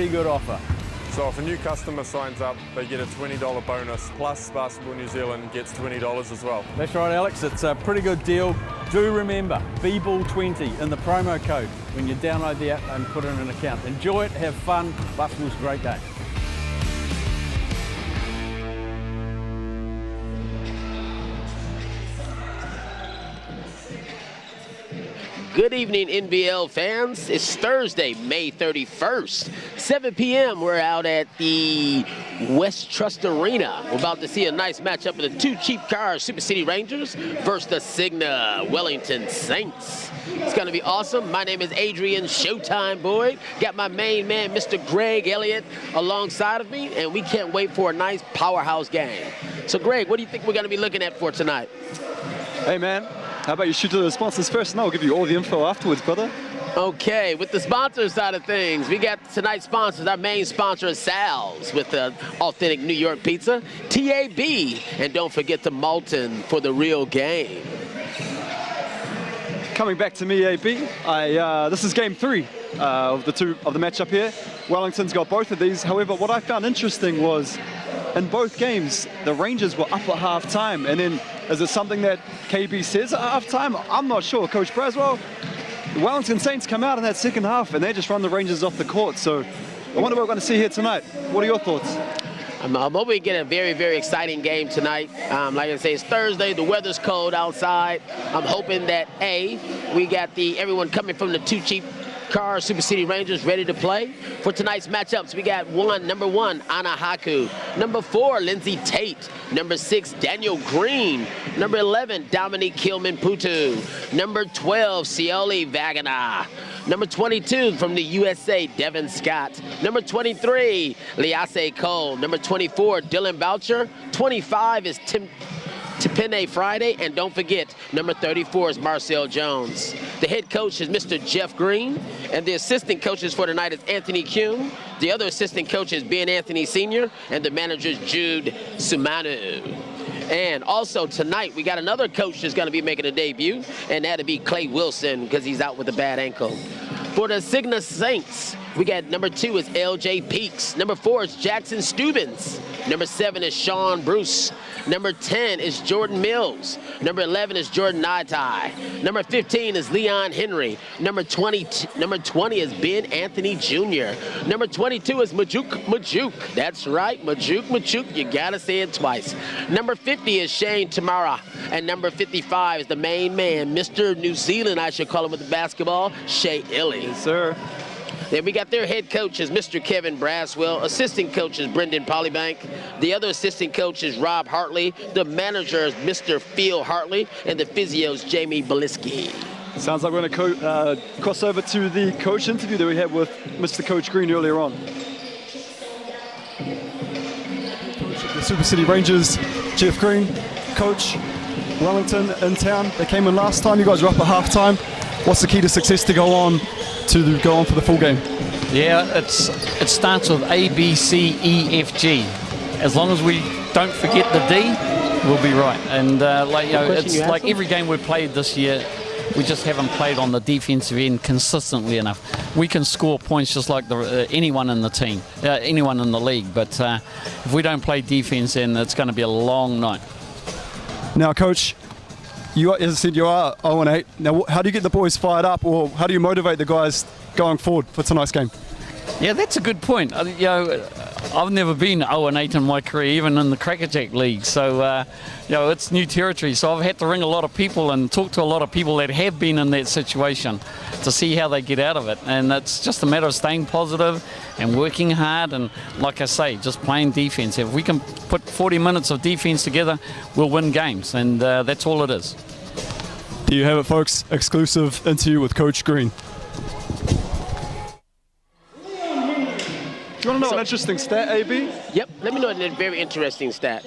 pretty good offer. So if a new customer signs up, they get a $20 bonus, plus Basketball New Zealand gets $20 as well. That's right, Alex. It's a pretty good deal. Do remember, BBall20 in the promo code when you download the app and put in an account. Enjoy it, have fun. Basketball's a great game. Good evening, NBL fans. It's Thursday, May 31st, 7 p.m. We're out at the West Trust Arena. We're about to see a nice matchup of the two cheap cars, Super City Rangers versus the Cigna Wellington Saints. It's going to be awesome. My name is Adrian Showtime Boyd. Got my main man, Mr. Greg Elliott, alongside of me, and we can't wait for a nice powerhouse game. So, Greg, what do you think we're going to be looking at for tonight? Hey, man. How about you shoot to the sponsors first, and I'll give you all the info afterwards, brother. Okay, with the sponsor side of things, we got tonight's sponsors. Our main sponsor is Sal's with the authentic New York pizza, TAB, and don't forget the Malton for the real game. Coming back to me, AB, this is game 3 of the matchup here. Wellington's got both of these. However, what I found interesting was in both games, the Rangers were up at halftime, and then is it something that KB says at halftime? I'm not sure. Coach Braswell, the Wellington Saints come out in that second half, and they just run the Rangers off the court. So I wonder what we're going to see here tonight. What are your thoughts? I'm hoping we get a very, very exciting game tonight. Like I say, it's Thursday. The weather's cold outside. I'm hoping that, we got everyone coming from the two cheap cars, Super City Rangers, ready to play. For tonight's matchups, we got number 1, Ana Haku. Number 4, Lindsay Tate. Number 6, Daniel Green. Number 11, Dominique Kilman-Putu. Number 12, Sioli Vagana. Number 22, from the USA, Devin Scott. Number 23, Liase Cole. Number 24, Dylan Boucher. 25 is Tipene Friday, and don't forget, number 34 is Marcel Jones. The head coach is Mr. Jeff Green, and the assistant coaches for tonight is Anthony Kuhn. The other assistant coach is Ben Anthony Sr., and the manager is Jude Sumanu. And also tonight, we got another coach that's going to be making a debut, and that'll be Clay Wilson because he's out with a bad ankle. For the Cigna Saints, we got number 2 is LJ Peaks. Number 4 is Jackson Stubens. Number 7 is Sean Bruce. Number 10 is Jordan Mills. Number 11 is Jordan Naitai. Number 15 is Leon Henry. Number 20 is Ben Anthony Jr. Number 22 is Majuk. That's right, Majuk. You gotta say it twice. Number 50 is Shane Tamara. And number 55 is the main man, Mr. New Zealand, I should call him with the basketball, Shea Illy. Yes, sir. Then we got their head coach is Mr. Kevin Braswell. Assistant coach is Brendan Polybank. The other assistant coach is Rob Hartley. The manager is Mr. Phil Hartley. And the physio is Jamie Beliski. Sounds like we're going to cross over to the coach interview that we had with Mr. Coach Green earlier on. Coach of the Super City Rangers, Jeff Green. Coach, Wellington in town. They came in last time. You guys were up at halftime. What's the key to success to go on for the full game? Yeah, it starts with A, B, C, E, F, G. As long as we don't forget the D, we'll be right. And it's like every game we've played this year, we just haven't played on the defensive end consistently enough. We can score points just like anyone in the team, anyone in the league. But if we don't play defense, then it's going to be a long night. Now, Coach, as I said, you are 0-8. Now, how do you get the boys fired up, or how do you motivate the guys going forward for tonight's game? Yeah, that's a good point. I've never been 0-8 in my career, even in the Crackerjack League. So, it's new territory. So I've had to ring a lot of people and talk to a lot of people that have been in that situation to see how they get out of it. And it's just a matter of staying positive and working hard. And like I say, just playing defense. If we can put 40 minutes of defense together, we'll win games. And that's all it is. Do you have it, folks? Exclusive interview with Coach Green. Do you want to know an interesting stat, AB? Yep, let me know a very interesting stat.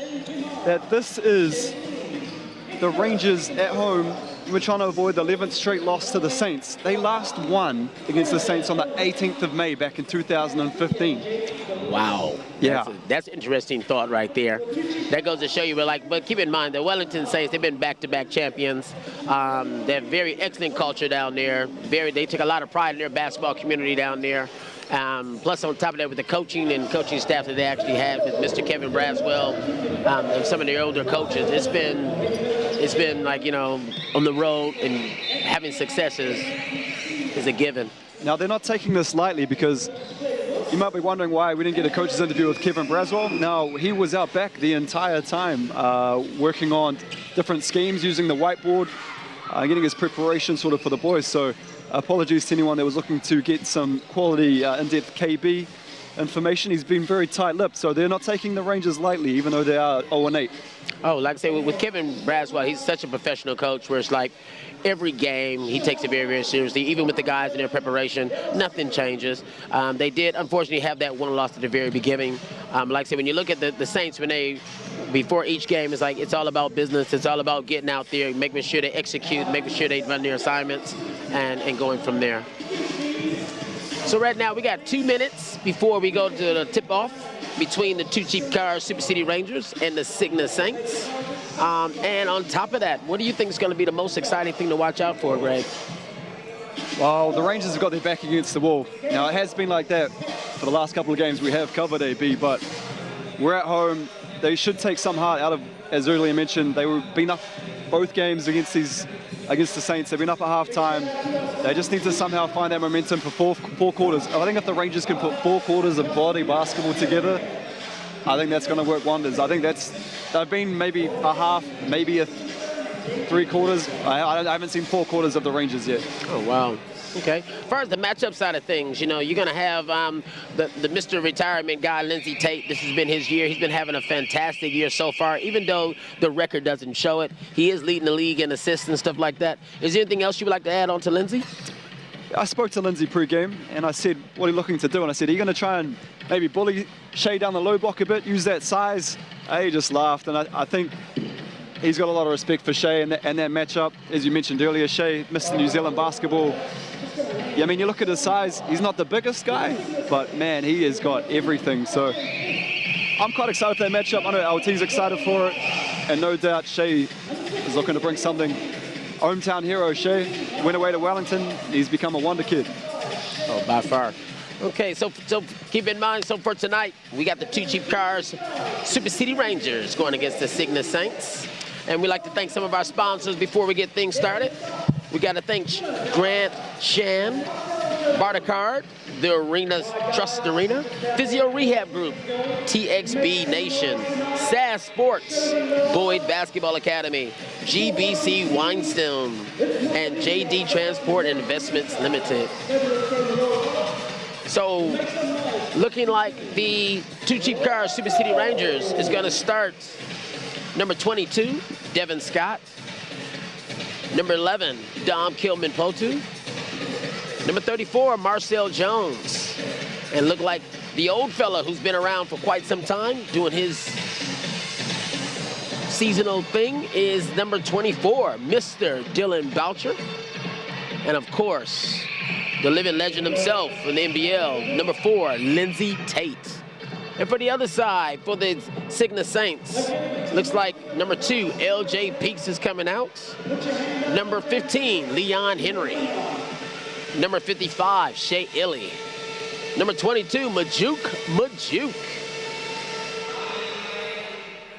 That this is the Rangers at home. We're trying to avoid the 11th straight loss to the Saints. They last won against the Saints on the 18th of May back in 2015. Wow. Yeah. That's an interesting thought right there. That goes to show you, but keep in mind, the Wellington Saints, they've been back-to-back champions. They have very excellent culture down there. They take a lot of pride in their basketball community down there. Plus, on top of that, with the coaching and coaching staff that they actually have with Mr. Kevin Braswell and some of the older coaches, it's been like, you know, on the road and having success is a given. Now, they're not taking this lightly, because you might be wondering why we didn't get a coach's interview with Kevin Braswell. Now, he was out back the entire time working on different schemes, using the whiteboard, getting his preparation sort of for the boys. So apologies to anyone that was looking to get some quality in-depth KB information. He's been very tight-lipped, so they're not taking the Rangers lightly, even though they are 0-8. Oh, like I say, with Kevin Braswell, he's such a professional coach where it's like every game he takes it very, very seriously. Even with the guys in their preparation, nothing changes. They did, unfortunately, have that one loss at the very beginning. Like I said, when you look at the Saints, when they, before each game, it's like it's all about business. It's all about getting out there, making sure they execute, making sure they run their assignments, and going from there. So right now, we got 2 minutes before we go to the tip-off between the two cheap cars, Super City Rangers, and the Cigna Saints. And on top of that, what do you think is going to be the most exciting thing to watch out for, Greg? Well, the Rangers have got their back against the wall. Now, it has been like that for the last couple of games we have covered, AB, but we're at home. They should take some heart out of, as earlier mentioned, they were been up both games against the Saints. They've been up at halftime. They just need to somehow find that momentum for four quarters. I think if the Rangers can put 4 quarters of quality basketball together, I think that's going to work wonders. I think they've been maybe a half, maybe 3 quarters. I haven't seen 4 quarters of the Rangers yet. Oh, wow. Okay. As far as the matchup side of things, you know, you're going to have the Mr. Retirement guy, Lindsey Tate. This has been his year. He's been having a fantastic year so far, even though the record doesn't show it. He is leading the league in assists and stuff like that. Is there anything else you would like to add on to Lindsey? I spoke to Lindsey pre-game, and I said, what are you looking to do? And I said, are you going to try and maybe bully Shea down the low block a bit, use that size? He just laughed, and I think he's got a lot of respect for Shea and that matchup. As you mentioned earlier, Shea, Mr. New Zealand basketball. Yeah, I mean, you look at his size, he's not the biggest guy, but man, he has got everything. So I'm quite excited for that matchup. I know LT's excited for it, and no doubt Shea is looking to bring something. Hometown hero, Shea, went away to Wellington. He's become a wonder kid. Oh, by far. Okay, so keep in mind, so for tonight, we got the two cheap cars, Super City Rangers going against the Cigna Saints. And we'd like to thank some of our sponsors before we get things started. We got to thank Grant Shan, Barticard, the Arena's Trust Arena, Physio Rehab Group, TXB Nation, SAS Sports, Boyd Basketball Academy, GBC Winestone, and JD Transport Investments Limited. So, looking like the two cheap cars, Super City Rangers, is going to start number 22, Devin Scott. Number 11, Dom Kilman-Potu. Number 34, Marcel Jones. And look like the old fella who's been around for quite some time doing his seasonal thing is number 24, Mr. Dylan Boucher. And of course, the living legend himself in the NBL, number 4, Lindsey Tate. And for the other side, for the Cigna Saints, looks like number 2, LJ Peaks is coming out. Number 15, Leon Henry. Number 55, Shea Illy. Number 22, Majuk.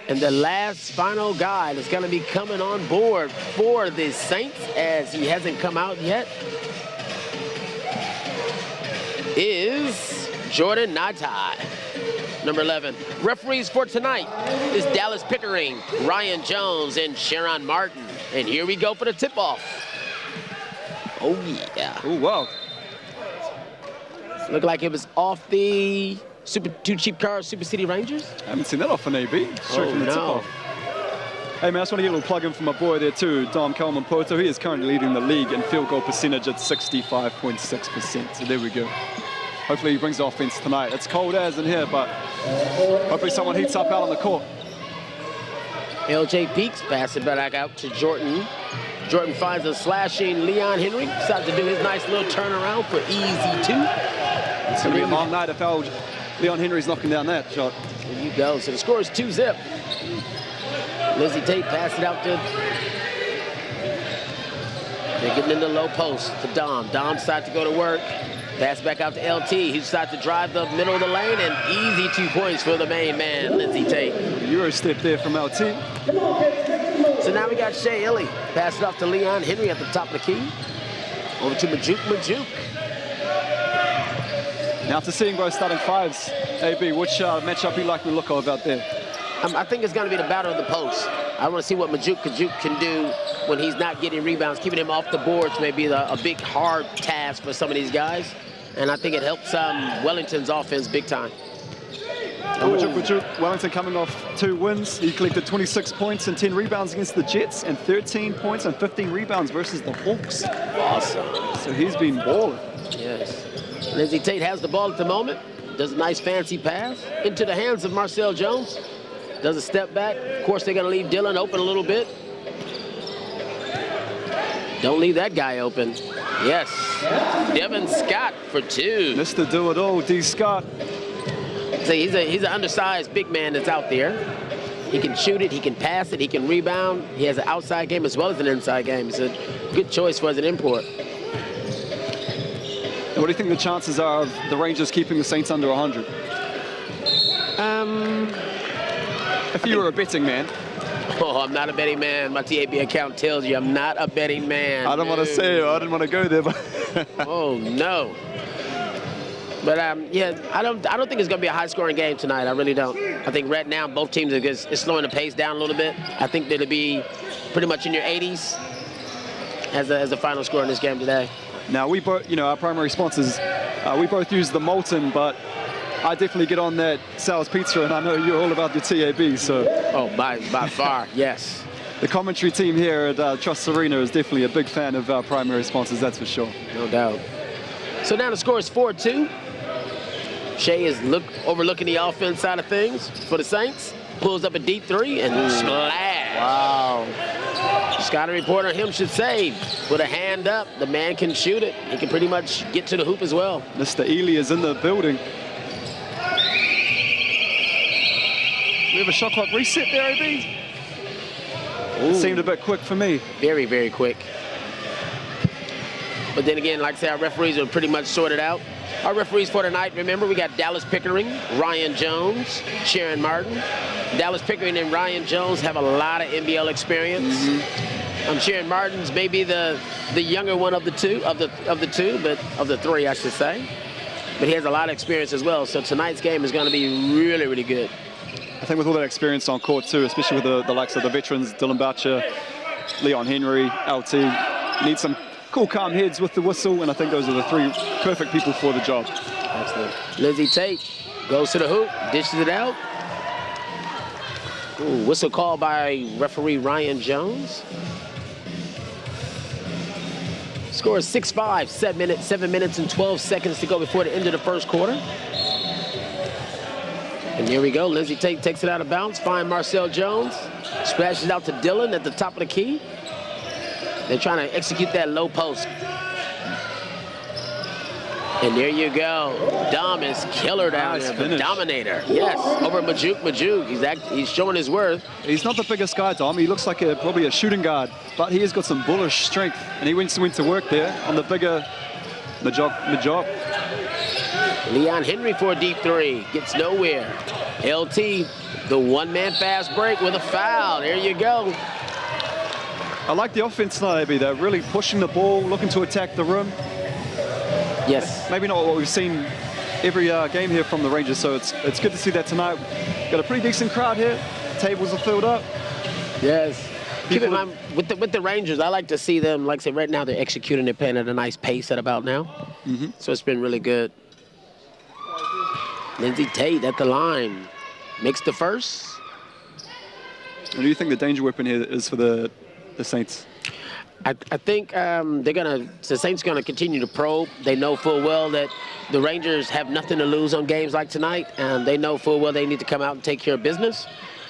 And the last final guy that's going to be coming on board for the Saints, as he hasn't come out yet, is Jordan Natai. Number 11. Referees for tonight is Dallas Pickering, Ryan Jones, and Sharon Martin. And here we go for the tip-off. Oh, yeah. Oh, wow. Looked like it was off the two cheap cars, Super City Rangers. I haven't seen that off an AB. Straight from the tip-off. Hey, man, I just want to get a little plug in for my boy there, too, Dom Kilman-Potu. He is currently leading the league in field goal percentage at 65.6%. So there we go. Hopefully he brings the offense tonight. It's cold as in here, but hopefully someone heats up out on the court. LJ Peaks pass it back out to Jordan. Jordan finds a slashing Leon Henry. Decides to do his nice little turnaround for easy 2. It's going to be a long night if Leon Henry's knocking down that shot. There you go. So the score is 2-zip. Lindsey Tate passed it out to... They're getting in the low post to Dom. Dom decides to go to work. Pass back out to LT. He decides to drive the middle of the lane, and easy 2 points for the main man, Lindsey Tate. Euro step there from LT. So now we got Shea Illy. Pass it off to Leon Henry at the top of the key. Over to Majuk. Now, after seeing both starting fives, AB, which matchup you like the look of out there? I think it's going to be the battle of the post. I want to see what Majuk can do when he's not getting rebounds. Keeping him off the boards may be a big, hard task for some of these guys. And I think it helps Wellington's offense big time. Majuk, Wellington coming off 2 wins. He collected 26 points and 10 rebounds against the Jets, and 13 points and 15 rebounds versus the Hawks. Awesome. So he's been balling. Yes. Lindsey Tate has the ball at the moment. Does a nice fancy pass into the hands of Marcel Jones. Does a step back. Of course, they're going to leave Dylan open a little bit. Don't leave that guy open. Yes. Devin Scott for 2. Mr. Do-It-All, D. Scott. So he's an undersized big man that's out there. He can shoot it, he can pass it, he can rebound. He has an outside game as well as an inside game. It's a good choice for as an import. And what do you think the chances are of the Rangers keeping the Saints under 100? If you were a betting man. Oh, I'm not a betting man. My TAB account tells you I'm not a betting man. I don't want to say it. I didn't want to go there, but oh no. But yeah, I don't think it's gonna be a high-scoring game tonight. I really don't. I think right now both teams are slowing the pace down a little bit. I think it'll be pretty much in your 80s as the final score in this game today. Now we both, our primary sponsors, we both use the Molten, but I definitely get on that Sal's Pizza, and I know you're all about the TAB, so. Oh, by far, yes. The commentary team here at Trust Arena is definitely a big fan of our primary sponsors, that's for sure. No doubt. So now the score is 4-2. Shea is overlooking the offense side of things for the Saints. Pulls up a deep 3 and splash. Wow. Scotty reporter, him should say, with a hand up, the man can shoot it. He can pretty much get to the hoop as well. Mr. Ely is in the building. We have a shot clock reset there, AB. It seemed a bit quick for me. Very, very quick. But then again, like I said, our referees are pretty much sorted out. Our referees for tonight, remember, we got Dallas Pickering, Ryan Jones, Sharon Martin. Dallas Pickering and Ryan Jones have a lot of NBL experience. Sharon Martin's maybe the younger one of the two, but of the 3, I should say. But he has a lot of experience as well. So tonight's game is going to be really, really good. I think with all that experience on court too, especially with the likes of the veterans, Dylan Boucher, Leon Henry, LT, you need some cool, calm heads with the whistle, and I think those are the 3 perfect people for the job. Excellent. Lindsey Tate goes to the hoop, dishes it out. Ooh, whistle call by referee Ryan Jones. Score is 6-5, 7 minutes and 12 seconds to go before the end of the first quarter. And here we go, Lindsey Tate takes it out of bounds, find Marcel Jones, splashes out to Dylan at the top of the key. They're trying to execute that low post. And there you go. Dom is killer down there. The Dominator. Yes, over Majuk. He's showing his worth. He's not the biggest guy, Dom. He looks like probably a shooting guard, but he has got some bullish strength, and he went to work there on the bigger Majuk. Leon Henry for a deep 3. Gets nowhere. LT, the one-man fast break with a foul. There you go. I like the offense tonight, AB. They're really pushing the ball, looking to attack the rim. Yes. Maybe not what we've seen every game here from the Rangers, so it's good to see that tonight. Got a pretty decent crowd here. Tables are filled up. Yes. Keep in mind, with the Rangers, I like to see them, like I said, right now they're executing their plan at a nice pace at about now. So it's been really good. Lindsey Tate at the line. Makes the first. What do you think the danger weapon here is for the Saints? I think the Saints are gonna continue to probe. They know full well that the Rangers have nothing to lose on games like tonight, and they know full well they need to come out and take care of business,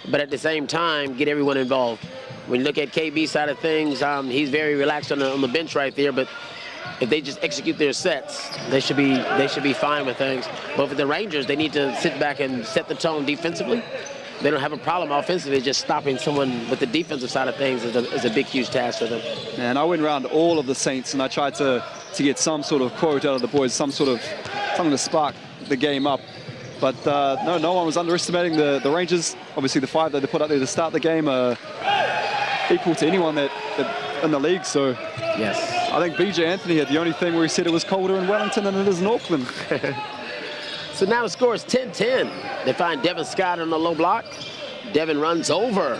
but at the same time, get everyone involved. When you look at KB's side of things, he's very relaxed on the bench right there, but if they just execute their sets, they should be fine with things. But for the Rangers, they need to sit back and set the tone defensively. They don't have a problem offensively. Just stopping someone with the defensive side of things is a big, huge task for them. And I went around all of the Saints and I tried to to get some sort of quote out of the boys, something to spark the game up. But no one was underestimating the Rangers. Obviously, the 5 that they put out there to start the game are equal to anyone that in the league. So Yes. I think BJ Anthony had the only thing where he said it was colder in Wellington than it is in Auckland. So now the score is 10-10. They find Devin Scott on the low block. Devin runs over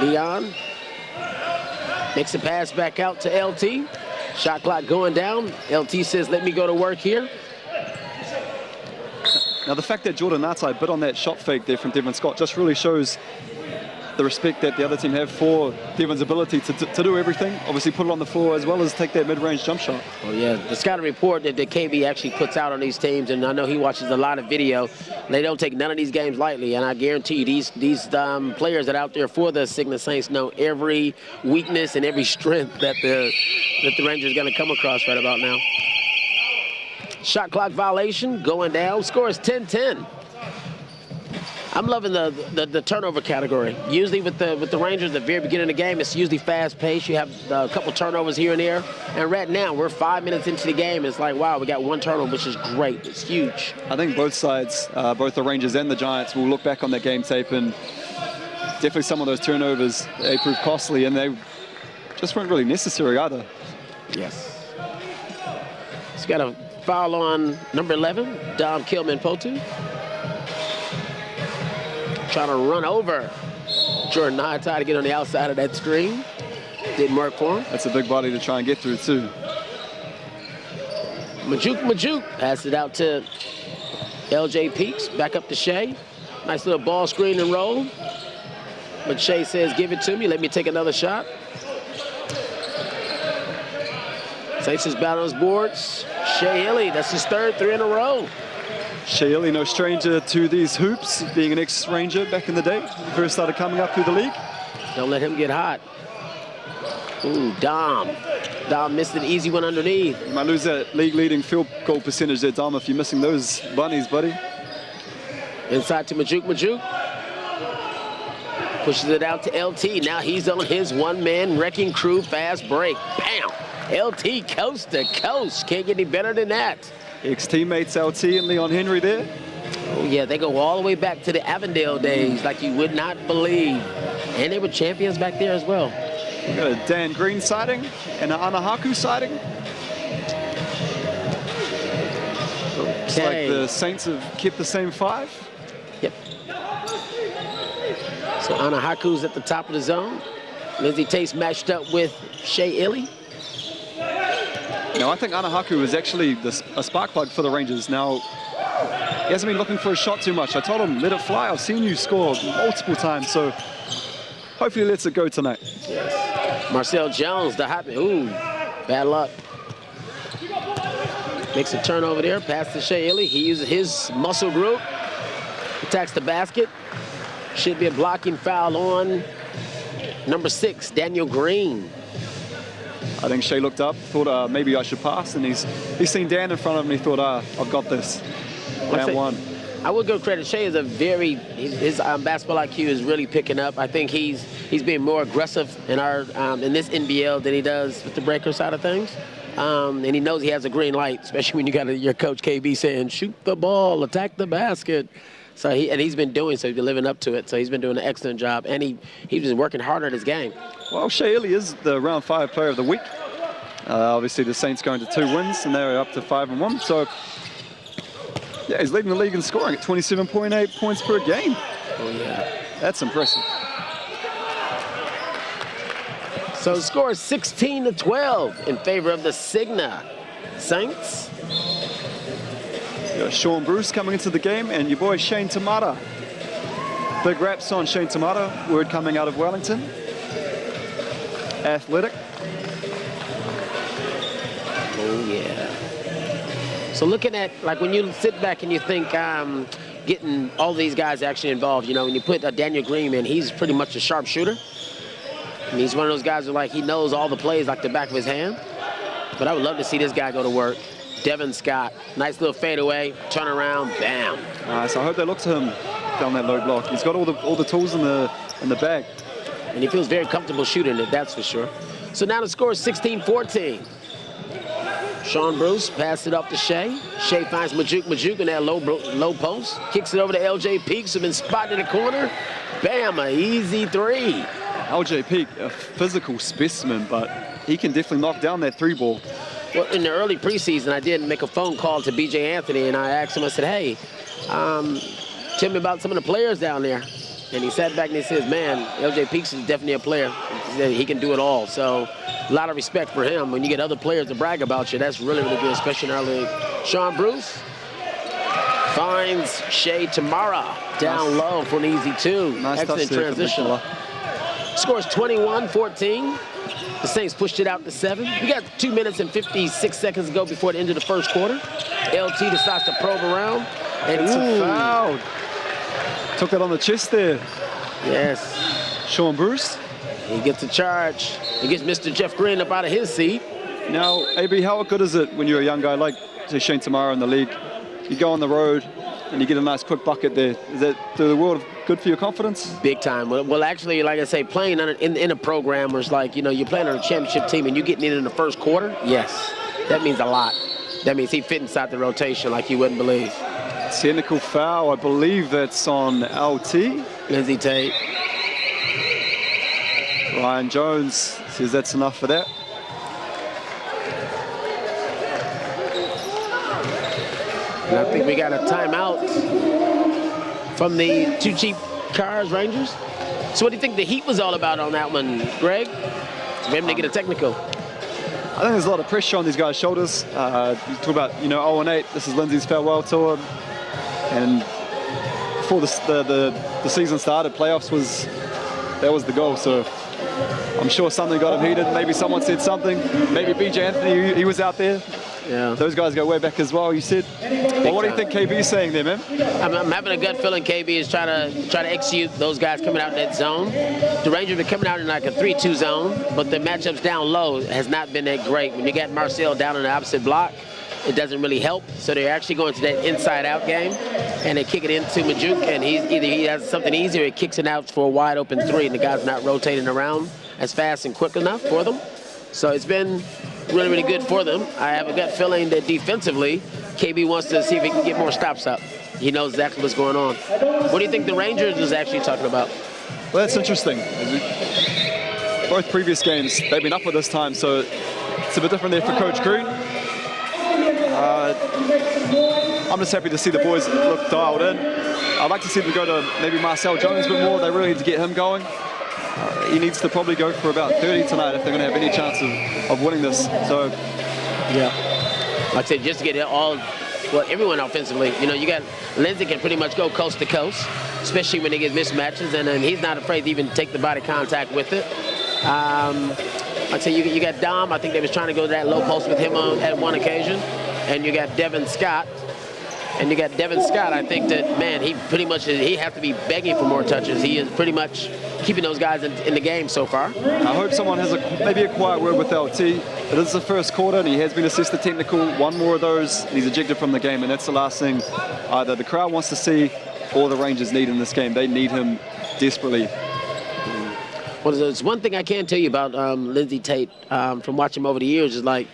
Leon. Makes a pass back out to LT. Shot clock going down. LT says, let me go to work here. Now, the fact that Jordan Ngatai bit on that shot fake there from Devin Scott just really shows the respect that the other team have for Devin's ability to do everything. Obviously, put it on the floor as well as take that mid-range jump shot. Oh, yeah. The scouting report that the KB actually puts out on these teams, and I know he watches a lot of video, they don't take none of these games lightly, and I guarantee you these players that are out there for the Sigma Saints know every weakness and every strength that the Rangers are going to come across right about now. Shot clock violation going down. Score is 10-10. I'm loving the turnover category. Usually with the Rangers, at the very beginning of the game, it's usually fast-paced. You have a couple turnovers here and there. And right now, we're 5 minutes into the game. It's like, wow, we got one turnover, which is great. It's huge. I think both sides, both the Rangers and the Giants, will look back on that game tape, and definitely some of those turnovers, they proved costly, and they just weren't really necessary either. Yes. He's got a foul on number 11, Dom Kilman-Potu. Trying to run over Jordan Ngatai to get on the outside of that screen. Didn't work for him. That's a big body to try and get through, too. Majuk passed it out to LJ Peaks. Back up to Shea. Nice little ball screen and roll. But Shea says, give it to me. Let me take another shot. Saints is batting on his boards. Shea Illy, that's his third 3 in a row. Shea Illy, no stranger to these hoops, being an ex-Ranger back in the day. First started coming up through the league. Don't let him get hot. Ooh, Dom. Dom missed an easy one underneath. You might lose that league-leading field goal percentage there, Dom, if you're missing those bunnies, buddy. Inside to Majuk. Pushes it out to LT. Now he's on his one-man wrecking crew fast break. Bam! LT coast to coast. Can't get any better than that. Ex-teammates LT and Leon Henry there. Oh, yeah, they go all the way back to the Avondale days like you would not believe. And they were champions back there as well. We've got a Dan Green sighting and an Anahaku sighting. It's like the Saints have kept the same 5. Yep. So Anahaku's at the top of the zone. Lindsey Tace matched up with Shea Illy. Now, I think Anahaku is actually a spark plug for the Rangers. Now, he hasn't been looking for a shot too much. I told him, let it fly. I've seen you score multiple times, so hopefully he lets it go tonight. Yes. Marcel Jones, the hot man. Ooh, bad luck. Makes a turnover there, pass to Shea Illy. He uses his muscle group, attacks the basket. Should be a blocking foul on number 6, Daniel Green. I think Shea looked up, thought maybe I should pass, and he's seen Dan in front of him, and he thought, I've got this. Round 1. I would go credit Shea is his basketball IQ is really picking up. I think he's being more aggressive in in this NBL than he does with the breaker side of things. And he knows he has a green light, especially when you got your coach KB saying, shoot the ball, attack the basket. So he's been doing so. He's been living up to it. So he's been doing an excellent job, and he's been working hard at his game. Well, Shea Illy is the round 5 player of the week. Obviously, the Saints going to 2 wins, and they're up to 5-1. So, yeah, he's leading the league in scoring at 27.8 points per game. Oh, yeah. That's impressive. So the score is 16-12 in favor of the Cigna Saints. You got Sean Bruce coming into the game, and your boy Shane Tamata. Big raps on Shane Tamata, word coming out of Wellington. Athletic. Oh, yeah. So looking at, like, when you sit back and you think getting all these guys actually involved, you know, when you put Daniel Green in, he's pretty much a sharpshooter. I mean, he's one of those guys who, like, he knows all the plays like the back of his hand. But I would love to see this guy go to work. Devin Scott, nice little fadeaway, turn around, bam. So I hope they look to him down that low block. He's got all the tools in the bag. And he feels very comfortable shooting it, that's for sure. So now the score is 16-14. Sean Bruce passed it off to Shea. Shea finds Majuk. Majuk in that low post. Kicks it over to LJ Peaks, who's been spotted in the corner. Bam, an easy three. LJ Peak, a physical specimen, but he can definitely knock down that three ball. Well, in the early preseason, I did make a phone call to B.J. Anthony, and I asked him, I said, hey, tell me about some of the players down there. And he sat back and he says, man, LJ Peaks is definitely a player. He said he can do it all. So a lot of respect for him. When you get other players to brag about you, that's really, really good, especially in our league. Sean Bruce finds Shea Tamara down low for an easy two. Nice excellent transition. Scores 21-14. The Saints pushed it out to 7. We got 2 minutes and 56 seconds to go before the end of the first quarter. LT decides to probe around. And It's a foul. Took that on the chest there. Yes. Sean Bruce. He gets a charge. He gets Mr. Jeff Green up out of his seat. Now, AB, how good is it when you're a young guy like, say, Shane Tamara in the league? You go on the road and you get a nice quick bucket there. Is that to the world good for your confidence? Big time. Well, actually, like I say, playing in a program where it's like, you know, you're playing on a championship team and you're getting in the first quarter, yes, that means a lot. That means he fit inside the rotation like you wouldn't believe. Technical foul, I believe that's on LT. Lindsey Tate. Ryan Jones says that's enough for that. And I think we got a timeout from the Too Cheap Cars Rangers. So what do you think the heat was all about on that one, Greg? For him to get a technical. I think there's a lot of pressure on these guys' shoulders. You talk about, you know, 0-8. This is Lindsey's farewell tour. And before the season started, playoffs was the goal. So I'm sure something got him heated. Maybe someone said something. Maybe BJ Anthony, he was out there. Yeah. Those guys go way back as well, you said. Well, what do you think KB is saying there, man? I'm having a gut feeling KB is trying to execute those guys coming out in that zone. The Rangers are coming out in like a 3-2 zone, but the matchups down low has not been that great. When you got Marcel down in the opposite block, it doesn't really help. So they're actually going to that inside-out game, and they kick it into Majuk, and either he has something easy or he kicks it out for a wide-open three, and the guy's not rotating around as fast and quick enough for them. So it's been really, really good for them. I have a gut feeling that defensively, KB wants to see if he can get more stops up. He knows exactly what's going on. What do you think the Rangers is actually talking about? Well, that's interesting. Both previous games, they've been up at this time, so it's a bit different there for Coach Green. I'm just happy to see the boys look dialed in. I'd like to see them go to maybe Marcel Jones a bit more. They really need to get him going. He needs to probably go for about 30 tonight if they're going to have any chance of winning this. So, yeah. Like I said, just to get everyone offensively. You know, you got Lindsey can pretty much go coast to coast, especially when they get mismatches, and then he's not afraid to even take the body contact with it. Like I said, you got Dom. I think they was trying to go to that low post with him at one occasion. And you got Devin Scott. And you got Devin Scott. I think that, man, he pretty much he has to be begging for more touches. He is pretty much keeping those guys in the game so far. I hope someone has maybe a quiet word with LT. It is the first quarter, and he has been assessed the technical. One more of those, and he's ejected from the game, and that's the last thing either the crowd wants to see or the Rangers need in this game. They need him desperately. Well, there's one thing I can tell you about Lindsey Tate from watching him over the years is like,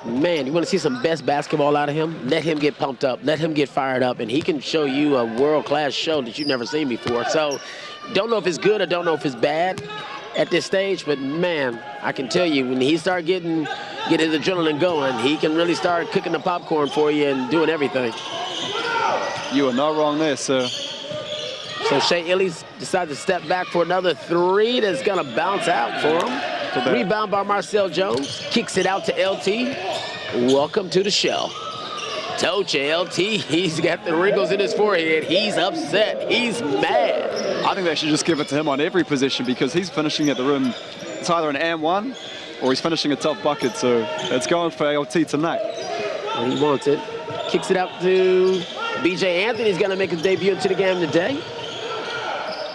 man, you want to see some best basketball out of him? Let him get pumped up. Let him get fired up, and he can show you a world-class show that you've never seen before. So don't know if it's good or don't know if it's bad at this stage, but, man, I can tell you when he start getting his adrenaline going, he can really start cooking the popcorn for you and doing everything. You are not wrong there, sir. So Shea Illies decides to step back for another three that's going to bounce out for him. Rebound by Marcel Jones. Kicks it out to LT. Welcome to the show. Told you, LT, he's got the wrinkles in his forehead. He's upset. He's mad. I think they should just give it to him on every position because he's finishing at the rim. It's either an and one or he's finishing a tough bucket. So it's going for LT tonight. And he wants it. Kicks it out to BJ Anthony. He's going to make his debut into the game today.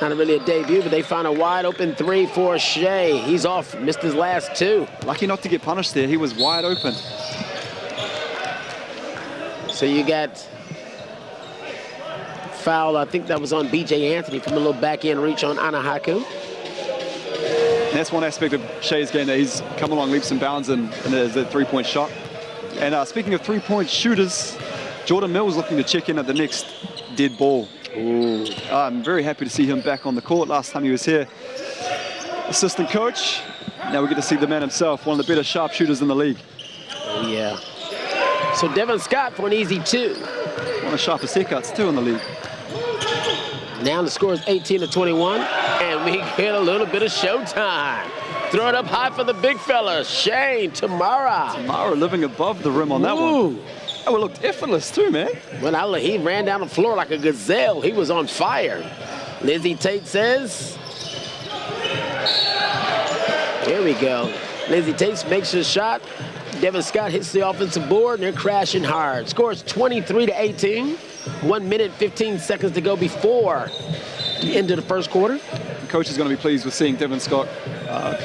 Not really a debut, but they find a wide open three for Shea. He's off, missed his last two. Lucky not to get punished there. He was wide open. So you got foul, I think that was on BJ Anthony from a little back-end reach on Anahaku. And that's one aspect of Shea's game that he's come along leaps and bounds and there's a three-point shot. And speaking of three-point shooters, Jordan Mills looking to check in at the next dead ball. Ooh. I'm very happy to see him back on the court. Last time he was here, assistant coach. Now we get to see the man himself, one of the better sharpshooters in the league. Oh, yeah. So Devin Scott for an easy 2. One of the sharpest haircuts too in the league. Now the score is 18-21, and we get a little bit of showtime. Throw it up high for the big fella, Shane Tamara. Mara living above the rim on that one. Oh, it looked effortless too, man. Well, he ran down the floor like a gazelle. He was on fire. Lizzie Tate says, here we go. Lizzie Tate makes his shot. Devin Scott hits the offensive board, and they're crashing hard. Scores 23-18. 1 minute, 15 seconds to go before the end of the first quarter. The coach is going to be pleased with seeing Devin Scott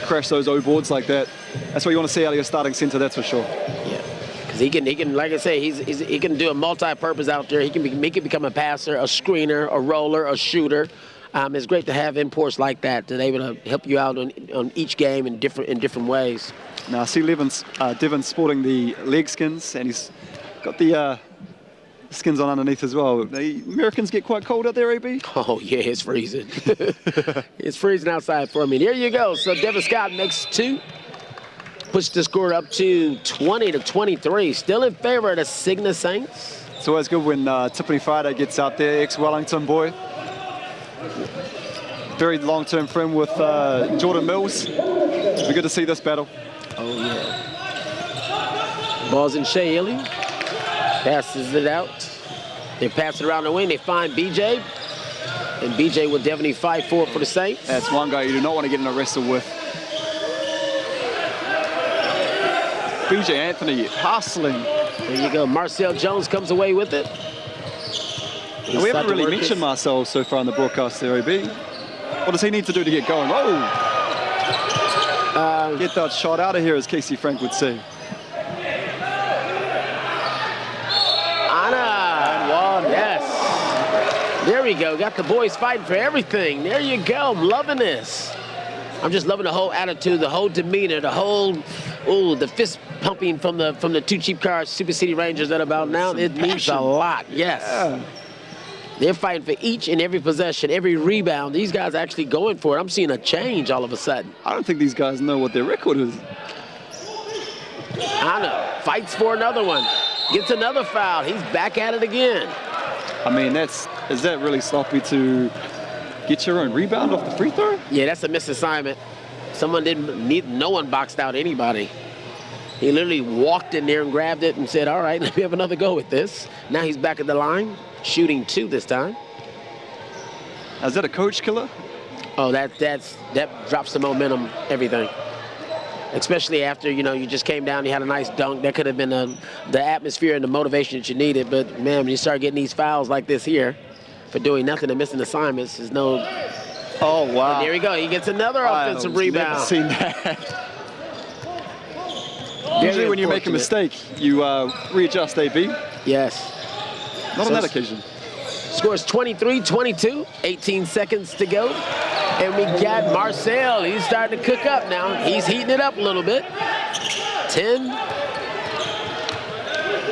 crash those O boards like that. That's what you want to see out of your starting center, that's for sure. Yeah, because he can, like I say, he can do a multi-purpose out there. He can become a passer, a screener, a roller, a shooter. It's great to have imports like that able to help you out on each game in different ways. Now I see Devin sporting the leg skins, and he's got the skins on underneath as well. The Americans get quite cold out there, AB? Oh, yeah, it's freezing. It's freezing outside for me. There you go. So Devin Scott makes 2. Push the score up to 20-23. Still in favor of the Cigna Saints. It's always good when Tiffany Friday gets out there, ex-Wellington boy. Very long-term friend with Jordan Mills. We're good to see this battle. Oh, yeah. Ball's in Shea Illy. Passes it out. They pass it around the wing. They find BJ. And BJ will definitely fight for the Saints. That's one guy you do not want to get in a wrestle with. BJ Anthony hustling. There you go. Marcel Jones comes away with it. And we haven't really mentioned Marcel so far in the broadcast there, AB. What does he need to do to get going? Oh! Get that shot out of here, as Casey Frank would say. There we go. Got the boys fighting for everything. There you go. I'm loving this. I'm just loving the whole attitude, the whole demeanor, the whole, the fist pumping from the 2 cheap cars, Super City Rangers that are about now. It means a lot. Yes. Yeah. They're fighting for each and every possession, every rebound. These guys are actually going for it. I'm seeing a change all of a sudden. I don't think these guys know what their record is. I know. Fights for another one. Gets another foul. He's back at it again. I mean, is that really sloppy to get your own rebound off the free throw? Yeah, that's a missed assignment. No one boxed out anybody. He literally walked in there and grabbed it and said, all right, let me have another go with this. Now he's back at the line, shooting 2 this time. Is that a coach killer? Oh, that drops the momentum, everything. Especially after, you just came down, you had a nice dunk. That could have been the atmosphere and the motivation that you needed. But, man, when you start getting these fouls like this here for doing nothing and missing assignments, there's no... Oh, wow. And there we go. He gets another offensive rebound. I've never seen that. Usually when you make a mistake, you readjust, AB. Yes. Not on that occasion. Scores 23-22, 18 seconds to go. And we got Marcel. He's starting to cook up now. He's heating it up a little bit. 10.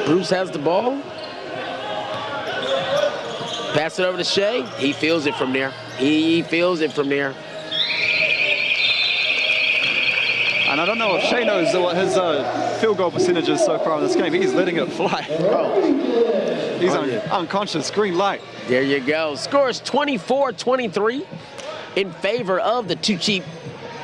Bruce has the ball. Pass it over to Shea. He feels it from there. He feels it from there. And I don't know if Shea knows what his field goal percentage is so far in this game. He's letting it fly. Oh. He's unconscious, green light. There you go. Scores 24-23 in favor of the 2 cheap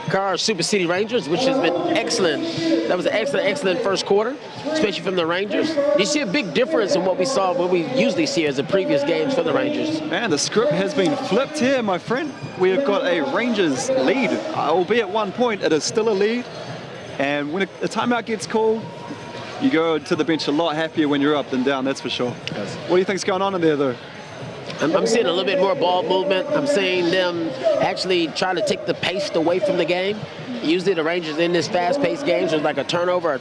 cars Super City Rangers, which has been excellent. That was an excellent first quarter, especially from the Rangers. You see a big difference in what we usually see as the previous games for the Rangers. Man, the script has been flipped here, my friend. We have got a Rangers lead, albeit 1 point. It is still a lead. And when a timeout gets called, you go to the bench a lot happier when you're up than down, that's for sure. Yes. What do you think's going on in there, though? I'm seeing a little bit more ball movement. I'm seeing them actually try to take the pace away from the game. Usually the Rangers in this fast-paced games, there's like a turnover.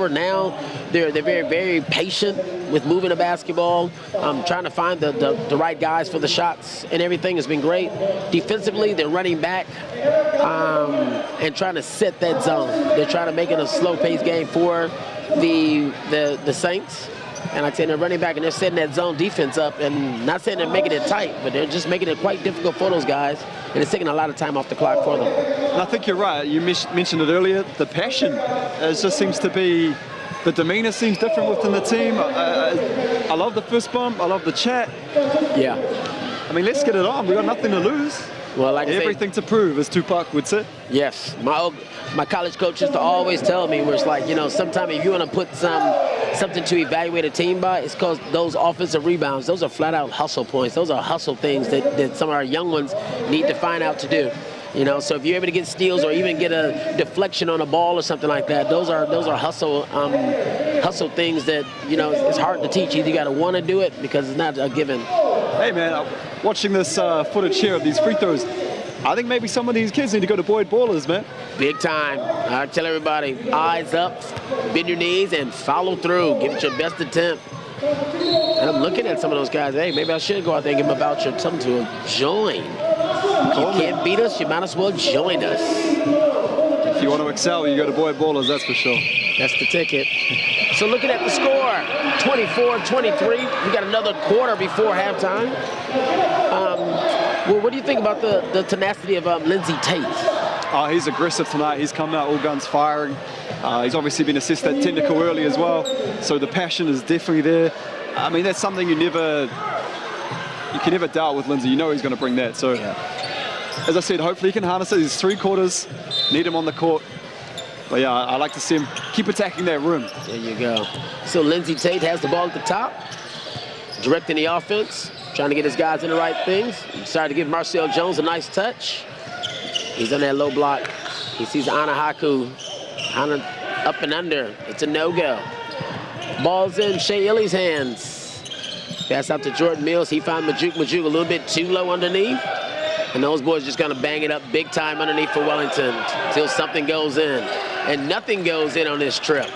Now they're very, very patient with moving the basketball, trying to find the right guys for the shots, and everything has been great. Defensively, they're running back and trying to set that zone. They're trying to make it a slow-paced game for the Saints. And like I said, they're running back and they're setting that zone defense up, and not saying they're making it tight, but they're just making it quite difficult for those guys, and it's taking a lot of time off the clock for them. And I think you're right. You mentioned it earlier. The passion just seems to be, the demeanor seems different within the team. I love the fist bump. I love the chat. Yeah. I mean, let's get it on. We got nothing to lose. Well, like I say, everything to prove, as Tupac would say. yes. My college coach used to always tell me, where it's like, you know, sometimes if you want to put something to evaluate a team by, it's because those offensive rebounds, those are flat out hustle points. Those are hustle things that some of our young ones need to find out to do. You know, so if you're able to get steals or even get a deflection on a ball or something like that, those are hustle things that, you know, it's hard to teach. Either you got to want to do it because it's not a given. Hey man, watching this footage here of these free throws, I think maybe some of these kids need to go to Boyd Ballers, man. Big time. I tell everybody, eyes up, bend your knees, and follow through. Give it your best attempt. And I'm looking at some of those guys. Hey, maybe I should go out there and give them a voucher, something to join. You can't beat us, you might as well join us. If you want to excel, you go to Boyd Ballers, that's for sure. That's the ticket. So looking at the score, 24-23. We got another quarter before halftime. Well, what do you think about the tenacity of Lindsey Tate? He's aggressive tonight. He's come out all guns firing. He's obviously been assessed that technical early as well. So the passion is definitely there. I mean, that's something you can never doubt with Lindsey. You know he's going to bring that. So, as I said, hopefully he can harness it. He's 3 quarters. Need him on the court. But yeah, I like to see him keep attacking that rim. There you go. So Lindsey Tate has the ball at the top, directing the offense, trying to get his guys in the right things. He decided to give Marcel Jones a nice touch. He's on that low block. He sees Ana Haku. Ana up and under. It's a no-go. Ball's in Shea Illy's hands. Pass out to Jordan Mills. He found Majuk a little bit too low underneath. And those boys just gonna bang it up big time underneath for Wellington until something goes in. And nothing goes in on this trip.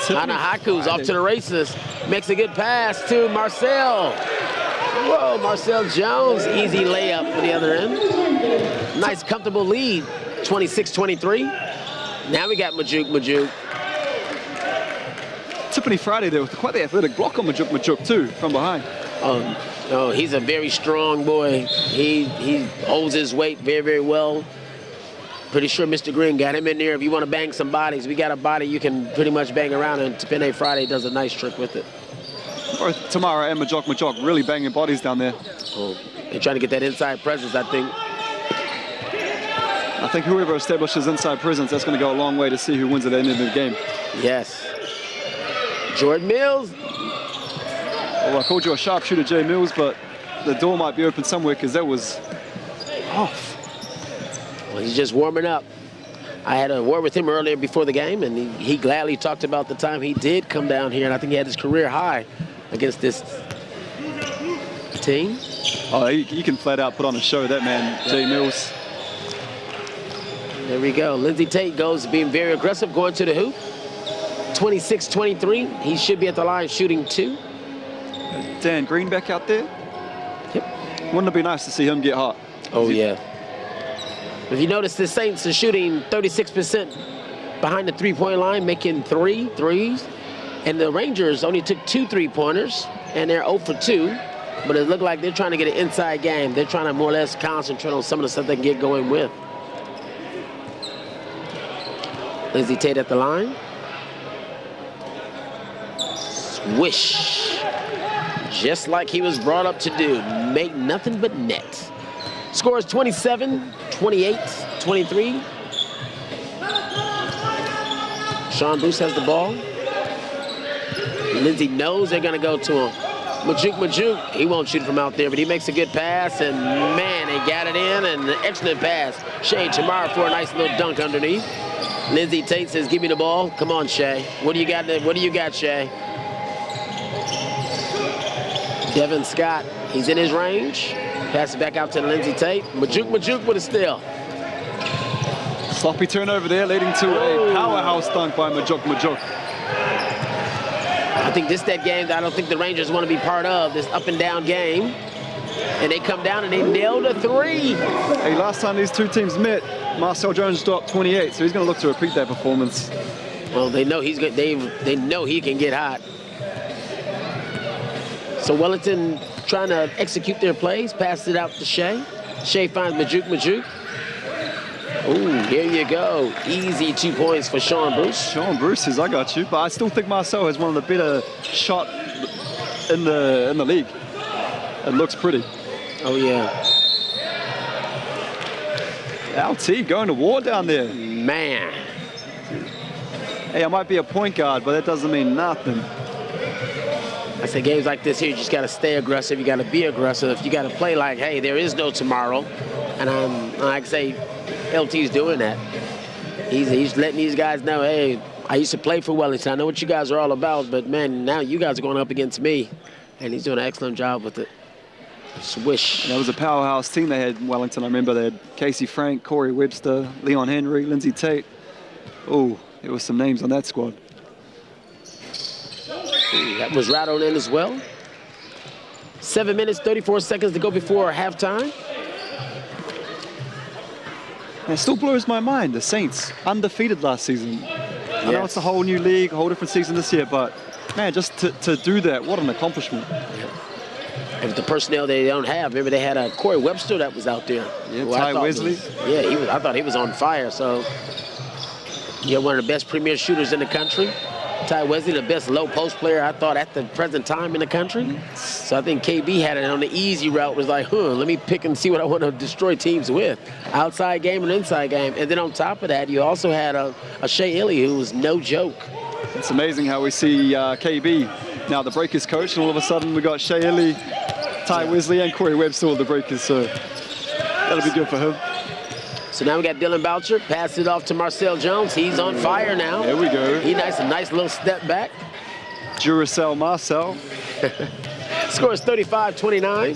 Ana Haku's off to the races. Makes a good pass to Marcel. Whoa, Marcel Jones, easy layup for the other end. Nice comfortable lead, 26-23. Now we got Majuk. Tiffany Friday there with quite the athletic block on Majuk too, from behind. Oh, he's a very strong boy. He holds his weight very, very well. Pretty sure Mr. Green got him in there. If you want to bang some bodies, we got a body you can pretty much bang around, and Tiffany Friday does a nice trick with it. Both Tamara and Majuk really banging bodies down there. Oh, they're trying to get that inside presence, I think. I think whoever establishes inside presence, that's going to go a long way to see who wins at the end of the game. Yes. Jordan Mills. Well, I called you a sharpshooter, Jay Mills, but the door might be open somewhere because that was off. Well, he's just warming up. I had a word with him earlier before the game, and he gladly talked about the time he did come down here, and I think he had his career high against this team. Oh, he can flat out put on a show, that man, Jay Mills. There we go. Lindsey Tate goes being very aggressive, going to the hoop. 26-23. He should be at the line shooting 2. Dan Green back out there. Yep. Wouldn't it be nice to see him get hot? Oh, yeah. If you notice, the Saints are shooting 36% behind the three-point line, making 3 threes. And the Rangers only took 2 3-pointers, and they're 0 for 2. But it looked like they're trying to get an inside game. They're trying to more or less concentrate on some of the stuff they can get going with. Lindsey Tate at the line. Swish. Just like he was brought up to do. Make nothing but net. Score is 27, 28, 23. Sean Booth has the ball. Lindsey knows they're going to go to him. Majuk, he won't shoot from out there, but he makes a good pass, and man, they got it in, and an excellent pass. Shea Tamara for a nice little dunk underneath. Lindsey Tate says, give me the ball. Come on, Shea. What do you got, Shea? Devin Scott, he's in his range. Pass it back out to Lindsey Tate. Majuk with a steal. Sloppy turnover there, leading to a powerhouse dunk by Majuk. I think this is that game that I don't think the Rangers want to be part of, this up and down game. And they come down and they nailed a 3. Hey, last time these two teams met, Marcel Jones dropped 28, so he's going to look to repeat that performance. Well, they know he's good. They know he can get hot. So Wellington trying to execute their plays, pass it out to Shea. Shea finds Majuk. Ooh, here you go. Easy 2 points for Sean Bruce. Sean Bruce says, I got you, but I still think Marcel has one of the better shot in the league. It looks pretty. Oh, yeah. LT going to war down there. Man. Hey, I might be a point guard, but that doesn't mean nothing. I say games like this here, you just got to stay aggressive. You got to be aggressive. You got to play like, hey, there is no tomorrow. And like I say, LT's doing that. He's letting these guys know, hey, I used to play for Wellington. I know what you guys are all about, but man, now you guys are going up against me. And he's doing an excellent job with it. Swish. That was a powerhouse team they had in Wellington. I remember they had Casey Frank, Corey Webster, Leon Henry, Lindsay Tate. Oh, there were some names on that squad. Ooh, that was rattled in as well. 7 minutes, 34 seconds to go before halftime. And it still blows my mind, the Saints, undefeated last season. I know it's a whole new league, a whole different season this year, but man, just to do that, what an accomplishment. And with the personnel they don't have, remember they had a Corey Webster that was out there. Yeah, Ty Wesley. I thought he was on fire. So, one of the best premier shooters in the country. Ty Wesley, the best low post player I thought at the present time in the country. So I think KB had it on the easy route, was like, let me pick and see what I want to destroy teams with. Outside game and inside game. And then on top of that, you also had a Shea Illy who was no joke. It's amazing how we see KB now the Breakers coach, and all of a sudden we got Shea Illy, Ty Wesley, and Corey Webster all the Breakers, so that'll be good for him. So now we got Dylan Boucher, pass it off to Marcel Jones. He's on fire now. There we go. He a nice little step back. Duracell Marcel. Score is 35-29.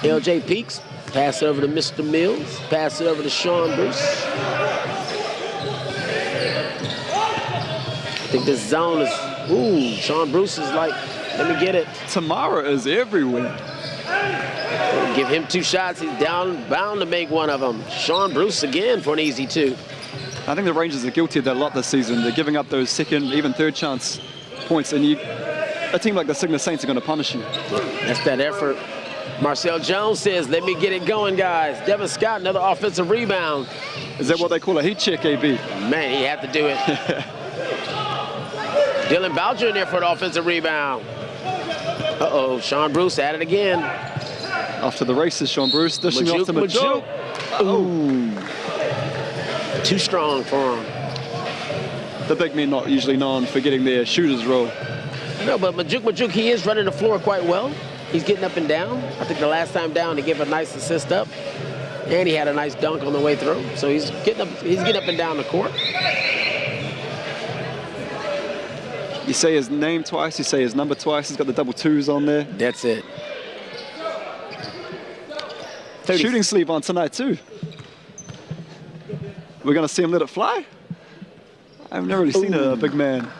LJ Peaks, pass it over to Mr. Mills, pass it over to Sean Bruce. I think this zone is, Sean Bruce is like, let me get it. Tamara is everywhere. Give him 2 shots, he's bound to make one of them. Sean Bruce again for an easy 2. I think the Rangers are guilty of that a lot this season. They're giving up those second, even third chance points, and a team like the Cygnus Saints are going to punish you. That's that effort. Marcel Jones says, let me get it going, guys. Devin Scott, another offensive rebound. Is that what they call a heat check, AB? Man, he had to do it. Dylan Boucher in there for the offensive rebound. Uh-oh, Sean Bruce at it again. After the races, Sean Bruce dishing off to Majuk. Ooh. Too strong for him. The big men not usually known for getting their shooter's role. No, but Majuk, he is running the floor quite well. He's getting up and down. I think the last time down, he gave a nice assist up. And he had a nice dunk on the way through. So he's getting up and down the court. You say his name twice, you say his number twice. He's got the double 2s on there. That's it. Shooting sleeve on tonight too. We're going to see him let it fly? I've never really seen a big man,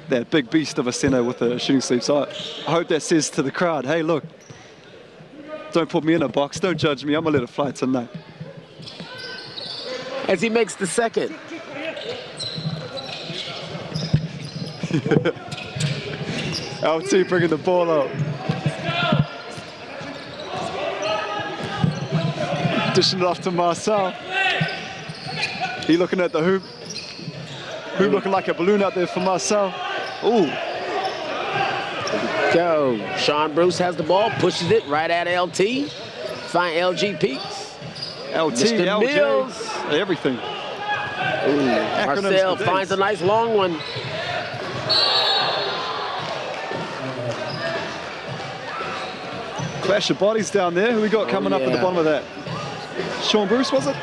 that big beast of a center with a shooting sleeve. So I hope that says to the crowd, hey, look, don't put me in a box. Don't judge me. I'm going to let it fly tonight. As he makes the second. LT bringing the ball out. Dishing it off to Marcel. He looking at the hoop. Hoop looking like a balloon out there for Marcel. Ooh. Go. Sean Bruce has the ball, pushes it right at LT. Find LG Peaks. LT, Mr. LJ, Mills. everything. Ooh. Marcel finds a nice long one. Clash of bodies down there. Who we got coming up at the bottom of that? Sean Bruce, was it?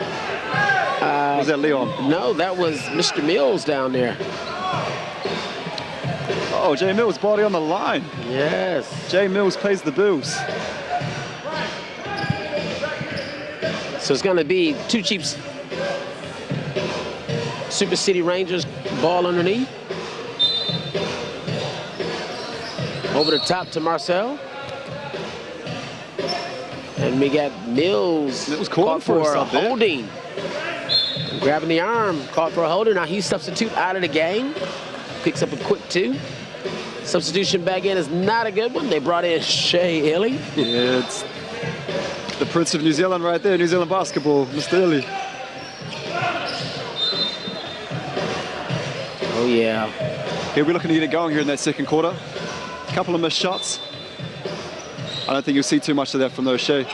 Was that Leon? No, that was Mr. Mills down there. Oh, Jay Mills, body on the line. Yes. Jay Mills pays the bills. So it's going to be 2 Chiefs. Super City Rangers ball underneath. Over the top to Marcel. And we got Mills It was caught for a us out there. holding. Grabbing the arm, caught for a holder. Now he's substitute out of the game. Picks up a quick 2. Substitution back in is not a good one. They brought in Shea Illy. Yeah, it's the Prince of New Zealand right there, New Zealand basketball, Mr. Illy. Oh, yeah. He'll be looking to get it going here in that second quarter. A couple of missed shots. I don't think you'll see too much of that from those Shea.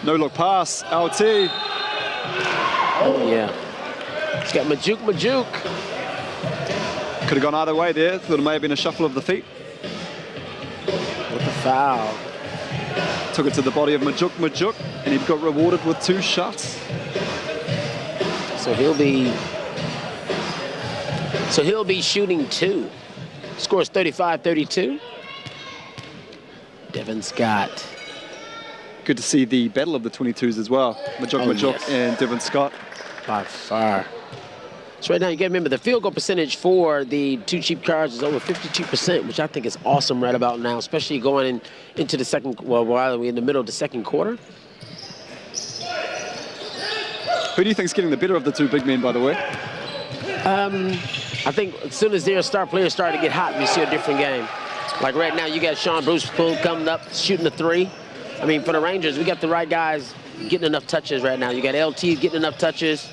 No look pass, LT. Oh, yeah. He's got Majuk. Could have gone either way there. Thought it may have been a shuffle of the feet. With the foul. Took it to the body of Majuk, and he got rewarded with 2 shots. So he'll be shooting 2. Scores 35-32. Devin Scott. Good to see the battle of the 22s as well. Majuk yes. and Devin Scott. By far. So right now you got to remember the field goal percentage for the 2 cheap cars is over 52%, which I think is awesome right about now, especially going into the second, well, while we're in the middle of the second quarter. Who do you think is getting the better of the 2 big men, by the way? I think as soon as their star players start to get hot, we see a different game. Like right now, you got Sean Bruce coming up, shooting a 3. I mean, for the Rangers, we got the right guys getting enough touches right now. You got LT getting enough touches.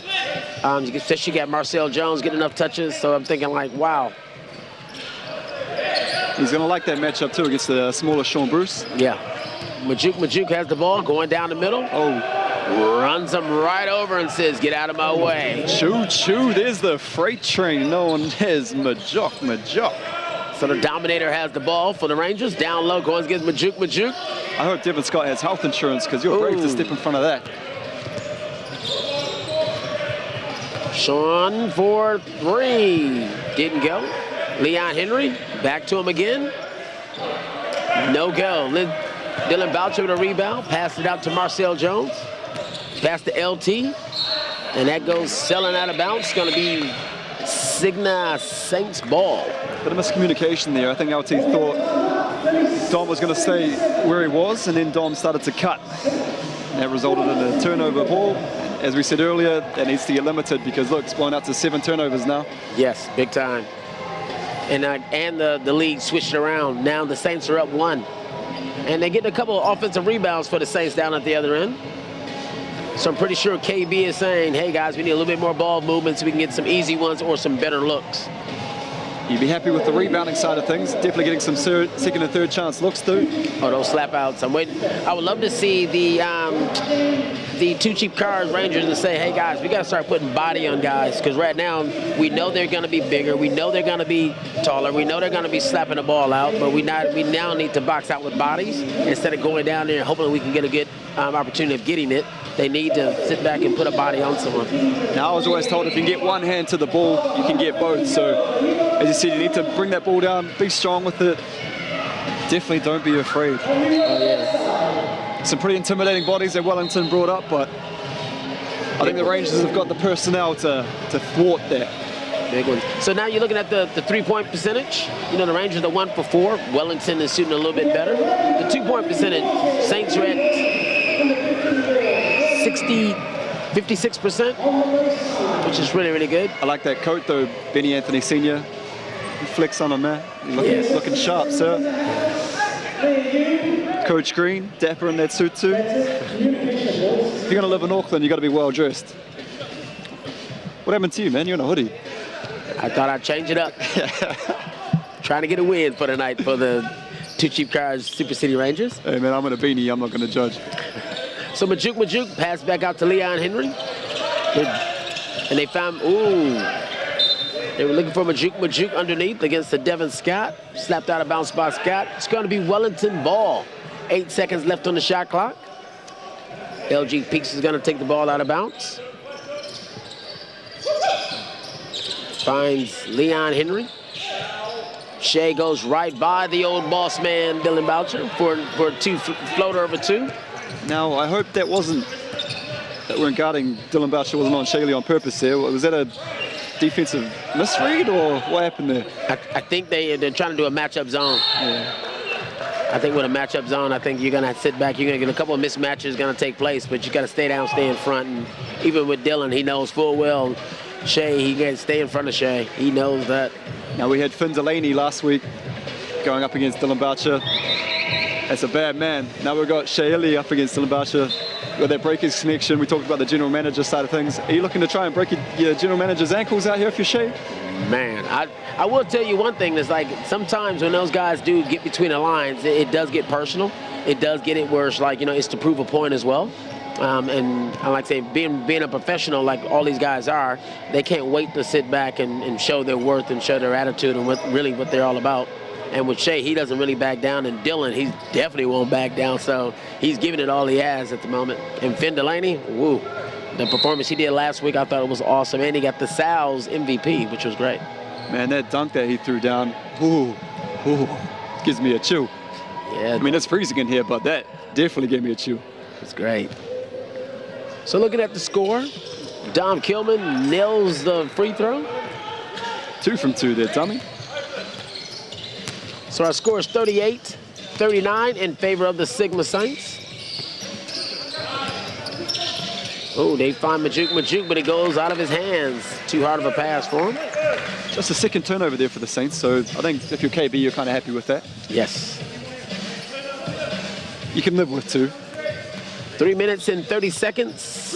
Especially you got Marcel Jones getting enough touches. So I'm thinking like, wow. He's going to like that matchup, too, against the smaller Sean Bruce. Yeah. Majuk has the ball going down the middle. Oh. Runs him right over and says, get out of my way. Choo-choo, there's the freight train known as Majuk. So the Dominator has the ball for the Rangers. Down low, goes against Majuk. I hope Devin Scott has health insurance because you're brave to step in front of that. Sean for 3. Didn't go. Leon Henry, back to him again. No go. Dylan Boucher with a rebound. Passed it out to Marcel Jones. Pass to LT. And that goes selling out of bounds. It's going to be Signa Saints ball. Bit of miscommunication there. I think LT thought Dom was going to stay where he was, and then Dom started to cut. And that resulted in a turnover ball. As we said earlier, that needs to get limited because, look, it's blown out to 7 turnovers now. Yes, big time. And the league switched around. Now the Saints are up 1. And they're getting a couple of offensive rebounds for the Saints down at the other end. So I'm pretty sure KB is saying, hey, guys, we need a little bit more ball movement so we can get some easy ones or some better looks. You'd be happy with the rebounding side of things. Definitely getting some second and third chance looks, too. Oh, those slap outs. I'm waiting. I would love to see the 2 cheap cars Rangers and say, hey, guys, we got to start putting body on guys because right now we know they're going to be bigger. We know they're going to be taller. We know they're going to be slapping the ball out, but we now need to box out with bodies instead of going down there and hoping we can get a good opportunity of getting it. They need to sit back and put a body on someone. Now, I was always told if you can get one hand to the ball, you can get both. So, as you said, you need to bring that ball down, be strong with it. Definitely don't be afraid. Oh, yeah. Some pretty intimidating bodies that Wellington brought up, but I think the Rangers have got the personnel to thwart that. Big one. So now you're looking at the 3-point percentage. You know, the Rangers are 1 for 4. Wellington is shooting a little bit better. The 2-point percentage, Saints are at 56%, which is really, really good. I like that coat, though, Benny Anthony Sr. He flex on him, man. Looking sharp, sir. Coach Green, dapper in that suit, too. If you're going to live in Auckland, you've got to be well-dressed. What happened to you, man? You're in a hoodie. I thought I'd change it up. Trying to get a win for the night for the 2 cheap cars Super City Rangers. Hey, man, I'm in a beanie. I'm not going to judge. So Majuk pass back out to Leon Henry. And they found, they were looking for Majuk underneath against the Devin Scott. Slapped out of bounds by Scott. It's going to be Wellington ball. 8 seconds left on the shot clock. LG Peaks is going to take the ball out of bounds. Finds Leon Henry. Shea goes right by the old boss man, Dylan Boucher, for a floater over 2. Now, I hope that we're guarding Dylan Boucher wasn't on Shea on purpose there. Was that a defensive misread or what happened there? I think they're trying to do a matchup zone. Yeah. I think with a matchup zone, I think you're going to sit back. You're going to get a couple of mismatches going to take place, but you got to stay down, stay in front. And even with Dylan, he knows full well Shea, he got to stay in front of Shea. He knows that. Now we had Finn Delaney last week going up against Dylan Boucher. That's a bad man. Now we've got Shea Ili up against Dylan Boucher. With that breakers connection, we talked about the general manager side of things. Are you looking to try and break your general manager's ankles out here if you're Shea? Man, I will tell you one thing. That's like sometimes when those guys do get between the lines, it does get personal. It does get it where it's like, you know, it's to prove a point as well. And I like to say, being a professional like all these guys are, they can't wait to sit back and show their worth and show their attitude and what they're all about. And with Shea, he doesn't really back down, and Dylan, he definitely won't back down. So he's giving it all he has at the moment. And Finn Delaney, woo, the performance he did last week, I thought it was awesome. And he got the Sal's MVP, which was great. Man, that dunk that he threw down, ooh, gives me a chill. Yeah, I mean, it's freezing in here, but that definitely gave me a chill. it's great. So looking at the score, Dom Kilman nails the free throw. 2 from 2 there, dummy. So our score is 38-39 in favor of the Sigma Saints. Oh, they find Majuk, but it goes out of his hands. Too hard of a pass for him. Just a second turnover there for the Saints, so I think if you're KB, you're kind of happy with that. Yes. You can live with 2. 3 minutes and 30 seconds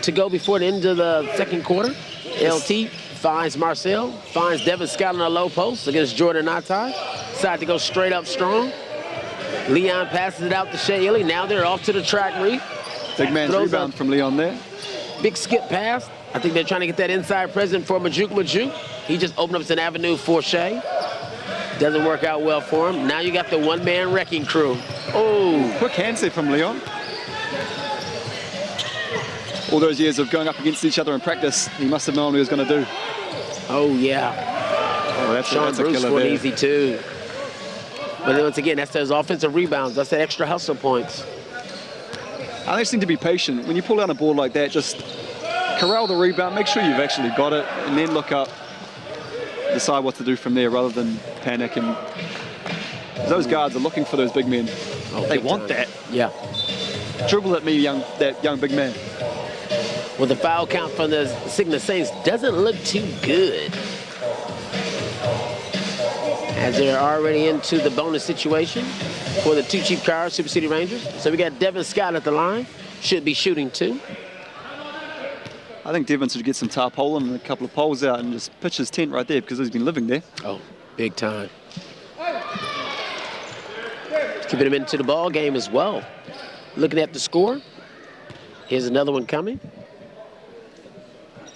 to go before the end of the second quarter. LT finds Marcel, finds Devin Scott on a low post against Jordan Atai. Decide to go straight up strong. Leon passes it out to Shea Ili. Now they're off to the track read. Big man's Throws rebound up. from Leon there. Big skip pass. I think they're trying to get that inside present for Majuk. He just opened up an avenue for Shea. Doesn't work out well for him. Now you got the one-man wrecking crew. Oh, Quick hand save from Leon. All those years of going up against each other in practice, he must have known what he was going to do. oh yeah. Oh, that's Sean a Bruce killer for an there. easy 2. But once again, that's those offensive rebounds. That's that extra hustle points. I just need to be patient. When you pull down a ball like that, just corral the rebound, make sure you've actually got it, and then look up, decide what to do from there rather than panic. And those guards are looking for those big men. Oh, They big want time. that. Yeah. Dribble at me, that young big man. Well, the foul count from the Sigma Saints doesn't look too good, as they're already into the bonus situation for the 2 cheap cars, Super City Rangers. So we got Devin Scott at the line. Should be shooting 2. I think Devin should get some tarpaulin and a couple of poles out and just pitch his tent right there because he's been living there. Oh, big time. Keeping him into the ball game as well. Looking at the score. Here's another one coming.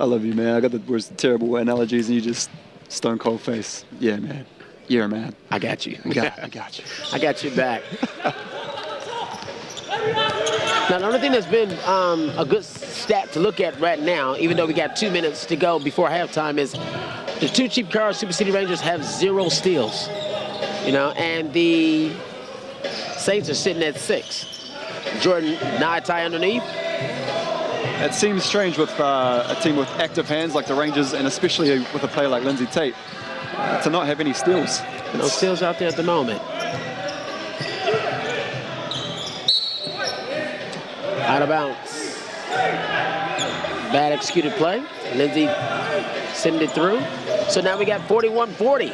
I love you, man. I got the worst terrible analogies and you just stone cold face. Yeah, man. You're a man. I got you. I got you. I got you back. Now, the only thing that's been a good stat to look at right now, even though we got 2 minutes to go before halftime, is the 2 cheap cars, Super City Rangers, have 0 steals. You know, and the Saints are sitting at 6. Jordan Naitai underneath. It seems strange with a team with active hands like the Rangers, and especially with a player like Lindsay Tate, to not have any steals. No steals out there at the moment. Out of bounds. Bad executed play. Lindsay sending it through. So now we got 41-40.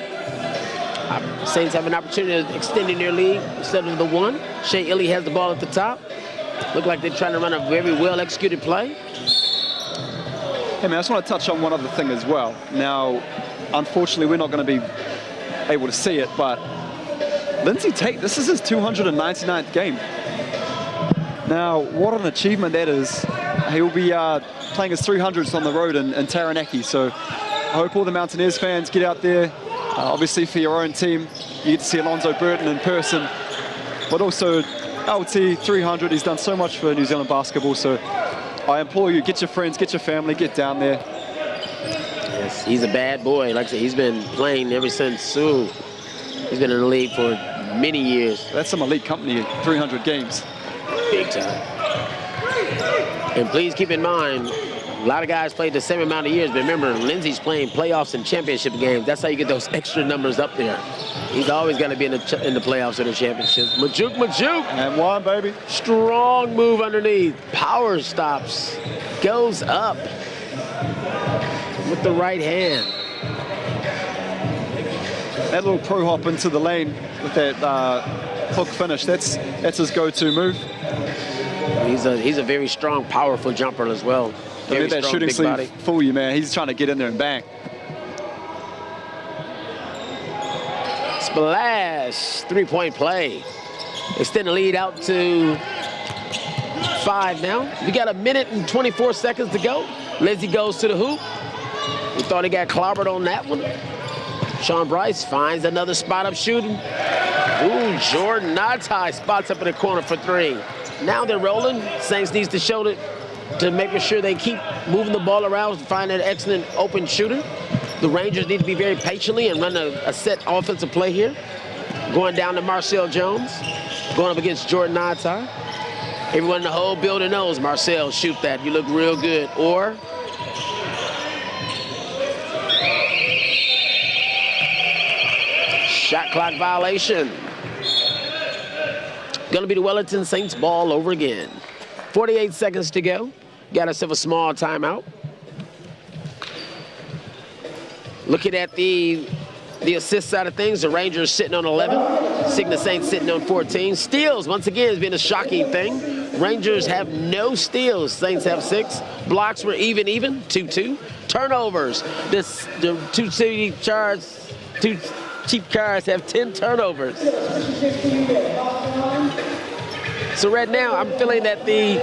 Saints have an opportunity of extending their lead instead of the 1. Shea Ili has the ball at the top. Look like they're trying to run a very well executed play. Hey man, I just want to touch on one other thing as well. Now, unfortunately, we're not going to be able to see it, but Lindsay Tate, this is his 299th game. Now, what an achievement that is. He'll be playing his 300s on the road in Taranaki, so I hope all the Mountaineers fans get out there. Obviously, for your own team, you get to see Alonzo Burton in person, but also LT 300. He's done so much for New Zealand basketball, so I implore you, get your friends, get your family, get down there. Yes, he's a bad boy. Like I said, he's been playing ever since Sue. He's been in the league for many years. That's some elite company, 300 games. Big time. And please keep in mind, A lot of guys played the same amount of years, but remember, Lindsey's playing playoffs and championship games. That's how you get those extra numbers up there. He's always going to be in the playoffs or the championships. Majuk. And one, baby. Strong move underneath. Power stops. Goes up with the right hand. That little pro hop into the lane with that hook finish, that's his go-to move. He's a very strong, powerful jumper as well. Don't let that shooting sleeve fool you, man. He's trying to get in there and bang. Splash, three-point play. Extend the lead out to 5 now. We got 1 minute and 24 seconds to go. Lindsey goes to the hoop. We thought he got clobbered on that one. Sean Bryce finds another spot up shooting. Ooh, Jordan Natai spots up in the corner for 3. Now they're rolling. Saints needs to show it to make sure they keep moving the ball around to find an excellent open shooter. The Rangers need to be very patiently and run a set offensive play here. Going down to Marcel Jones, going up against Jordan Natai. Everyone in the whole building knows, Marcel, shoot that. You look real good. Or shot clock violation. Gonna be the Wellington Saints ball over again. 48 seconds to go. Got ourselves a small timeout. Looking at the assist side of things, the Rangers sitting on 11. Sigma Saints sitting on 14. Steals, once again, has been a shocking thing. Rangers have no steals. Saints have 6. Blocks were even, 2-2. Turnovers. The two cheap cars have 10 turnovers. So right now, I'm feeling that the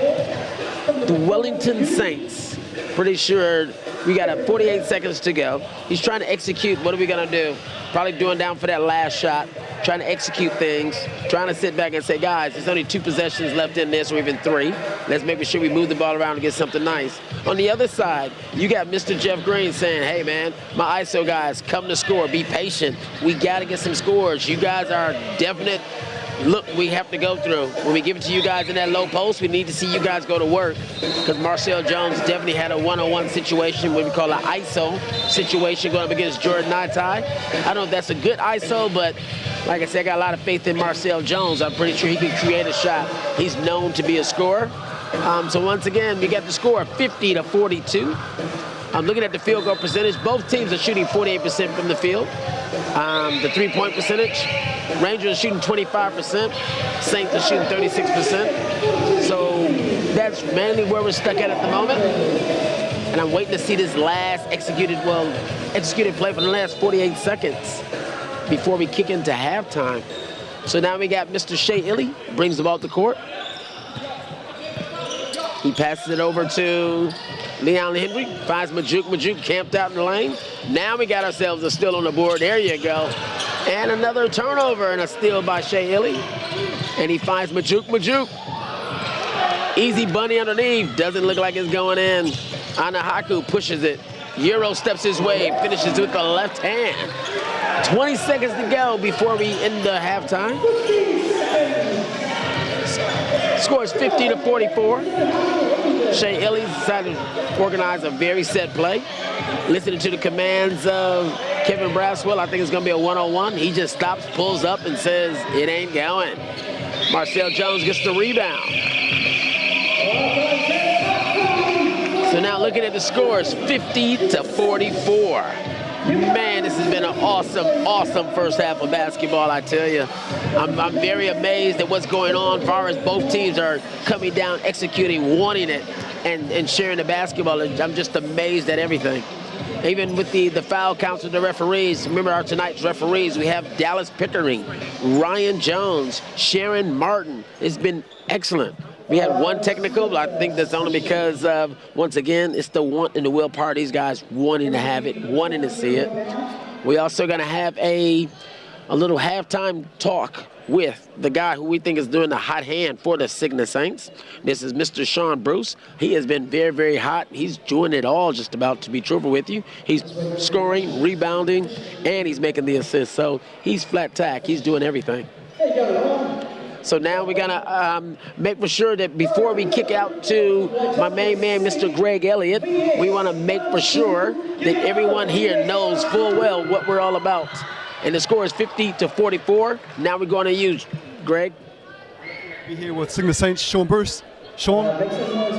Wellington Saints, pretty sure we got 48 seconds to go. He's trying to execute. What are we going to do? Probably doing down for that last shot, trying to execute things, trying to sit back and say, guys, there's only 2 possessions left in this, or even 3. Let's make sure we move the ball around and get something nice. On the other side, you got Mr. Jeff Green saying, hey, man, my ISO guys, come to score. Be patient. We got to get some scores. You guys are definite look we have to go through. When we give it to you guys in that low post, we need to see you guys go to work, because Marcel Jones definitely had a one-on-one situation, what we call an ISO situation, going up against Jordan Natai. I don't know if that's a good ISO, but like I said, I got a lot of faith in Marcel Jones. I'm pretty sure he can create a shot. He's known to be a scorer. So once again, we got the score 50-42. I'm looking at the field goal percentage. Both teams are shooting 48% from the field. The three-point percentage, Rangers are shooting 25%. Saints are shooting 36%. So that's mainly where we're stuck at the moment. And I'm waiting to see this last executed play for the last 48 seconds before we kick into halftime. So now we got Mr. Shea Illy, brings the ball to court. He passes it over to Leon Henry, finds Majuk. Majuk camped out in the lane. Now we got ourselves a steal on the board. There you go. And another turnover and a steal by Shea Illy. And he finds Majuk. Majuk. Easy bunny underneath. Doesn't look like it's going in. Anahaku pushes it. Euro steps his way, finishes with the left hand. 20 seconds to go before we end the halftime. Scores 50-44. Shea Illy decided to organize a very set play. Listening to the commands of Kevin Braswell, I think it's going to be a one-on-one. He just stops, pulls up, and says, it ain't going. Marcel Jones gets the rebound. So now looking at the scores, 50-44. Man, this has been an awesome first half of basketball, I tell you. I'm very amazed at what's going on as far as both teams are coming down, executing, wanting it, and sharing the basketball. I'm just amazed at everything. Even with the foul counts of the referees. Remember our tonight's referees, we have Dallas Pickering, Ryan Jones, Sharon Martin. It's been excellent. We had one technical, but I think that's only because of, once again, it's the want and the will part. These guys wanting to have it, wanting to see it. We also going to have a little halftime talk with the guy who we think is doing the hot hand for the Sigma Saints. This is Mr. Sean Bruce. He has been very, very hot. He's doing it all, just about, to be truthful with you. He's scoring, rebounding, and he's making the assists. So he's flat tack. He's doing everything. So now we're gonna make for sure that before we kick out to my main man, Mr. Greg Elliott, we want to make for sure that everyone here knows full well what we're all about. And the score is 50-44. Now we're going to use Greg. Be here with Sigma Saints, Sean Bruce. Sean,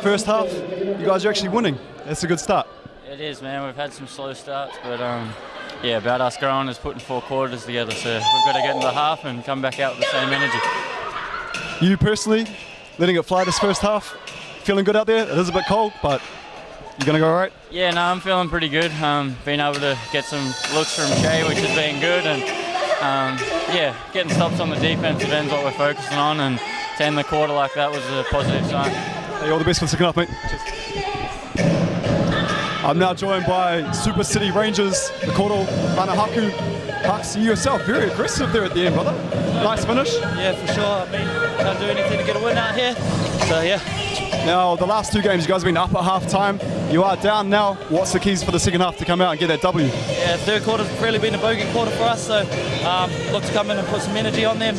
first half, you guys are actually winning. That's a good start. It is, man. We've had some slow starts, but yeah, about us growing is putting 4 quarters together. So we've got to get into the half and come back out with the same energy. You personally, letting it fly this first half, feeling good out there? It is a bit cold, but you're going to go all right? Yeah, no, I'm feeling pretty good. Being able to get some looks from Shea, which has been good, and yeah, getting stops on the defensive end's what we're focusing on, and to end the quarter like that was a positive sign. Hey, all the best for the second half, mate. Cheers. I'm now joined by Super City Rangers, Mikoto Anahaku. Hux, you yourself very aggressive there at the end, brother. Nice finish. Yeah, for sure. I mean, can't do anything to get a win out here. So, yeah. Now, the last 2 games, you guys have been up at half time. You are down now. What's the keys for the second half to come out and get that W? Yeah, third quarter's really been a bogey quarter for us, so look to come in and put some energy on them.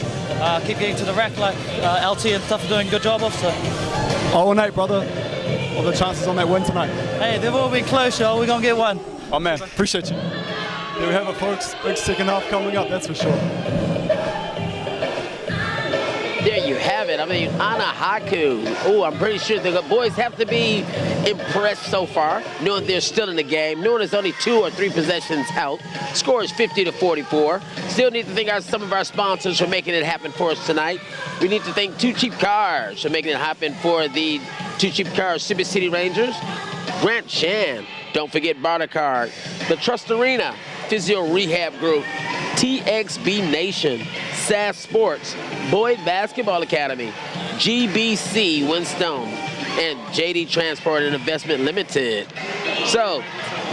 Keep getting to the rack like LT and stuff are doing a good job of. So. 0-8, brother. What are the chances on that win tonight? Hey, they've all been close, y'all. We're going to get one. Oh, man. Appreciate you. There we have it, folks. Big second half coming up, that's for sure. There you have it. I mean, Anahaku. Oh, I'm pretty sure the boys have to be impressed so far, knowing they're still in the game, knowing it's only 2 or 3 possessions out. Score is 50-44. Still need to thank some of our sponsors for making it happen for us tonight. We need to thank 2 Cheap Cars for making it happen for the 2 Cheap Cars Super City Rangers. Grant Chan. Don't forget Barter Card. The Trust Arena. Physio Rehab Group. TXB Nation. SAS Sports. Boyd Basketball Academy. GBC Winstone. And JD Transport and Investment Limited. So,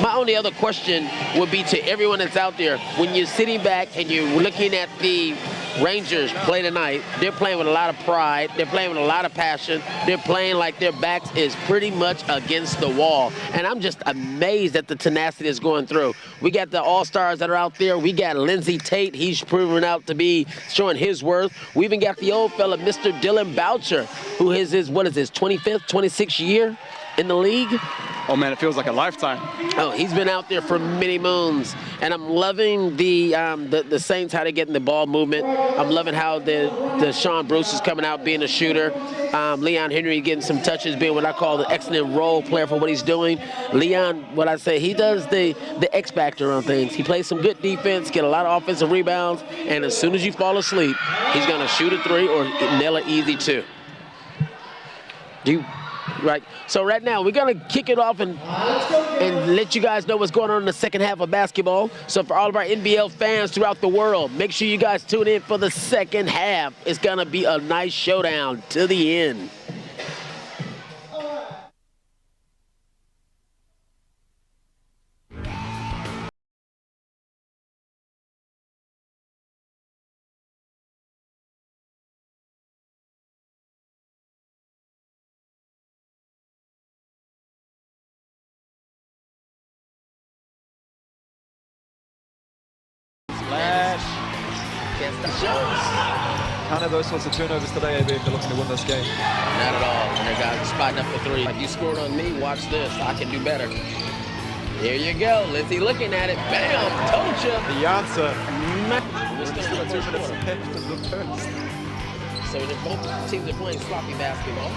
my only other question would be to everyone that's out there, when you're sitting back and you're looking at the Rangers play tonight, they're playing with a lot of pride, they're playing with a lot of passion, they're playing like their backs is pretty much against the wall. And I'm just amazed at the tenacity that's going through. We got the all-stars that are out there. We got Lindsey Tate, he's proven out to be showing his worth. We even got the old fella, Mr. Dylan Boucher, who is his, 25th, 26th year in the league. Oh man, it feels like a lifetime. Oh, he's been out there for many moons, and I'm loving the Saints, how they're getting the ball movement. I'm loving how the Sean Bruce is coming out being a shooter. Leon Henry getting some touches, being what I call the excellent role player for what he's doing. Leon, what I say, he does the X factor on things. He plays some good defense, get a lot of offensive rebounds, and as soon as you fall asleep, he's gonna shoot a 3 or nail it easy 2. Right. So right now we're gonna kick it off and let you guys know what's going on in the second half of basketball. So for all of our NBL fans throughout the world, make sure you guys tune in for the second half. It's gonna be a nice showdown to the end. Can't have those sorts of turnovers today, AB, if they're looking to win this game. Not at all. And they got spotting up for 3. If you scored on me, watch this. I can do better. Here you go. Lindsey looking at it. Bam! Told you. The answer. We're still 2 minutes left of the first. So both teams are playing sloppy basketball.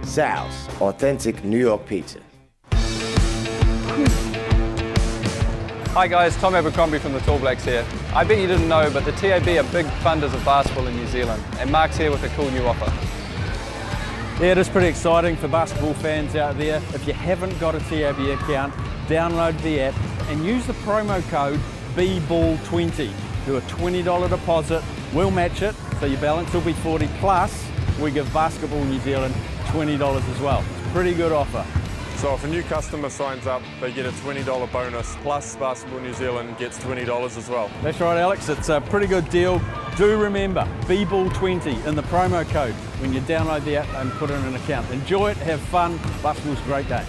Sal's, authentic New York pizza. Hi guys, Tom Abercrombie from the Tall Blacks here. I bet you didn't know, but the TAB are big funders of basketball in New Zealand, and Mark's here with a cool new offer. Yeah, it is pretty exciting for basketball fans out there. If you haven't got a TAB account, download the app and use the promo code BBALL20. Do a $20 deposit, we'll match it, so your balance will be 40 plus we give Basketball New Zealand $20 as well. It's a pretty good offer. So if a new customer signs up, they get a $20 bonus, plus Basketball New Zealand gets $20 as well. That's right, Alex, it's a pretty good deal. Do remember, BBALL20 in the promo code when you download the app and put in an account. Enjoy it, have fun, basketball's a great game.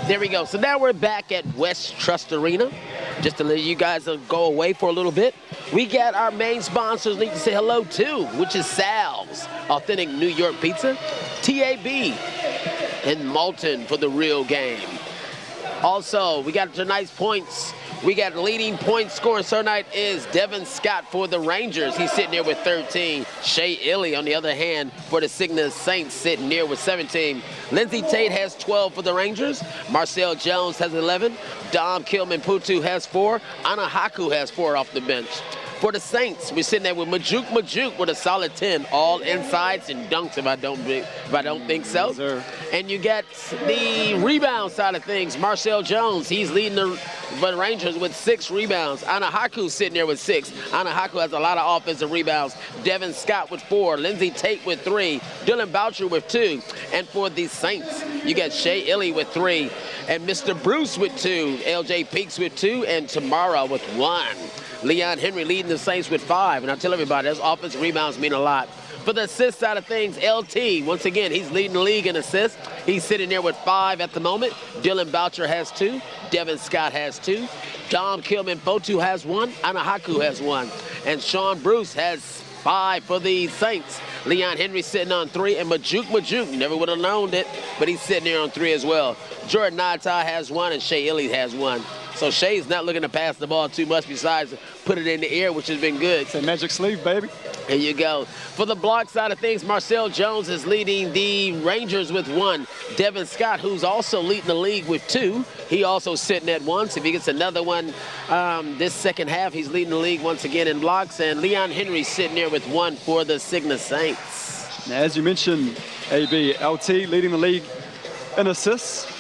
There we go. So now we're back at West Trust Arena. Just to let you guys go away for a little bit. We got our main sponsors need to say hello to, which is Sal's, authentic New York pizza, TAB, and Malton for the real game. Also, we got tonight's points. We got leading point scorer tonight is Devin Scott for the Rangers. He's sitting there with 13. Shea Illy, on the other hand, for the Cygnus Saints, sitting there with 17. Lindsey Tate has 12 for the Rangers. Marcel Jones has 11. Dom Kilman-Putu has 4. Ana Haku has 4 off the bench. For the Saints, we're sitting there with Majuk with a solid 10, all insides and dunks if I don't think so. Yes, sir. And you get the rebound side of things. Marcel Jones, he's leading the Rangers with 6 rebounds. Ana Haku sitting there with 6. Ana Haku has a lot of offensive rebounds. Devin Scott with 4. Lindsey Tate with 3. Dylan Boucher with 2. And for the Saints, you got Shea Illy with 3. And Mr. Bruce with 2. LJ Peaks with 2. And Tamara with 1. Leon Henry leading the Saints with 5. And I tell everybody, those offensive rebounds mean a lot. For the assist side of things, LT, once again, he's leading the league in assists. He's sitting there with 5 at the moment. Dylan Boucher has 2. Devin Scott has 2. Dom Kilman-Putu has 1. Ana Haku has 1. And Sean Bruce has 5 for the Saints. Leon Henry sitting on 3. And Majuk, never would have known it, but he's sitting there on 3 as well. Jordan Nata has 1, and Shea Illy has 1. So Shea's not looking to pass the ball too much besides put it in the air, which has been good. It's a magic sleeve, baby. There you go. For the block side of things, Marcel Jones is leading the Rangers with 1. Devin Scott, who's also leading the league with 2. He also sitting at 1. So if he gets another one this second half, he's leading the league once again in blocks. And Leon Henry sitting there with 1 for the Cygnus Saints. Now, as you mentioned, AB, LT leading the league in assists.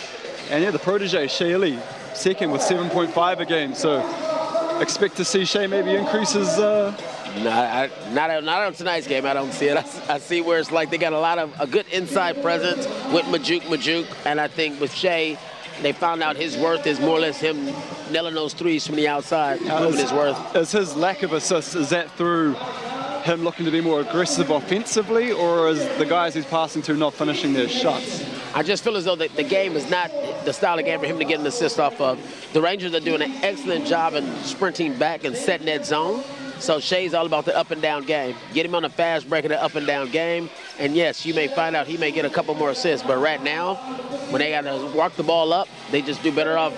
And yeah, the protege, Shea Illy, second with 7.5 a game. So expect to see Shea maybe increases. Not on tonight's game. I don't see it. I see where it's like they got a good inside presence with Majuk. And I think with Shea, they found out his worth is more or less him nailing those threes from the outside, proving his worth. Is his lack of assists, is that through him looking to be more aggressive offensively, or is the guys he's passing to not finishing their shots? I just feel as though the game is not the style of game for him to get an assist off of. The Rangers are doing an excellent job in sprinting back and setting that zone. So Shea's all about the up and down game. Get him on a fast break of the up and down game. And yes, you may find out he may get a couple more assists. But right now, when they got to walk the ball up, they just do better off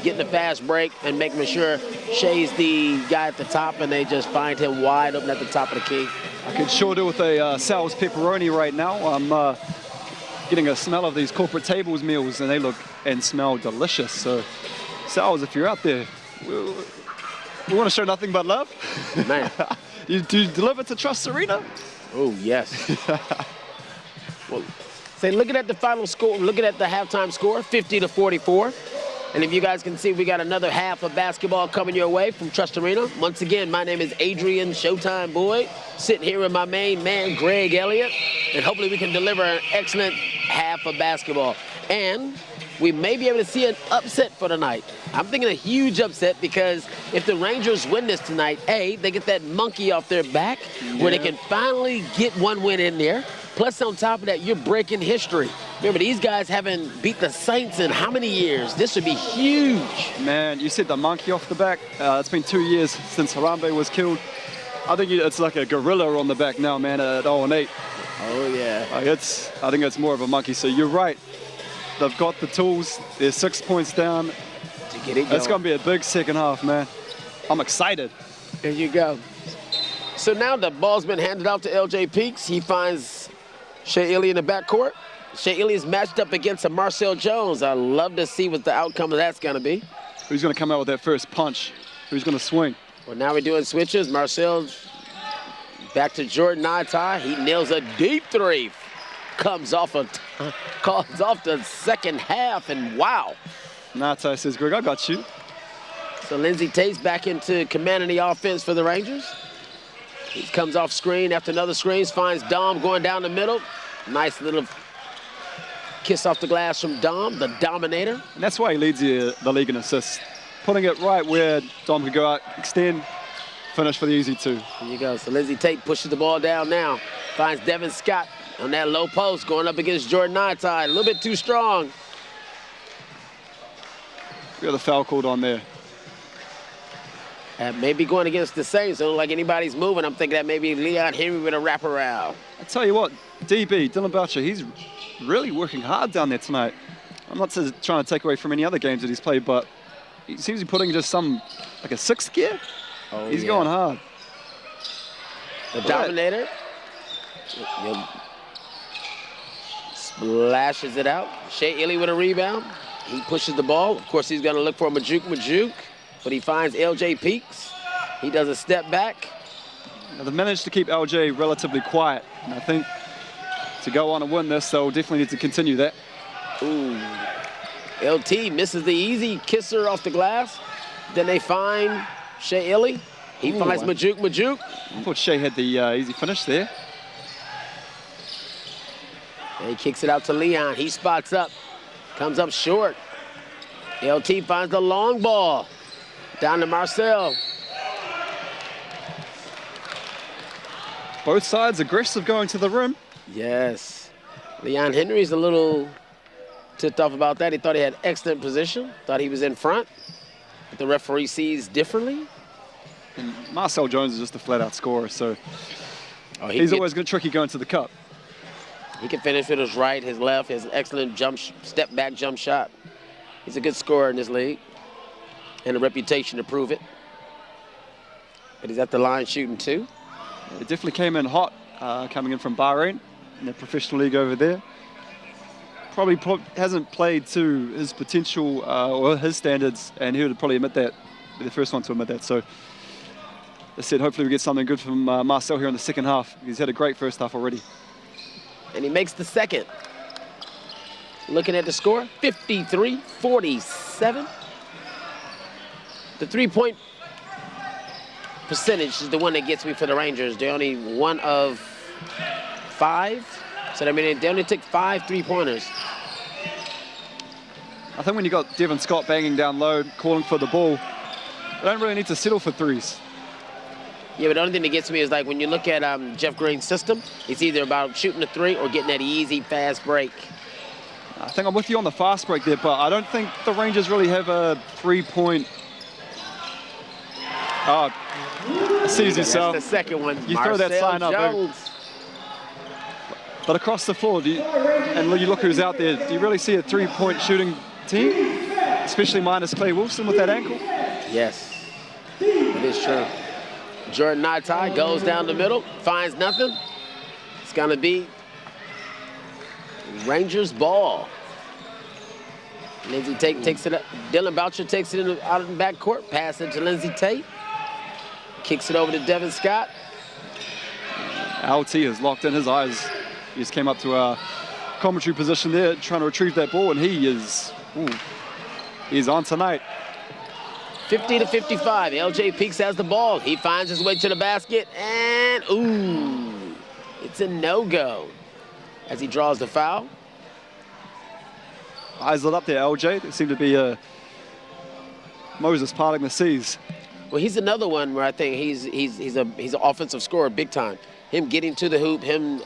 getting the fast break and making sure Shea's the guy at the top, and they just find him wide open at the top of the key. I could sure do with a Sal's pepperoni right now. I'm getting a smell of these corporate tables meals, and they look and smell delicious. So Sal's, if you're out there, we want to show nothing but love. Man. Do you deliver to Trust Arena? Oh, yes. Well, say, looking at the final score, looking at the halftime score, 50-44. And if you guys can see, we got another half of basketball coming your way from Trust Arena. Once again, my name is Adrian Showtime Boyd, sitting here with my main man, Greg Elliott. And hopefully we can deliver an excellent half of basketball. And we may be able to see an upset for tonight. I'm thinking a huge upset because if the Rangers win this tonight, A, they get that monkey off their back where they can finally get one win in there. Plus, on top of that, you're breaking history. Remember, these guys haven't beat the Saints in how many years? This would be huge. Man, you said the monkey off the back. It's been 2 years since Harambe was killed. I think it's like a gorilla on the back now, man, at 0-8. Oh, yeah. I think it's more of a monkey. So you're right. They've got the tools. They're 6 points down. To get it going. It's going to be a big second half, man. I'm excited. There you go. So now the ball's been handed out to LJ Peaks. He finds Shea Illy in the backcourt. Shea Illy is matched up against a Marcel Jones. I love to see what the outcome of that's going to be. Who's going to come out with that first punch? Who's going to swing? Well, now we're doing switches. Marcel's back to Jordan Nata. He nails a deep three. Calls off the second half, and wow. Nata says, Greg, I got you. So Lindsey Tate's back into commanding the offense for the Rangers. He comes off screen after another screen, finds Dom going down the middle. Nice little kiss off the glass from Dom, the dominator. And that's why he leads the league in assists. Putting it right where Dom could go out, extend, finish for the easy two. There you go. So Lindsey Tate pushes the ball down now. Finds Devin Scott on that low post, going up against Jordan Nata. A little bit too strong. We got the foul called on there. Maybe going against the Saints. Don't look like anybody's moving. I'm thinking that maybe Leon Henry with a wraparound. I tell you what, DB, Dylan Boucher, he's really working hard down there tonight. I'm not trying to take away from any other games that he's played, but he seems to be putting just like a 6th gear. Oh, He's yeah. going hard. The Dominator. Yep. Splashes it out. Shea Illy with a rebound. He pushes the ball. Of course, he's going to look for Majuk, but he finds LJ Peaks. He does a step back. Now, they've managed to keep LJ relatively quiet, and I think to go on and win this, they'll definitely need to continue that. Ooh. LT misses the easy kisser off the glass. Then they find Shea Illy. He finds Majuk. I thought Shea had the easy finish there. And he kicks it out to Leon. He spots up. Comes up short. LT finds the long ball. Down to Marcel. Both sides aggressive going to the rim. Yes. Leon Henry's a little tipped off about that. He thought he had excellent position. Thought he was in front. But the referee sees differently. And Marcel Jones is just a flat-out scorer, so he's always good, tricky going to the cup. He can finish with his right, his left, his excellent step back jump shot. He's a good scorer in this league and a reputation to prove it. But he's at the line shooting too. It definitely came in hot, coming in from Bahrain in the professional league over there. Probably hasn't played to his potential or his standards, and he would probably admit that, be the first one to admit that. So, as I said, hopefully we get something good from Marcel here in the second half. He's had a great first half already. And he makes the second. Looking at the score, 53-47. The three-point percentage is the one that gets me for the Rangers. They're only 1 of 5. So I mean, they only took 5 3-pointers. I think when you got Devin Scott banging down low, calling for the ball, they don't really need to settle for threes. Yeah, but the only thing that gets me is like when you look at Jeff Green's system, it's either about shooting a 3 or getting that easy, fast break. I think I'm with you on the fast break there, but I don't think the Rangers really have a 3-point. Sees yourself. That's the second one. You throw that sign up. But across the floor, and you look who's out there, do you really see a 3-point shooting team? Especially minus Clay Wilson with that ankle? Yes, it is true. Jordan Natai goes down the middle, finds nothing. It's going to be Rangers ball. Lindsey Tate takes it up. Dylan Boucher takes it out of the backcourt, pass it to Lindsey Tate. Kicks it over to Devin Scott. LT is locked in his eyes. He just came up to a commentary position there, trying to retrieve that ball, and he's on tonight. 50-55, LJ Peaks has the ball. He finds his way to the basket, and it's a no-go as he draws the foul. Eyes lit up there, LJ. There seemed to be Moses parting the seas. Well, he's another one where I think he's an offensive scorer big time. Him getting to the hoop, him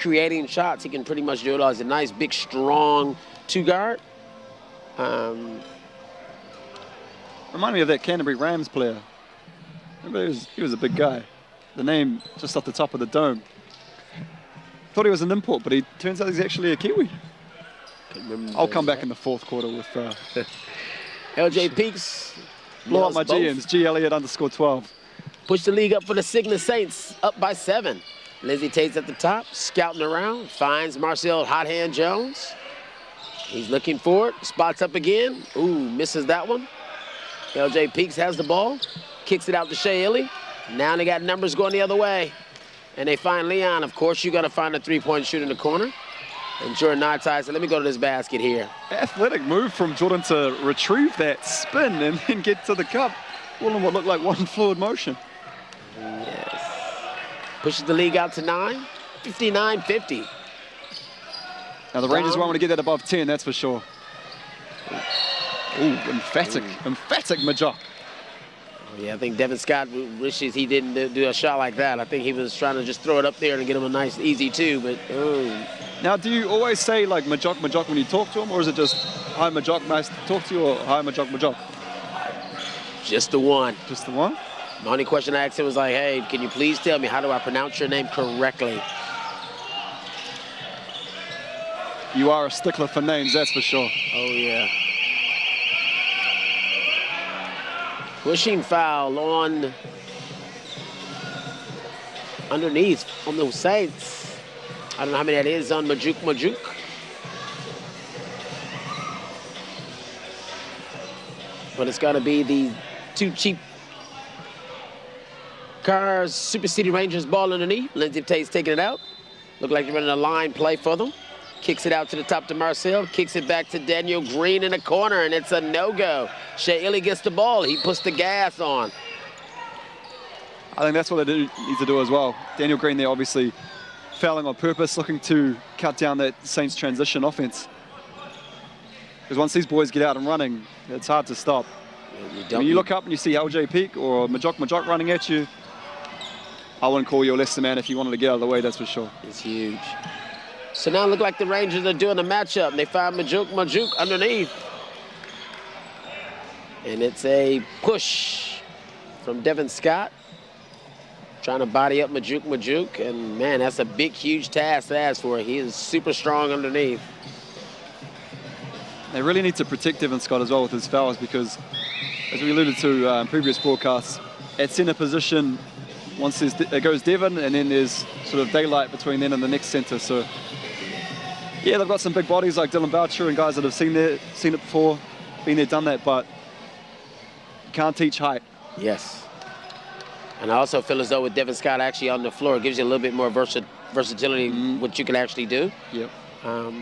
creating shots, he can pretty much do it all. He's a nice, big, strong 2-guard. Remind me of that Canterbury Rams player. Remember, he was a big guy. The name just off the top of the dome. Thought he was an import, but he turns out he's actually a Kiwi. I'll come back in the fourth quarter with LJ Peaks. blow up my GMs. G Elliott _12. Push the league up for the Sigma Saints, up by 7. Lindsey Tate's at the top, scouting around, finds Marcel Hot Hand Jones. He's looking for it, spots up again. Misses that one. LJ Peaks has the ball, kicks it out to Shea Illy. Now they got numbers going the other way. And they find Leon. Of course, you got to find a 3-point shooter in the corner. And Jordan Natai said, let me go to this basket here. Athletic move from Jordan to retrieve that spin and then get to the cup. All in what looked like one fluid motion. Yes. Pushes the league out to 9, 59-50. Now the Rangers won't want to get that above 10, that's for sure. Emphatic Majok. Yeah, I think Devin Scott wishes he didn't do a shot like that. I think he was trying to just throw it up there and get him a nice, easy 2, but Now, do you always say like Majok when you talk to him, or is it just hi Majok, nice to talk to you, or hi Majok? Just the one. Just the one? The only question I asked him was like, hey, can you please tell me how do I pronounce your name correctly? You are a stickler for names, that's for sure. Oh, yeah. Pushing foul on underneath on the Saints. I don't know how many that is on Majuk. But it's going to be the two cheap Cars Super City Rangers ball underneath. Lindsay Tate's taking it out. Look like they're running a line play for them. Kicks it out to the top to Marcel. Kicks it back to Daniel Green in the corner, and it's a no-go. Shea Illy gets the ball. He puts the gas on. I think that's what they need to do as well. Daniel Green there obviously fouling on purpose, looking to cut down that Saints transition offense. Because once these boys get out and running, it's hard to stop. When you look up and you see LJ Peak or Majok running at you, I wouldn't call you a lesser man if you wanted to get out of the way, that's for sure. It's huge. So now it look like the Rangers are doing a matchup. And they find Majuk underneath. And it's a push from Devin Scott. Trying to body up Majuk. And man, that's a big, huge task to ask for. He is super strong underneath. They really need to protect Devin Scott as well with his fouls because, as we alluded to in previous broadcasts, at center position, once it goes Devin, and then there's sort of daylight between then and the next center. So, yeah, they've got some big bodies like Dylan Boucher and guys that have seen it before, been there, done that, but you can't teach height. Yes. And I also feel as though with Devin Scott actually on the floor, it gives you a little bit more versatility, what you can actually do. Yep. As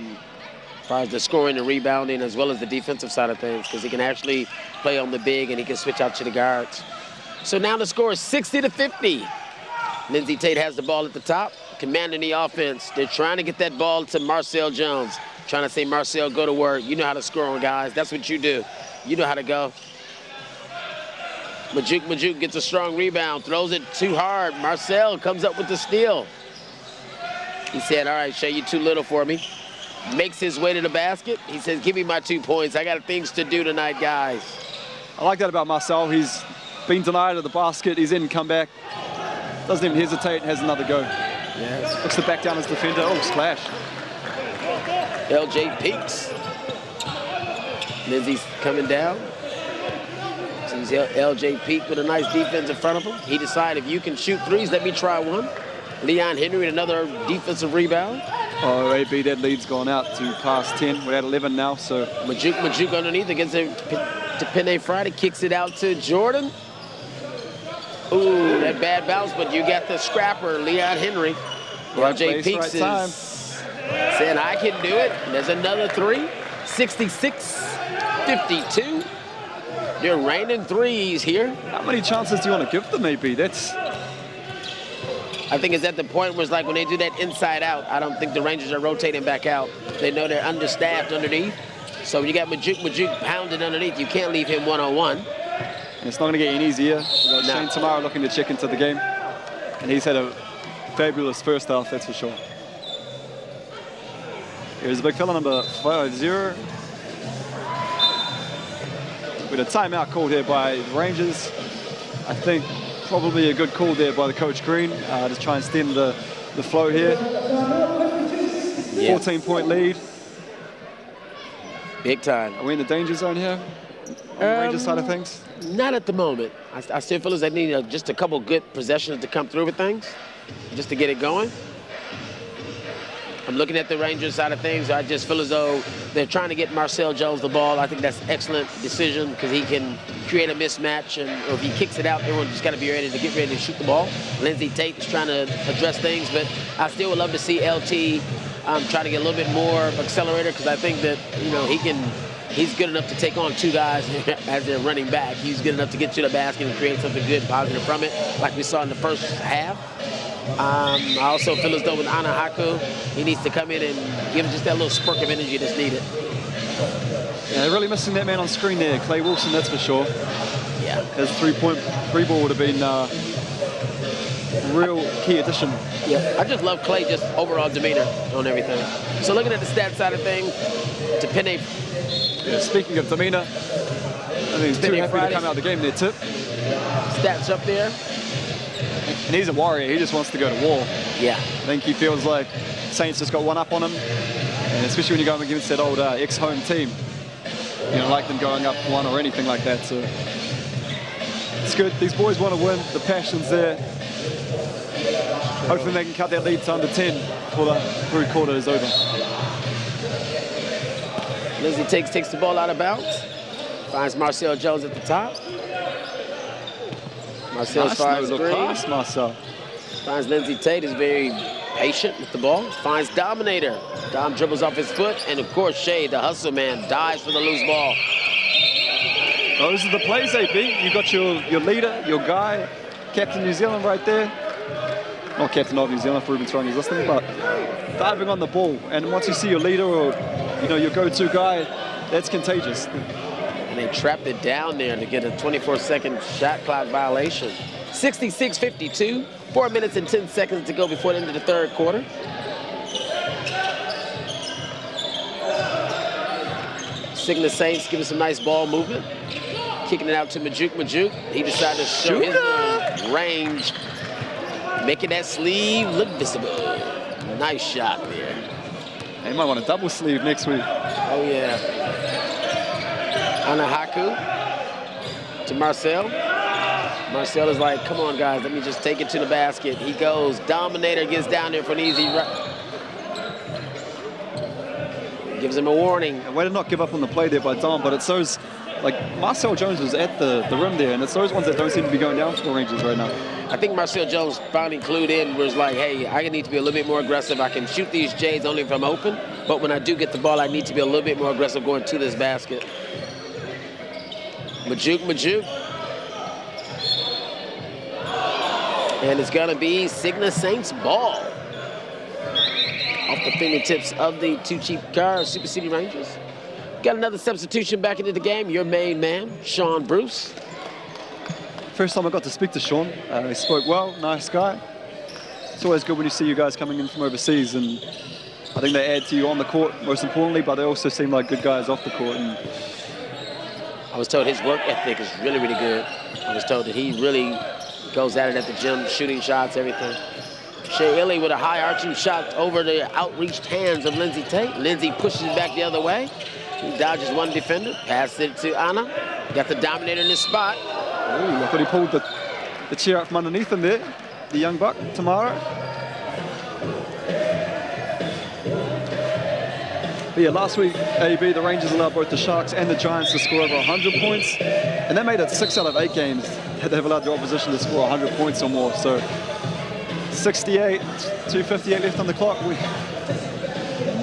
far as the scoring and rebounding, as well as the defensive side of things, because he can actually play on the big and he can switch out to the guards. So now the score is 60-50. Lindsay Tate has the ball at the top, commanding the offense. They're trying to get that ball to Marcel Jones. Trying to say, Marcel, go to work. You know how to score on guys. That's what you do. You know how to go. Majuk gets a strong rebound, throws it too hard. Marcel comes up with the steal. He said, all right, Shea, you too little for me. Makes his way to the basket. He says, give me my 2 points. I got things to do tonight, guys. I like that about Marcel. He's been denied at the basket. He's in, come back. Doesn't even hesitate, has another go. Yes. Looks to back down his defender. Oh, splash. LJ peaks. Lindsay's coming down. Sees LJ peak with a nice defense in front of him. He decided, if you can shoot threes, let me try one. Leon Henry with another defensive rebound. Oh, AB, that lead's gone out to past 10. We're at 11 now, so. Majuk underneath against to Penny Friday, kicks it out to Jordan. Ooh, that bad bounce, but you got the scrapper, Leon Henry. Right LJ place, Peaks right is saying, I can do it. There's another three, 66-52. They're raining threes here. How many chances do you want to give them, AB? I think it's at the point where it's like when they do that inside out, I don't think the Rangers are rotating back out. They know they're understaffed underneath. So when you got Majuk pounding underneath, you can't leave him one-on-one. And it's not going to get any easier. We've got Shane Tamara looking to check into the game. And he's had a fabulous first half, that's for sure. Here's a big fella, number 50. With a timeout called here by the Rangers. I think probably a good call there by the Coach Green. Just try and stem the flow here. 14-point lead. Big time. Are we in the danger zone here? On the Rangers side of things? Not at the moment. I still feel as they need just a couple good possessions to come through with things, just to get it going. I'm looking at the Rangers side of things. I just feel as though they're trying to get Marcel Jones the ball. I think that's an excellent decision because he can create a mismatch, and or if he kicks it out, everyone just got to be ready to shoot the ball. Lindsay Tate is trying to address things, but I still would love to see LT try to get a little bit more of accelerator because I think that he's good enough to take on two guys as they're running back. He's good enough to get to the basket and create something good, positive from it, like we saw in the first half. I also feel as though with Anahaku, he needs to come in and give him just that little spark of energy that's needed. Yeah, they're really missing that man on screen there, Clay Wilson, that's for sure. Yeah. His three-ball would have been real key addition. Yeah, I just love Clay, just overall demeanor on everything. So looking at the stats side of things, to Penny. Yeah, speaking of demeanor, I think he's too happy to come out of the game there, Tip. Stats up there. And he's a warrior. He just wants to go to war. Yeah. I think he feels like Saints just got one up on him. And especially when you're going against that old ex-home team. You don't like them going up one or anything like that. So it's good. These boys want to win. The passion's there. Hopefully they can cut that lead to under 10 before the third quarter is over. Lindsey takes the ball out of bounds. Finds Marcel Jones at the top. Marcel's Nice finds no-look Green. pass, Marcel. Finds Lindsey Tate, is very patient with the ball. Finds Dominator. Dom dribbles off his foot, and of course Shea, the hustle man, dives for the loose ball. Those are the plays, AB. You got your leader, your guy, Captain New Zealand right there. Not Captain of New Zealand, for Ruben Strong is listening, but diving on the ball. And once you see your leader or your go-to guy, that's contagious. And they trapped it down there to get a 24-second shot clock violation. 66-52, 4 minutes and 10 seconds to go before the end of the third quarter. Sigma Saints giving some nice ball movement. Kicking it out to Majuk. He decided to show his range, making that sleeve look visible. Nice shot there. They might want a double sleeve next week. Oh, yeah. Anahaku to Marcel. Marcel is like, come on, guys, let me just take it to the basket. He goes. Dominator gets down there for an easy run. Gives him a warning. A way to not give up on the play there by Dom, but it's those, like, Marcel Jones was at the rim there, and it's those ones that don't seem to be going down for the Rangers right now. I think Marcel Jones finally clued in, was like, hey, I need to be a little bit more aggressive. I can shoot these J's only if I'm open, but when I do get the ball, I need to be a little bit more aggressive going to this basket. Majuk. And it's gonna be Sigma Saints ball. Off the fingertips of the two cheap cars, Super City Rangers. Got another substitution back into the game. Your main man, Sean Bruce. First time I got to speak to Sean. He spoke well, nice guy. It's always good when you see you guys coming in from overseas, and I think they add to you on the court, most importantly, but they also seem like good guys off the court. And I was told his work ethic is really, really good. I was told that he really goes at it at the gym, shooting shots, everything. Shea Illy with a high arching shot over the outreached hands of Lindsey Tate. Lindsey pushes back the other way. He dodges one defender, passes it to Anna. Got the Dominator in this spot. I thought he pulled the chair up from underneath him there, the young buck, Tamara. But yeah, last week, AB, the Rangers allowed both the Sharks and the Giants to score over 100 points, and that made it 6 out of 8 games that they've allowed the opposition to score 100 points or more. So 68, 2:58 left on the clock.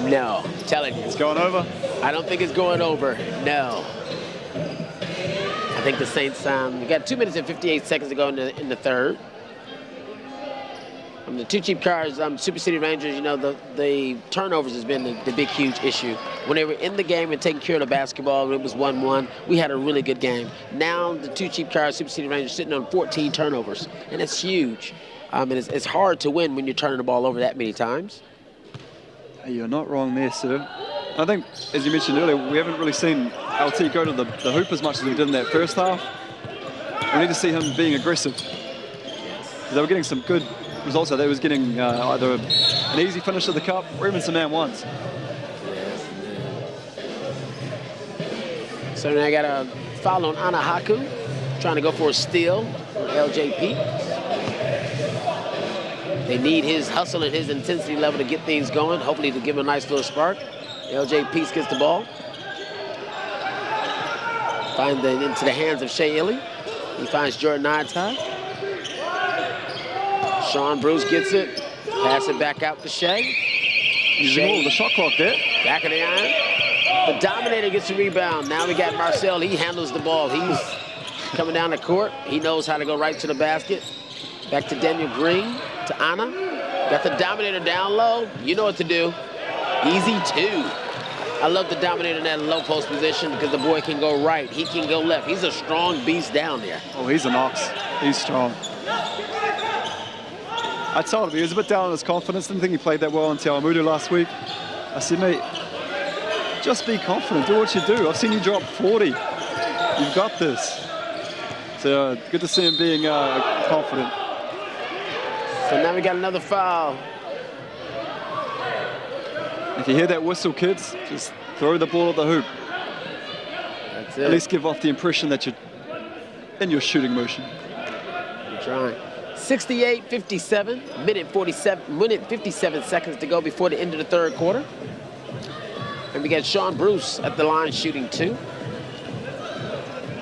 No, I'm telling you. It's going over? I don't think it's going over, no. I think the Saints, we got 2 minutes and 58 seconds to go in the third. The two cheap cars, Super City Rangers, the turnovers has been the big, huge issue. When they were in the game and taking care of the basketball, it was 1-1. We had a really good game. Now the two cheap cars, Super City Rangers, sitting on 14 turnovers, and it's huge. And it's hard to win when you're turning the ball over that many times. Hey, you're not wrong there, sir. I think, as you mentioned earlier, we haven't really seen LT go to the hoop as much as we did in that first half. We need to see him being aggressive. They were getting some good results. They was getting either an easy finish of the cup or even some and ones. So now I got a foul on Anahaku, trying to go for a steal for LJP. They need his hustle and his intensity level to get things going, hopefully to give him a nice little spark. LJ Peace gets the ball. Finds it into the hands of Shea Illy. He finds Jordan Naitai. Sean Bruce gets it. Pass it back out to Shea. Using all of the shot clock there. Back of the iron. The Dominator gets the rebound. Now we got Marcel. He handles the ball. He's coming down the court. He knows how to go right to the basket. Back to Daniel Green, to Anna. Got the Dominator down low. You know what to do. Easy two. I love the Dominator in that low post position because the boy can go right. He can go left. He's a strong beast down there. Oh, he's an ox. He's strong. I told him he was a bit down on his confidence. Didn't think he played that well in Te Awamutu last week. I said, mate, just be confident. Do what you do. I've seen you drop 40. You've got this. So good to see him being confident. So now we got another foul. If you hear that whistle, kids, just throw the ball at the hoop. That's it. At least give off the impression that you're in your shooting motion. You're trying. 68-57, minute 57 seconds to go before the end of the third quarter. And we got Sean Bruce at the line shooting 2.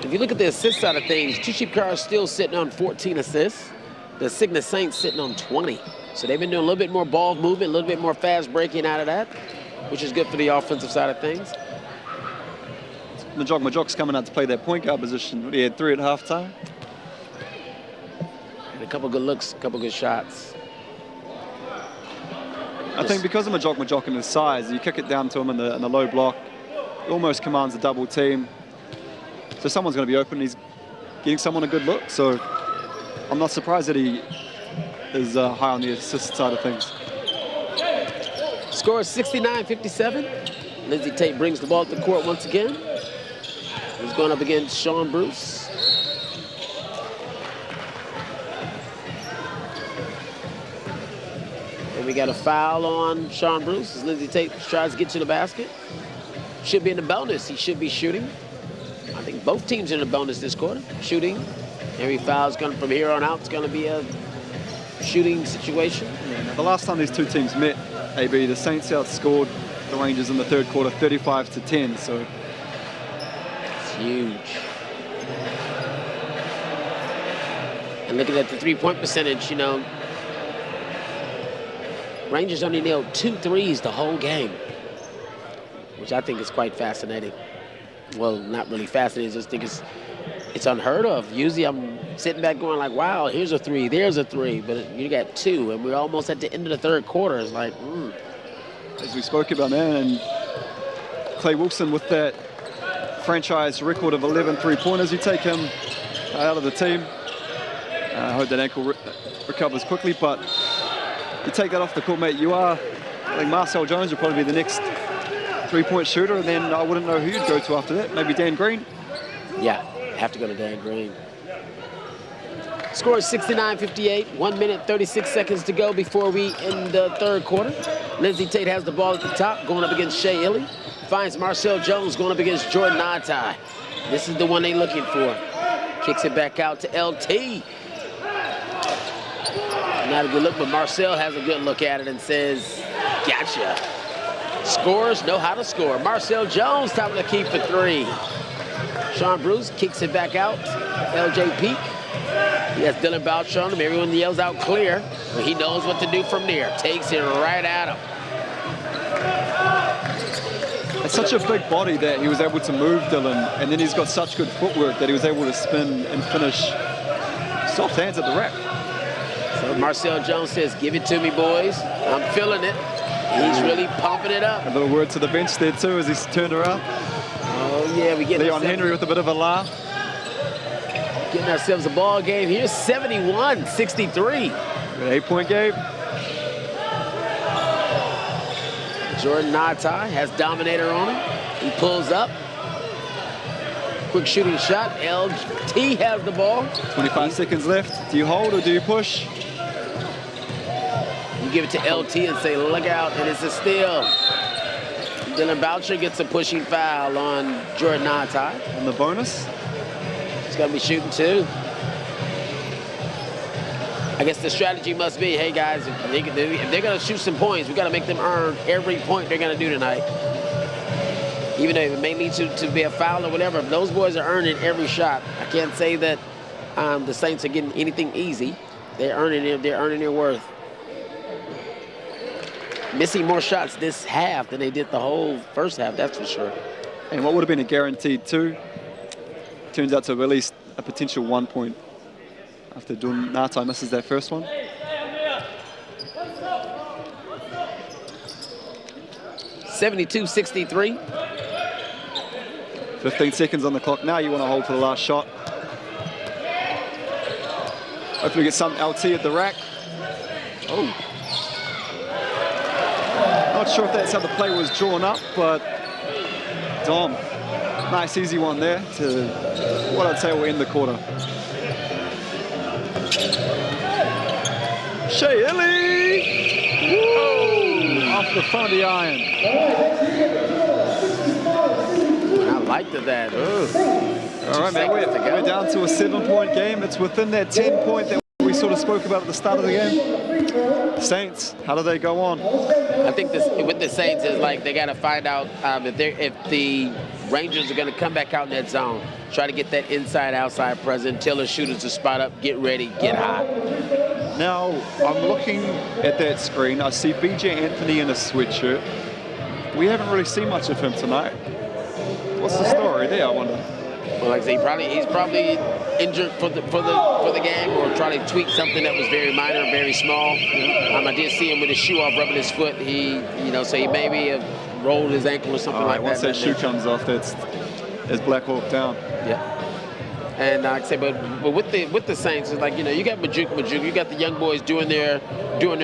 If you look at the assist side of things, Two Cheap Cars still sitting on 14 assists. The Cygnus Saints sitting on 20. So they've been doing a little bit more ball movement, a little bit more fast breaking out of that, which is good for the offensive side of things. Majok's coming out to play that point guard position. He had 3 at halftime. And a couple good looks, a couple good shots. I think because of Majok and his size, you kick it down to him in the low block, he almost commands a double team. So someone's going to be open. He's getting someone a good look. So I'm not surprised that he is high on the assist side of things. Score is 69-57. Lindsay Tate brings the ball to the court once again. He's going up against Sean Bruce. And we got a foul on Sean Bruce as Lindsay Tate tries to get to the basket. Should be in the bonus. He should be shooting. I think both teams are in the bonus this quarter. Shooting. Every foul is going from here on out. It's going to be a shooting situation. Yeah, now the last time these two teams met, AB, the Saints outscored the Rangers in the third quarter 35-10. So it's huge. And looking at the three-point percentage, you know, Rangers only nailed 2 threes the whole game, which I think is quite fascinating. Well, not really fascinating, I just think it's unheard of. Usually I'm sitting back going like, wow, here's a 3, there's a 3, but you got 2, and we're almost at the end of the third quarter. It's like, As we spoke about, man, and Clay Wilson with that franchise record of 11 three-pointers, you take him out of the team. I hope that ankle recovers quickly, but you take that off the court, mate. I think Marcel Jones would probably be the next three-point shooter, and then I wouldn't know who you'd go to after that. Maybe Dan Green? Yeah, have to go to Dan Green. Score is 69-58, 1 minute, 36 seconds to go before we end the third quarter. Lindsay Tate has the ball at the top, going up against Shea Illy. Finds Marcel Jones going up against Jordan Atai. This is the one they're looking for. Kicks it back out to LT. Not a good look, but Marcel has a good look at it and says, gotcha. Scorers know how to score. Marcel Jones, top of the key for 3. Sean Bruce kicks it back out. LJ Peak. He has Dylan Boucher on him. Everyone yells out clear, but he knows what to do from there. Takes it right at him. It's such a big body that he was able to move Dylan, and then he's got such good footwork that he was able to spin and finish soft hands at the rack. So Marcel Jones says, give it to me, boys. I'm feeling it. He's really pumping it up. A little word to the bench there, too, as he's turned around. Oh, yeah, we get Leon Henry with a bit of a laugh. Getting ourselves a ball game here, 71-63. An 8-point game. Jordan Atai has Dominator on him. He pulls up. Quick shooting shot. LT has the ball. 25 seconds left. Do you hold or do you push? You give it to LT and say, look out, and it's a steal. Dylan Boucher gets a pushing foul on Jordan Atai. And the bonus? He's going to be shooting 2. I guess the strategy must be, hey, guys, if they're going to shoot some points, we got to make them earn every point they're going to do tonight. Even though it may lead to be a foul or whatever, if those boys are earning every shot, I can't say that the Saints are getting anything easy. They're earning their worth. Missing more shots this half than they did the whole first half, that's for sure. And what would have been a guaranteed 2 turns out to at least a potential 1 point after Natai misses that first one. (72-63). 15 seconds on the clock. Now you want to hold for the last shot. Hopefully get some LT at the rack. Oh. Not sure if that's how the play was drawn up, but Dom, nice easy one there to what I'd say will end the quarter. Shea Illy! Oh, off the front of the iron. I liked that. All right, man, we're down to a 7-point game. It's within that 10-point that we sort of spoke about at the start of the game. Saints, how do they go on? I think this with the Saints is like they got to find out if the Rangers are going to come back out in that zone, try to get that inside-outside presence, tell the shooters to spot up, get ready, get hot. Now, I'm looking at that screen. I see BJ Anthony in a sweatshirt. We haven't really seen much of him tonight. What's the story there, I wonder? Well, like I say, he's probably injured for the game, or trying to tweak something that was very minor, very small. I did see him with his shoe off, rubbing his foot. So he maybe have rolled his ankle or something like that. Once that shoe comes off, that's Black Hawk down. Yeah. And like I say, but with the Saints, it's like, you got Majuk, you got the young boys doing their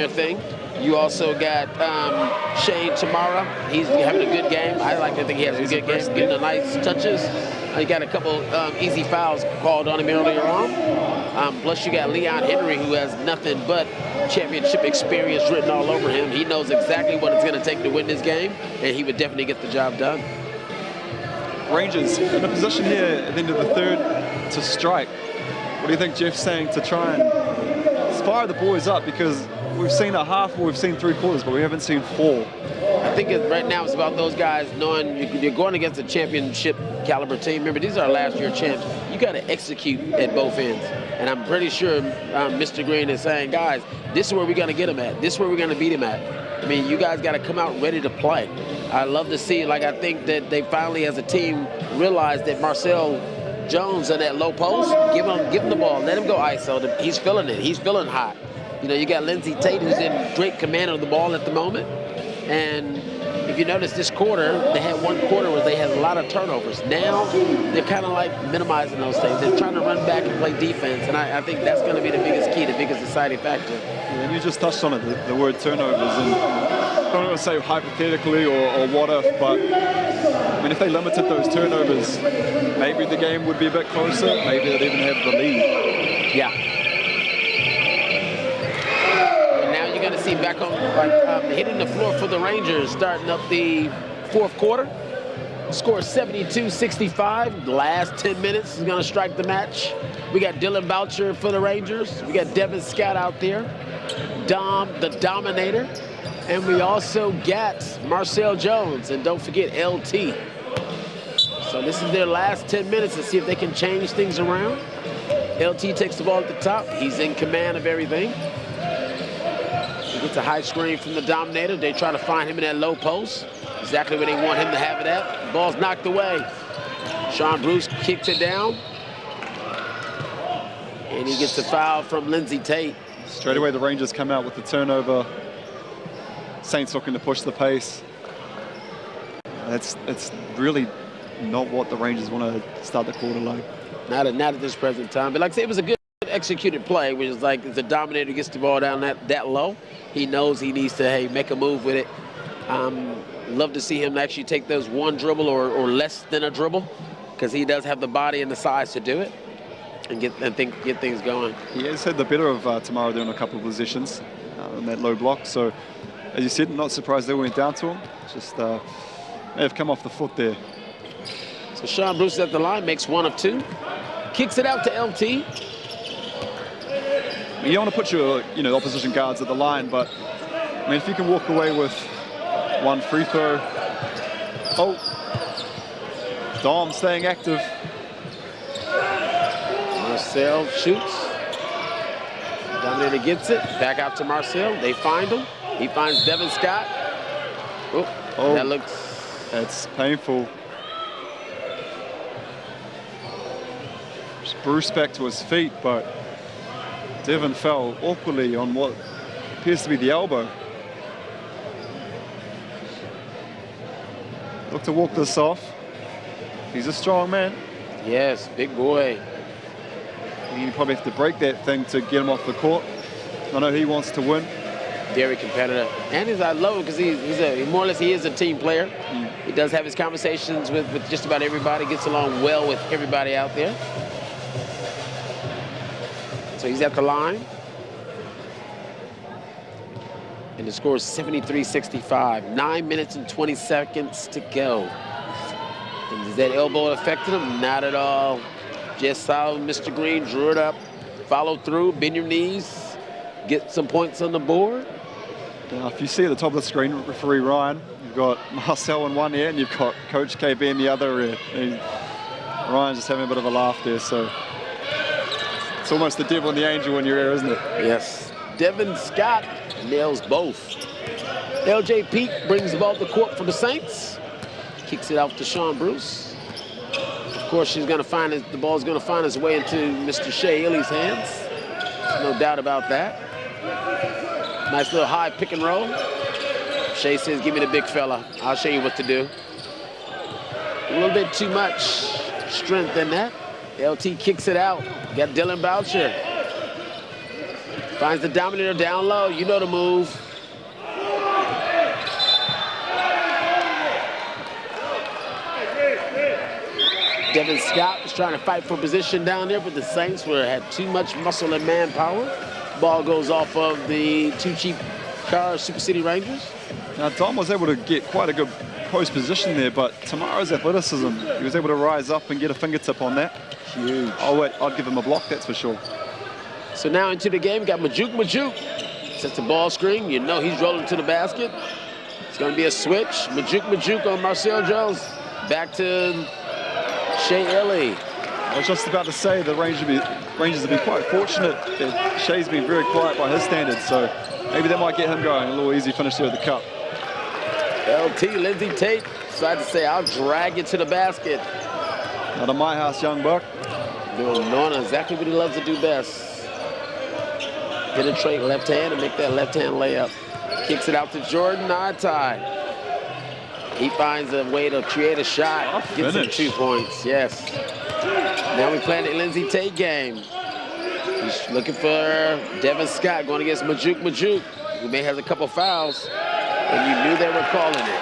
thing. You also got Shane Tamara. He's having a good game. I like to think he has a good game, getting the nice touches. He got a couple easy fouls called on him earlier on. Plus, you got Leon Henry, who has nothing but championship experience written all over him. He knows exactly what it's going to take to win this game, and he would definitely get the job done. Rangers in a position here at the end of the third to strike. What do you think Jeff's saying to try and fire the boys up? Because we've seen a half, we've seen 3/4, but we haven't seen 4. I think right now it's about those guys knowing you're going against a championship caliber team. Remember, these are our last year champs. You got to execute at both ends. And I'm pretty sure Mr. Green is saying, guys, this is where we're going to get them at. This is where we're going to beat them at. I mean, you guys got to come out ready to play. I love to see, I think that they finally, as a team, realized that Marcel Jones in that low post, give him the ball, let him go ISO. He's feeling it. He's feeling hot. You got Lindsey Tate, who's in great command of the ball at the moment. And if you notice this quarter, they had one quarter where they had a lot of turnovers. Now they're kind of like minimizing those things. They're trying to run back and play defense, and I think that's going to be the biggest key, the biggest deciding factor. And you just touched on it, the word turnovers, and I don't want to say hypothetically or what if, but I mean, if they limited those turnovers, maybe the game would be a bit closer. Maybe they'd even have the lead. Yeah. Going to see back on hitting the floor for the Rangers, starting up the fourth quarter. Score 72-65. The last 10 minutes is going to strike the match. We got Dylan Boucher for the Rangers. We got Devin Scott out there. Dom, the Dominator. And we also got Marcel Jones. And don't forget LT. So this is their last 10 minutes to see if they can change things around. LT takes the ball at the top. He's in command of everything. He gets a high screen from the Dominator. They try to find him in that low post. Exactly where they want him to have it at. The ball's knocked away. Sean Bruce kicks it down. And he gets a foul from Lindsey Tate. Straight away, the Rangers come out with the turnover. Saints looking to push the pace. It's really not what the Rangers want to start the quarter like. Not at this present time. But like I said, it was a good executed play, which is like if the Dominator gets the ball down that low, he knows he needs to, make a move with it. Love to see him actually take those one dribble or less than a dribble, because he does have the body and the size to do it and get things going. He has had the better of Tamara there in a couple of positions in that low block. So, as you said, not surprised they went down to him. Just may have come off the foot there. So Sean Bruce at the line, makes 1 of 2. Kicks it out to LT. You don't want to put your opposition guards at the line, but I mean, if you can walk away with 1 free throw. Oh, Dom staying active. Marcel shoots. Dominator gets it. Back out to Marcel. They find him. He finds Devin Scott. Oh, that's painful. Bruce back to his feet, but Devin fell awkwardly on what appears to be the elbow. Look to walk this off. He's a strong man. Yes, big boy. You probably have to break that thing to get him off the court. I know he wants to win. Very competitive. And I love him because he's more or less he is a team player. He does have his conversations with just about everybody, gets along well with everybody out there. So he's at the line. And the score is 73-65. 9 minutes and 20 seconds to go. And does that elbow affect him? Not at all. Just saw Mr. Green, drew it up, follow through, bend your knees, get some points on the board. Now, if you see at the top of the screen, referee Ryan, you've got Marcel in one ear and you've got Coach KB in the other ear. Ryan's just having a bit of a laugh there, so it's almost the devil and the angel in your ear, isn't it? Yes. Devin Scott nails both. LJ Peak brings the ball to the court for the Saints. Kicks it out to Sean Bruce. Of course, she's going to find the ball's going to find its way into Mr. Shea Illy's hands. There's no doubt about that. Nice little high pick and roll. Shea says, give me the big fella. I'll show you what to do. A little bit too much strength in that. LT kicks it out. Got Dylan Boucher. Finds the dominator down low. You know the move. Devin Scott was trying to fight for position down there, but the Saints had too much muscle and manpower. Ball goes off of the Two Cheap Cars Super City Rangers. Now, Dom was able to get quite a good post position there, but Tamara's athleticism, he was able to rise up and get a fingertip on that. Huge. I'd give him a block, that's for sure. So now into the game, got Majuk. Sets the ball screen. You know he's rolling to the basket. It's going to be a switch. Majuk on Marcel Jones. Back to Shea Illy. I was just about to say the Rangers have been quite fortunate that Shea's been very quiet by his standards, so maybe that might get him going. A little easy finish there with the cup. LT, Lindsay Tate, decided to say, I'll drag you to the basket. Not in my house, young buck. Knowing exactly what he loves to do best. Penetrate left hand and make that left hand layup. Kicks it out to Jordan Natai. He finds a way to create a shot. Gets him 2 points, yes. Now we playing the Lindsay Tate game. He's looking for Devin Scott going against Majuk, who may have a couple fouls, and you knew they were calling it.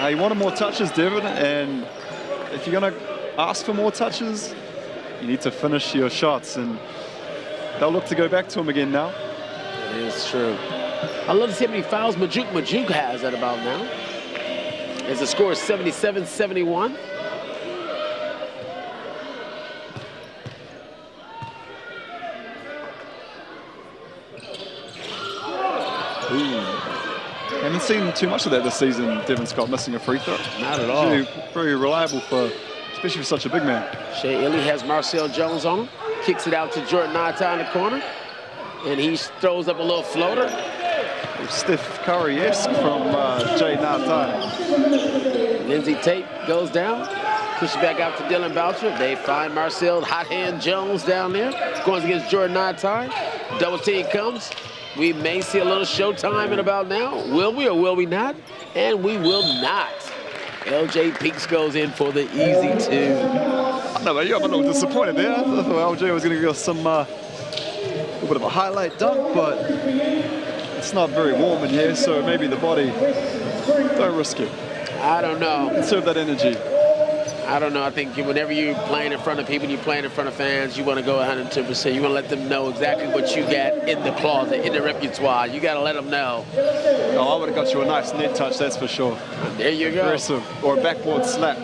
He wanted more touches, Devin, and if you're going to ask for more touches, you need to finish your shots, and they'll look to go back to him again now. It is true. I'd love to see how many fouls Majuk has at about now. As the score is 77-71. Haven't seen too much of that this season, Devin Scott missing a free throw. Not at all. Very reliable, especially for such a big man. Shea Illy has Marcel Jones on him. Kicks it out to Jordan Natai in the corner. And he throws up a little floater. Steph Curry-esque from Jay Natai. Lindsay Tate goes down. Pushes back out to Dylan Boucher. They find Marcel Hot Hand Jones down there. Going against Jordan Natai. Double team comes. We may see a little showtime in about now. Will we or will we not? And we will not. LJ Peaks goes in for the easy two. I know, I'm a little disappointed there. I thought LJ was going to give us some a little bit of a highlight dunk, but it's not very warm in here, so maybe the body, don't risk it. I don't know. Conserve that energy. I don't know. I think whenever you're playing in front of people, you're playing in front of fans, you want to go 110%. You want to let them know exactly what you got in the closet, in the repertoire. You got to let them know. Oh, I would have got you a nice net touch, that's for sure. There you go. Aggressive, or a backboard slap.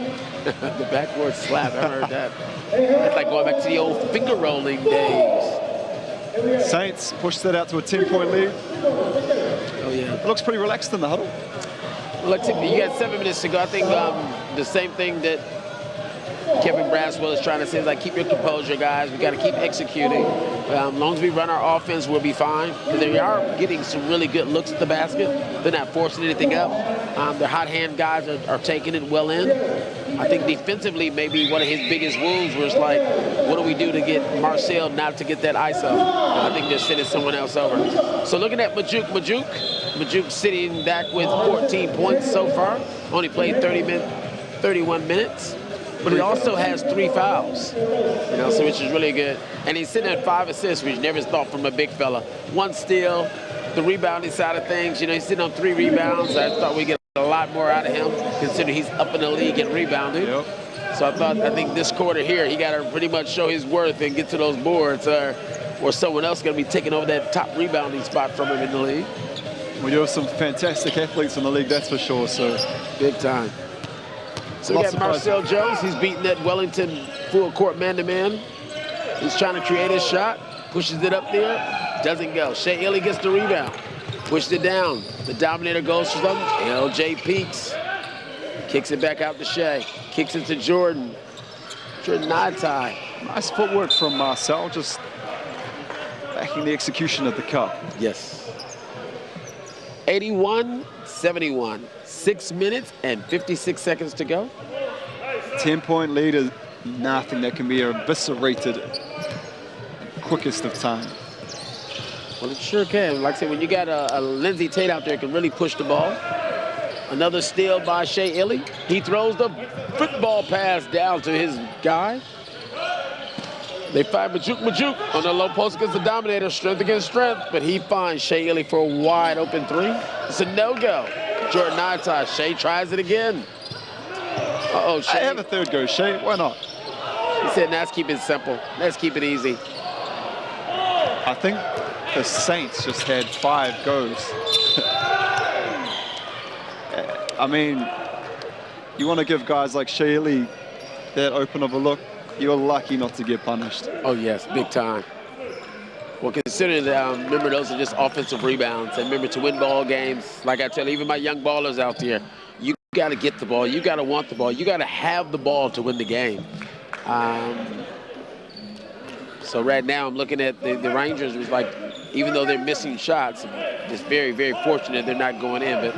The backboard slap, I heard that. That's like going back to the old finger rolling days. Saints push that out to a 10-point lead. Oh, yeah. It looks pretty relaxed in the huddle. Look, you got 7 minutes to go. I think the same thing that Kevin Braswell is trying to say is like, keep your composure, guys. We got to keep executing. As long as we run our offense, we'll be fine. Because they are getting some really good looks at the basket. They're not forcing anything up. Their hot hand guys are taking it well in. I think defensively, maybe one of his biggest wounds was like, what do we do to get Marcel not to get that ISO? I think they're sending someone else over. So looking at Majuk sitting back with 14 points so far. Only played 31 minutes. But he also has 3 fouls, so which is really good. And he's sitting at 5 assists, which you never thought from a big fella. 1 steal, the rebounding side of things, he's sitting on 3 rebounds. I thought we'd get a lot more out of him, considering he's up in the league and rebounding. Yep. So I think this quarter here, he got to pretty much show his worth and get to those boards, or someone else going to be taking over that top rebounding spot from him in the league. We do have some fantastic athletes in the league, that's for sure. So big time. So we got Marcel Jones. He's beating that Wellington full court man-to-man. He's trying to create his shot, pushes it up there, doesn't go. Shea Illy gets the rebound, pushed it down. The dominator goes for them. LJ Peaks kicks it back out to Shea, kicks it to Jordan. Jordan Naitai. Nice footwork from Marcel, just backing the execution of the cut. Yes. 81-71. 6 minutes and 56 seconds to go. 10-point lead is nothing that can be eviscerated in the quickest of time. Well, it sure can. Like I said, when you got a Lindsey Tate out there, can really push the ball. Another steal by Shea Illy. He throws the football pass down to his guy. They find Majuk on the low post against the dominator, strength against strength, but he finds Shea Illy for a wide open three. It's a no-go. Jordan Naitai, Shea tries it again. Uh-oh, Shea. I have a third go, Shea, why not? He said, let's keep it simple. Let's keep it easy. I think the Saints just had 5 goes. I mean, you want to give guys like Shea Illy that open of a look, you're lucky not to get punished. Oh, yes, big time. Well, considering that, remember, those are just offensive rebounds. And remember, to win ball games, like I tell even my young ballers out there, you got to get the ball. You got to want the ball. You got to have the ball to win the game. So right now, I'm looking at the Rangers. It was like, even though they're missing shots, just very, very fortunate they're not going in, but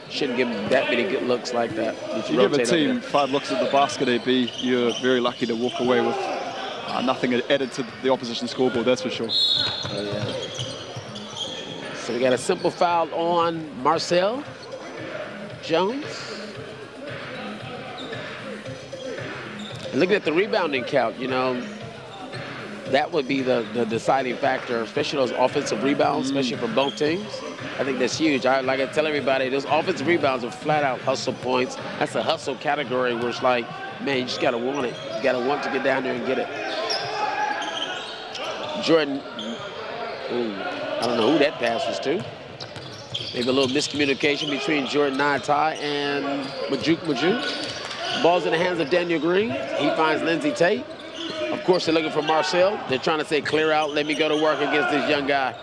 shouldn't give them that many good looks like that. You give a team 5 looks at the basket, AB, you're very lucky to walk away with nothing added to the opposition scoreboard, that's for sure. Oh, yeah. So we got a simple foul on Marcel Jones. And looking at the rebounding count, you know, that would be the deciding factor, especially those offensive rebounds, especially from both teams. I think that's huge. Like I tell everybody, those offensive rebounds are flat-out hustle points. That's a hustle category where it's like, man, you just got to want it. You got to want to get down there and get it. Jordan, I don't know who that pass was to. Maybe a little miscommunication between Jordan Naitai and Majuk. Ball's in the hands of Daniel Green. He finds Lindsey Tate. Of course, they're looking for Marcel. They're trying to say, clear out, let me go to work against this young guy.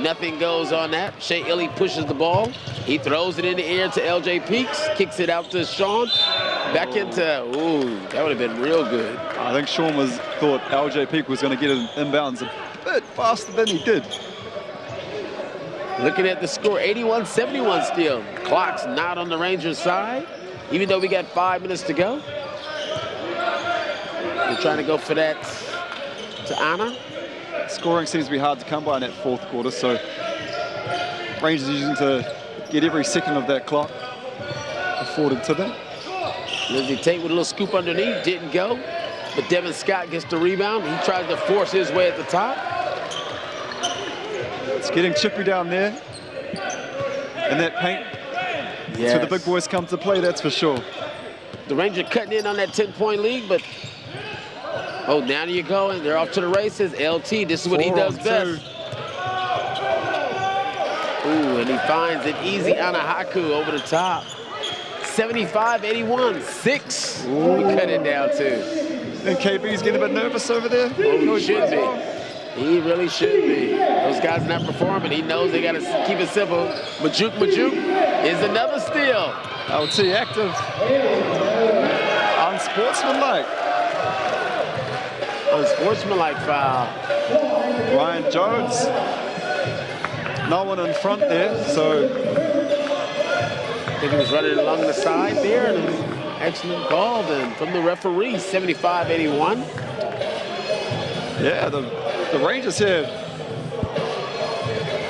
Nothing goes on that. Shea Illy pushes the ball. He throws it in the air to LJ Peaks, kicks it out to Sean. Back into, ooh, that would have been real good. I think Sean thought LJ Peak was going to get it inbounds a bit faster than he did. Looking at the score, 81-71 still. Clock's not on the Rangers' side, even though we got 5 minutes to go. We're trying to go for that to Anna. Scoring seems to be hard to come by in that 4th quarter, so Rangers using to get every second of that clock afforded to them. Lindsey Tate with a little scoop underneath, didn't go, but Devin Scott gets the rebound. He tries to force his way at the top. It's getting chippy down there in that paint. Yes. That's where the big boys come to play, that's for sure. The Rangers cutting in on that 10-point lead, but oh, now you go, and they're off to the races. LT, this is what he does best. Ooh, and he finds an easy Anahaku over the top. 75-81, 6. Ooh. We cut it down too. And KB's getting a bit nervous over there. Oh, he should be. He really should be. Those guys are not performing. He knows they got to keep it simple. Majuk is another steal. LT active. Unsportsmanlike. Unsportsmanlike foul. Ryan Jones. No one in front there, so. I think he was running along the side there, and excellent call then from the referee, 75-81. Yeah, the Rangers here.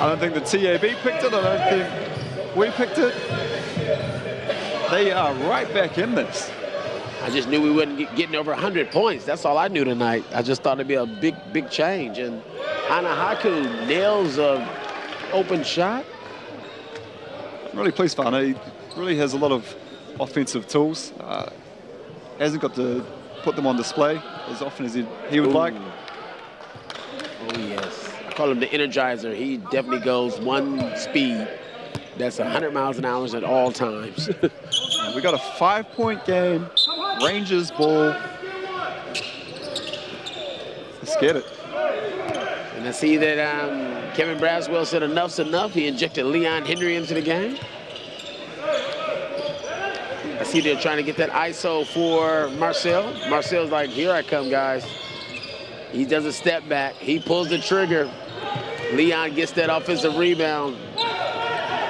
I don't think the TAB picked it. I don't think we picked it. They are right back in this. I just knew we wouldn't get getting over 100 points. That's all I knew tonight. I just thought it'd be a big change. And Anahaku nails a open shot. I'm really pleased for Ana. He really has a lot of offensive tools. hasn't got to put them on display as often as he would like. Oh, yes. I call him the Energizer. He definitely goes one speed. That's 100 miles an hour at all times. We got a 5-point game. Rangers ball. Let's get it. And I see that Kevin Braswell said enough's enough. He injected Leon Henry into the game. I see they're trying to get that ISO for Marcel. Marcel's like, here I come, guys. He does a step back. He pulls the trigger. Leon gets that offensive rebound.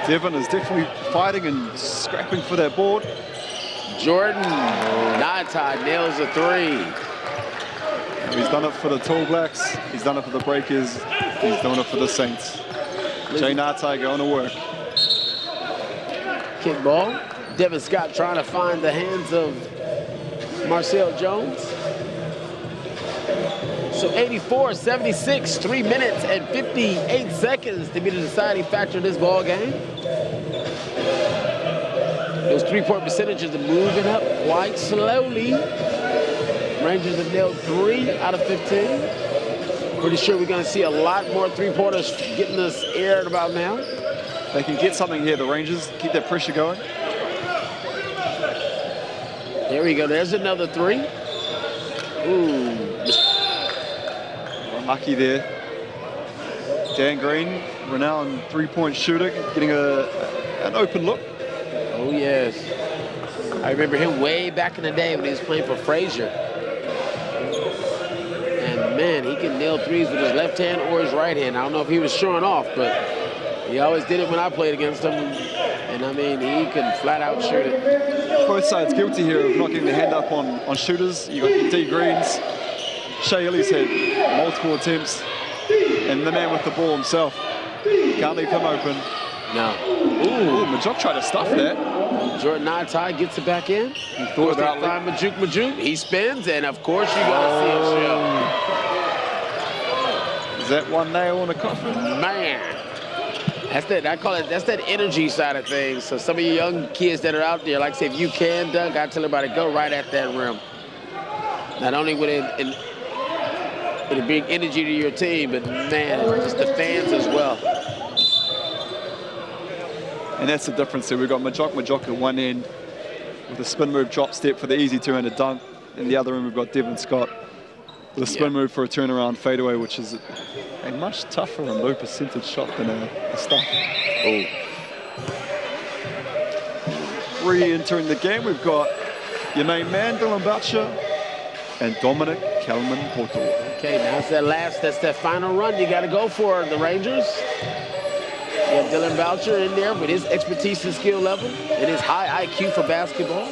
Devin is definitely fighting and scrapping for that board. Jordan Ngatai nails a three. He's done it for the Tall Blacks. He's done it for the Breakers. He's doing it for the Saints. Jay Ngatai going to work. Kick ball. Devin Scott trying to find the hands of Marcel Jones. So 84-76, 3 minutes and 58 seconds to be the deciding factor in this ball game. Those three-point percentages are moving up quite slowly. Rangers have nailed 3 out of 15. Pretty sure we're going to see a lot more three-pointers getting us aired about now. They can get something here, the Rangers. Keep that pressure going. There we go. There's another three. Ooh. Unlucky there. Dan Green, renowned three-point shooter, getting an open look. Oh, yes. I remember him way back in the day when he was playing for Frazier. And, man, he can nail threes with his left hand or his right hand. I don't know if he was showing off, but he always did it when I played against him. And, I mean, he can flat-out shoot it. Both sides guilty here of not getting the hand up on shooters. You got your D Greens. Shea Ellis had multiple attempts. And the man with the ball himself. Can't leave him open. No. Ooh, Majok tried to stuff that. Jordan Ngatai gets it back in. He thought about it. Majuk. He spins, and of course you're gonna see a show. Is that one nail in a coffin? Man. That's that. I call it. That's that energy side of things. So some of you young kids that are out there, like I say, if you can dunk, I tell everybody go right at that rim. Not only would it'll bring energy to your team, but man, just the fans as well. And that's the difference here. We've got Majok at one end with a spin move drop step for the easy two-handed dunk. In the other end, we've got Devin Scott with a spin move for a turnaround fadeaway, which is a much tougher and low percentage shot than a stuff. Oh. Re-entering the game, we've got your main man, Dylan Boucher, and Dominic Kalman-Poto. Okay, now that's that final run you got to go for, the Rangers. You have Dylan Boucher in there with his expertise and skill level and his high IQ for basketball.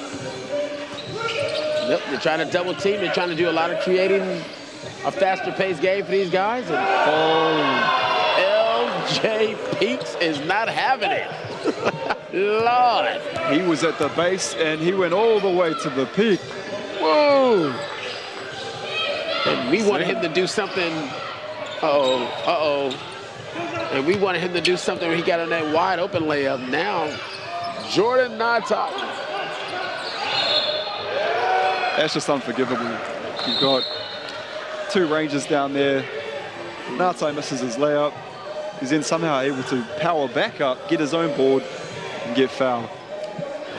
Yep, they're trying to double team. They're trying to do a lot of creating a faster paced game for these guys. And LJ Peaks is not having it. Lord. He was at the base and he went all the way to the peak. Whoa. And we wanted him to do something. And we wanted him to do something when he got on that wide open layup. Now, Jordan Ngatai. That's just unforgivable. You've got two Rangers down there. Ngatai misses his layup. He's then somehow able to power back up, get his own board, and get fouled.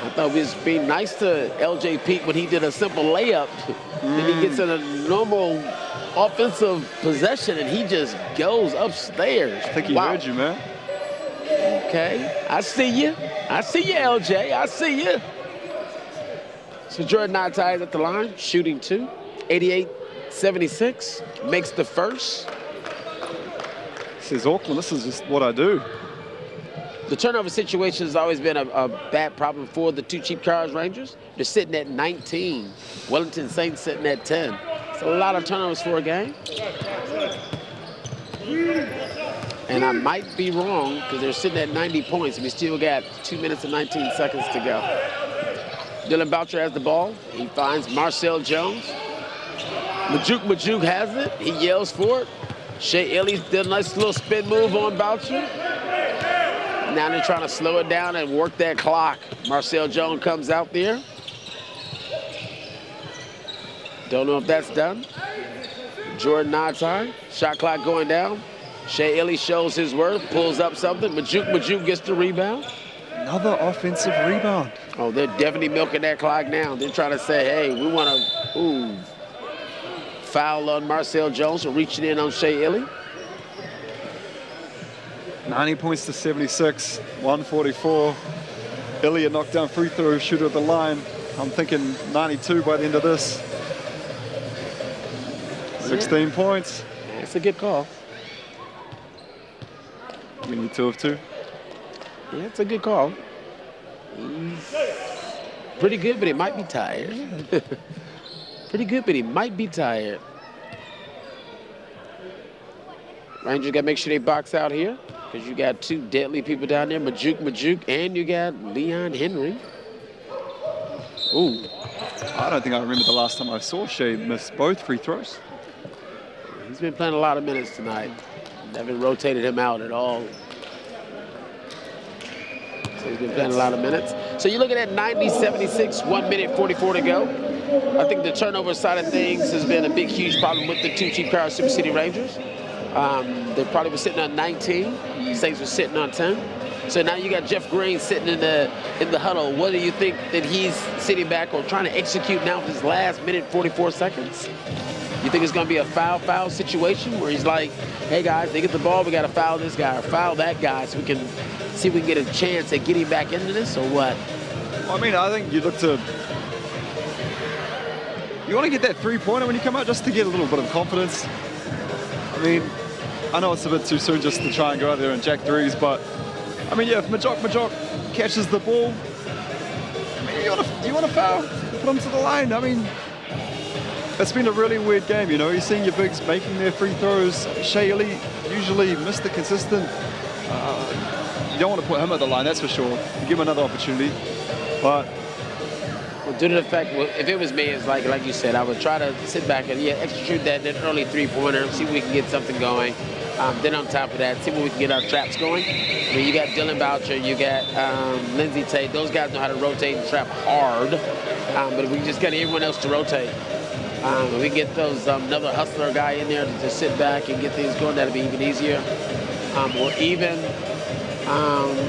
I thought it was being nice to LJ Peak when he did a simple layup. Then he gets in a normal offensive possession and he just goes upstairs. I think he heard you, man. Okay, I see you. I see you, LJ. I see you. So Jordan Ngatai is at the line, shooting 2. 88-76, makes the first. Says Auckland, this is just what I do. The turnover situation has always been a bad problem for the Two Cheap Cars Rangers. They're sitting at 19. Wellington Saints sitting at 10. It's a lot of turnovers for a game. And I might be wrong because they're sitting at 90 points and we still got 2 minutes and 19 seconds to go. Dylan Boucher has the ball. He finds Marcel Jones. Majuk has it. He yells for it. Shea Ellis did a nice little spin move on Boucher. Now they're trying to slow it down and work that clock. Marcel Jones comes out there. Don't know if that's done. Jordan Natai, shot clock going down. Shea Illy shows his worth, pulls up something. Majuk gets the rebound. Another offensive rebound. Oh, they're definitely milking that clock now. They're trying to say, hey, we want to, ooh. Foul on Marcel Jones for reaching in on Shea Illy. 90 points to 76, 144. Illy a knockdown free throw shooter at the line. I'm thinking 92 by the end of this. 16 points. It's a good call. We need 2 of 2. Yeah, it's a good call. He's pretty good, but he might be tired. Pretty good, but he might be tired. Rangers got to make sure they box out here because you got 2 deadly people down there, Majuk, and you got Leon Henry. Ooh. I don't think I remember the last time I saw Shea miss both free throws. He's been playing a lot of minutes tonight. Haven't rotated him out at all. So he's been playing a lot of minutes. So you're looking at 90-76, 1 minute 44 to go. I think the turnover side of things has been a big, huge problem with the 2 Cheap Car Super City Rangers. They probably were sitting on 19. Saints were sitting on 10. So now you got Jeff Green sitting in the huddle. What do you think that he's sitting back or trying to execute now with his last minute 44 seconds? You think it's going to be a foul situation where he's like, hey, guys, they get the ball, we got to foul this guy or foul that guy so we can see if we can get a chance at getting back into this or what? Well, I mean, I think you look to... You want to get that three-pointer when you come out just to get a little bit of confidence. I mean, I know it's a bit too soon just to try and go out there and jack threes, but I mean, yeah, if Majok catches the ball, I mean, you want to foul, put him to the line. I mean, it's been a really weird game, you know. You're seeing your bigs making their free throws. Shea Illy usually Mr. Consistent. You don't want to put him at the line, that's for sure. You give him another opportunity, but. Well, due to the fact, well, if it was me, it's like you said, I would try to sit back and execute that early three-pointer, see if we can get something going. Then on top of that, see if we can get our traps going. I mean, you got Dylan Boucher, you got Lindsey Tate. Those guys know how to rotate and trap hard. But if we just get everyone else to rotate, if we get those another hustler guy in there to sit back and get things going, that'll be even easier. Or even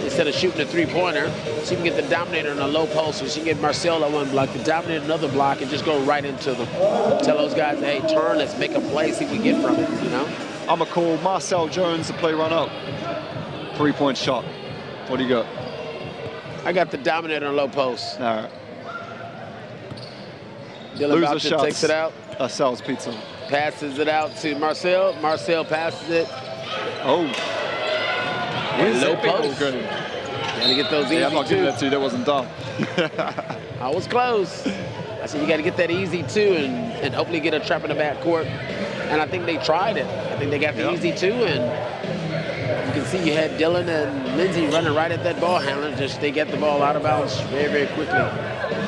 instead of shooting a three-pointer, so you can get the dominator in a low post, so you can get Marcel on one block, the dominator another block, and just go right into them. Tell those guys, hey, turn, let's make a play, see what we get from it, you know? I'm going to call Marcel Jones to play run up. 3-point shot. What do you got? I got the dominator on low post. All right. Dylan Boucher takes it out. Sal's pizza. Passes it out to Marcel. Marcel passes it. Oh. Low post. Gotta get those easy. Yeah, I'm not giving that to you. That wasn't dumb. I was close. I said you got to get that easy too, and hopefully get a trap in the backcourt. And I think they tried it. I think they got the easy too, and you can see you had Dylan and Lindsey running right at that ball handler. Just they get the ball out of bounds very, very quickly.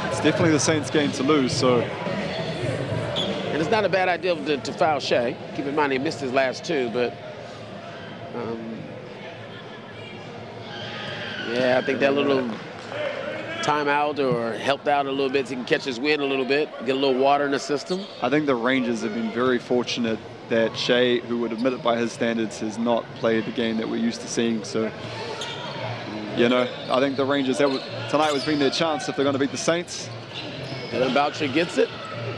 It's definitely the Saints' game to lose. So. And it's not a bad idea to foul Shea. Keep in mind he missed his last 2, but. Yeah, I think that little timeout or helped out a little bit so he can catch his wind a little bit, get a little water in the system. I think the Rangers have been very fortunate that Shea, who would admit it by his standards, has not played the game that we're used to seeing. So, you know, I think the Rangers, tonight was been their chance if they're going to beat the Saints. Dylan Boucher gets it,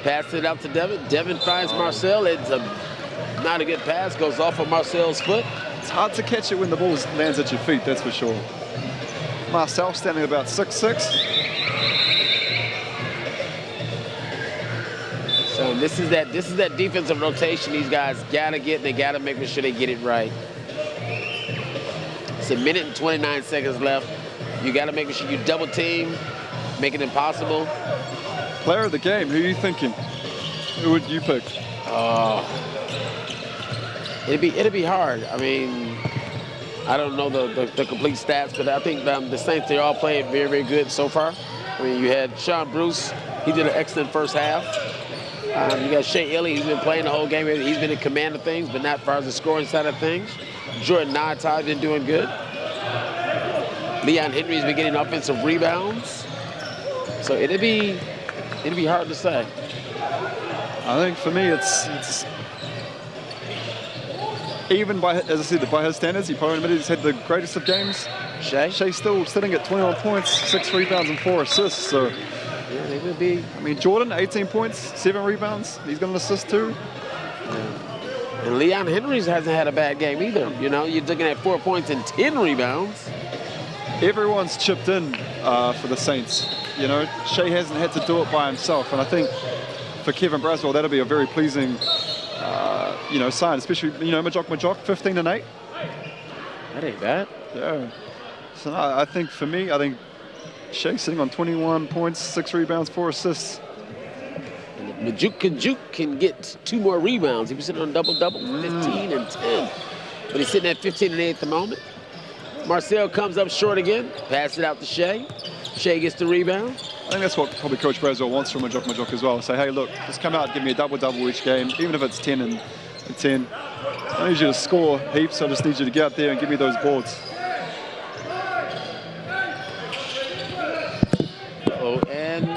passes it out to Devin. Devin finds Marcel. It's not a good pass, goes off of Marcel's foot. It's hard to catch it when the ball lands at your feet, that's for sure. Marcel standing about 6'6". So this is that defensive rotation these guys gotta get. They gotta make sure they get it right. It's a minute and 29 seconds left. You gotta make sure you double team, make it impossible. Player of the game, who are you thinking? Who would you pick? It'd be hard. I mean, I don't know the complete stats, but I think the Saints, they all played very, very good so far. I mean, you had Sean Bruce. He did an excellent first half. You got Shea Illy. He's been playing the whole game. He's been in command of things, but not as far as the scoring side of things. Jordan Natai been doing good. Leon Henry's been getting offensive rebounds. So it'd be hard to say. I think for me, it's even by, as I said, by his standards, he probably admitted he's had the greatest of games. Shai's still sitting at 21 points, 6 rebounds and 4 assists. So, Yeah, they would be. I mean, Jordan, 18 points, 7 rebounds. He's got an assist too. And Leon Henry's hasn't had a bad game either. You know, you're looking at 4 points and 10 rebounds. Everyone's chipped in for the Saints. You know, Shai hasn't had to do it by himself, and I think for Kevin Braswell, that'll be a very pleasing, you know, sign. Especially, you know, Majok, 15 and 8. That ain't bad. Yeah. So no, I think for me, I think Shai sitting on 21 points, 6 rebounds, 4 assists. Majuk can get 2 more rebounds. He was sitting on double-double, 15 and 10. But he's sitting at 15 and 8 at the moment. Marcel comes up short again, pass it out to Shai. Shai gets the rebound. I think that's what probably Coach Braswell wants from Majok as well. Say, hey, look, just come out and give me a double-double each game, even if it's 10 and 10. I don't need you to score heaps. I just need you to get out there and give me those boards. And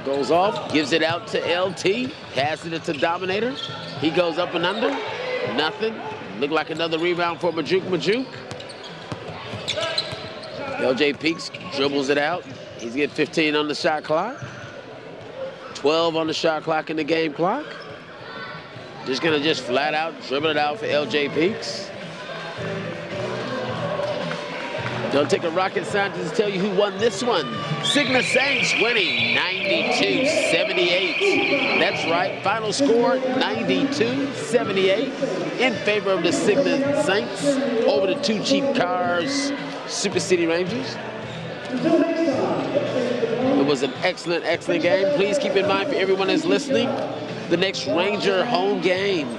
goes off, gives it out to LT, passes it to Dominator. He goes up and under, nothing. Looked like another rebound for Majuk. LJ Peaks dribbles it out. He's getting 15 on the shot clock. 12 on the shot clock in the game clock. Just gonna flat out dribble it out for LJ Peaks. Don't take a rocket scientist to tell you who won this one. Sigma Saints winning 92-78. That's right, final score 92-78 in favor of the Sigma Saints over the 2 Cheap Cars Super City Rangers. It was an excellent game. Please keep in mind for everyone that's listening, the next Ranger home game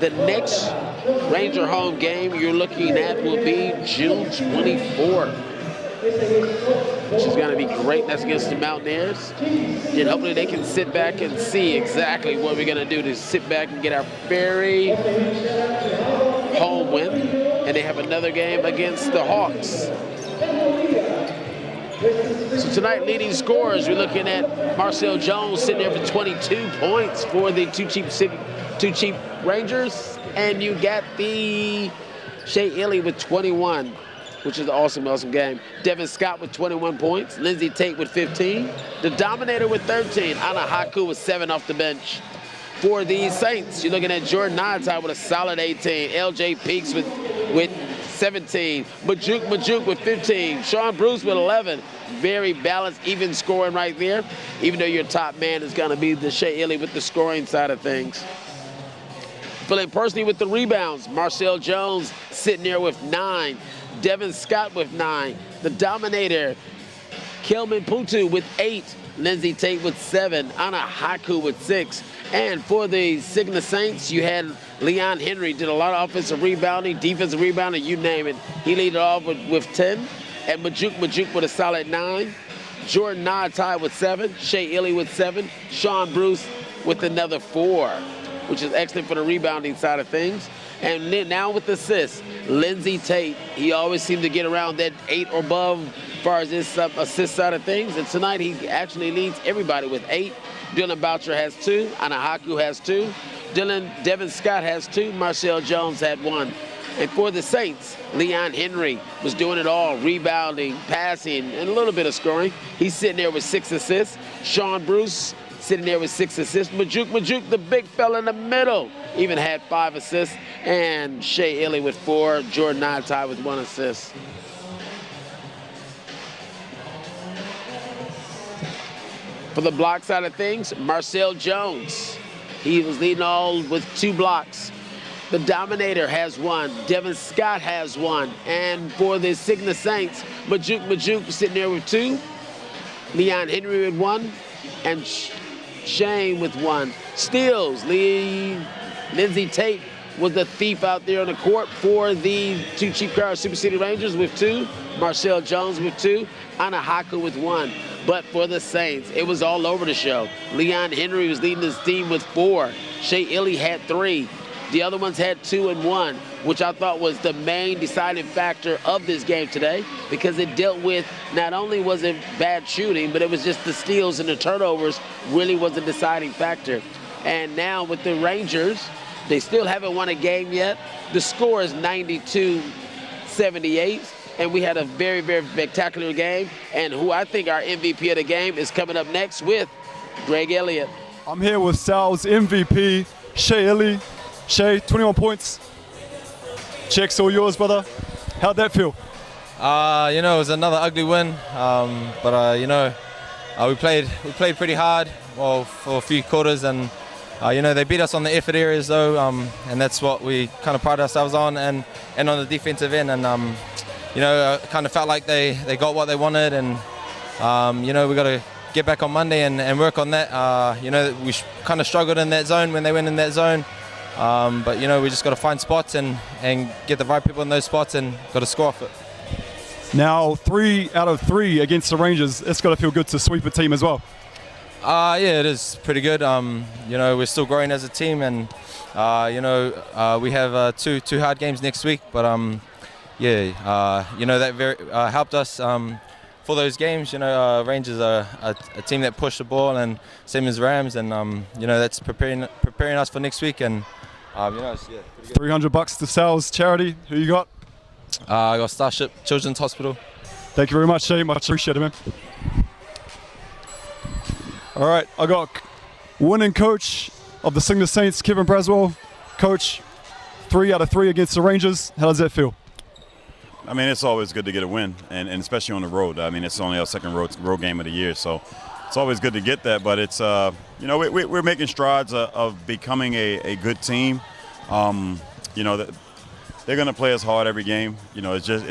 you're looking at will be June 24th. Which is going to be great. That's against the Mountaineers. And hopefully they can sit back and see exactly what we're going to do to sit back and get our very home win. And they have another game against the Hawks. So tonight, leading scorers, we're looking at Marcel Jones sitting there for 22 points for the 2 Cheap Rangers. And you got the Shea Illy with 21. Which is an awesome game. Devin Scott with 21 points. Lindsey Tate with 15. The Dominator with 13. Ana Haku with 7 off the bench. For the Saints, you're looking at Jordan Nodtai with a solid 18. LJ Peaks with 17. Majuk with 15. Sean Bruce with 11. Very balanced, even scoring right there. Even though your top man is going to be the Shea Illy with the scoring side of things. Filling personally with the rebounds. Marcel Jones sitting there with 9. Devin Scott with 9. The Dominator, Kelman Putu with 8. Lindsey Tate with 7. Ana Haku with 6. And for the Sigma Saints, you had Leon Henry, did a lot of offensive rebounding, defensive rebounding, you name it. He leaded off with 10. And Majuk with a solid 9. Jordan Nodtai with 7. Shea Illy with 7. Sean Bruce with another 4, which is excellent for the rebounding side of things. And then now with assists, Lindsey Tate, he always seemed to get around that 8 or above as far as this assist side of things. And tonight he actually leads everybody with 8. Dylan Boucher has 2. Ana Haku has 2. Devin Scott has 2. Marcel Jones had 1. And for the Saints, Leon Henry was doing it all, rebounding, passing, and a little bit of scoring. He's sitting there with 6 assists. Sean Bruce sitting there with 6 assists. Majuk, the big fella in the middle, even had 5 assists. And Shea Illy with 4. Jordan Nodtai with 1 assist. For the block side of things, Marcel Jones. He was leading all with 2 blocks. The Dominator has 1. Devin Scott has 1. And for the Sigma Saints, Majuk sitting there with 2. Leon Henry with 1. And Shane with 1. Steals, Lindsey Tate was the thief out there on the court for the 2 Cheap Cars Super City Rangers with 2. Marcel Jones with 2. Ana Haku with 1. But for the Saints, it was all over the show. Leon Henry was leading his team with 4. Shea Illy had 3. The other ones had 2 and 1, which I thought was the main deciding factor of this game today, because it dealt with, not only was it bad shooting, but it was just the steals and the turnovers really was a deciding factor. And now with the Rangers, they still haven't won a game yet. The score is 92-78, and we had a very, very spectacular game. And who I think our MVP of the game is coming up next with Greg Elliott. I'm here with Sal's MVP, Shea Ili. Shea, 21 points. Check's all yours, brother. How'd that feel? You know, it was another ugly win, but you know, we played pretty hard, well, for a few quarters, and you know, they beat us on the effort areas though, and that's what we kind of pride ourselves on, and on the defensive end, and you know, kind of felt like they got what they wanted, and you know, we got to get back on Monday and work on that. You know, we kind of struggled in that zone when they went in that zone. But you know, we just got to find spots and get the right people in those spots and got to score off it. Now 3 out of 3 against the Rangers. It's got to feel good to sweep a team as well. Yeah, it is pretty good. You know, we're still growing as a team, and you know, we have two hard games next week. But yeah, you know, that very helped us for those games. You know, Rangers are a team that push the ball, and same as Rams, and you know, that's preparing us for next week. And you know, it's, yeah, pretty good. $300 to Sal's charity. Who you got? I got Starship Children's Hospital. Thank you very much, Shea. Much appreciated, man. All right, I got winning coach of the Cigna Saints, Kevin Braswell. Coach, 3 out of 3 against the Rangers. How does that feel? I mean, it's always good to get a win, and especially on the road. I mean, it's only our second road game of the year, so it's always good to get that. But it's, you know, we're making strides of becoming a good team. You know, they're going to play us hard every game. You know, it's just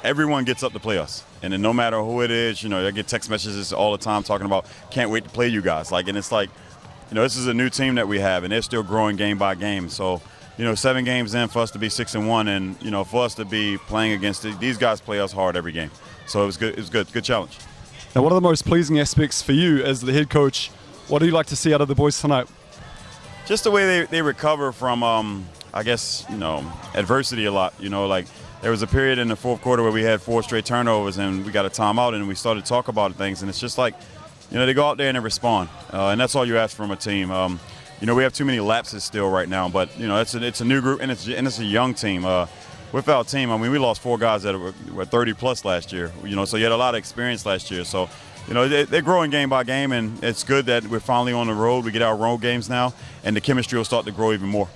everyone gets up to play us. And then no matter who it is, you know, I get text messages all the time talking about, can't wait to play you guys. Like, and it's like, you know, this is a new team that we have, and they're still growing game by game. So, you know, 7 games in for us to be 6-1, and, you know, for us to be playing against these guys play us hard every game. So it was good. It was good. Good challenge. Now, what are the most pleasing aspects for you as the head coach? What do you like to see out of the boys tonight? Just the way they recover from, I guess, you know, adversity a lot. You know, like there was a period in the fourth quarter where we had 4 straight turnovers and we got a timeout and we started to talk about things. And it's just like, you know, they go out there and they respond. And that's all you ask from a team. You know, we have too many lapses still right now, but, you know, it's a new group and it's a young team. With our team, I mean, we lost 4 guys that were 30-plus last year, you know, so you had a lot of experience last year. So, you know, they're growing game by game, and it's good that we're finally on the road. We get our road games now, and the chemistry will start to grow even more.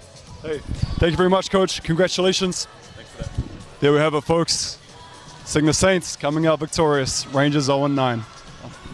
Hey, thank you very much, Coach. Congratulations. Thanks for that. There we have it, folks. Cigna Saints coming out victorious. Rangers 0-9.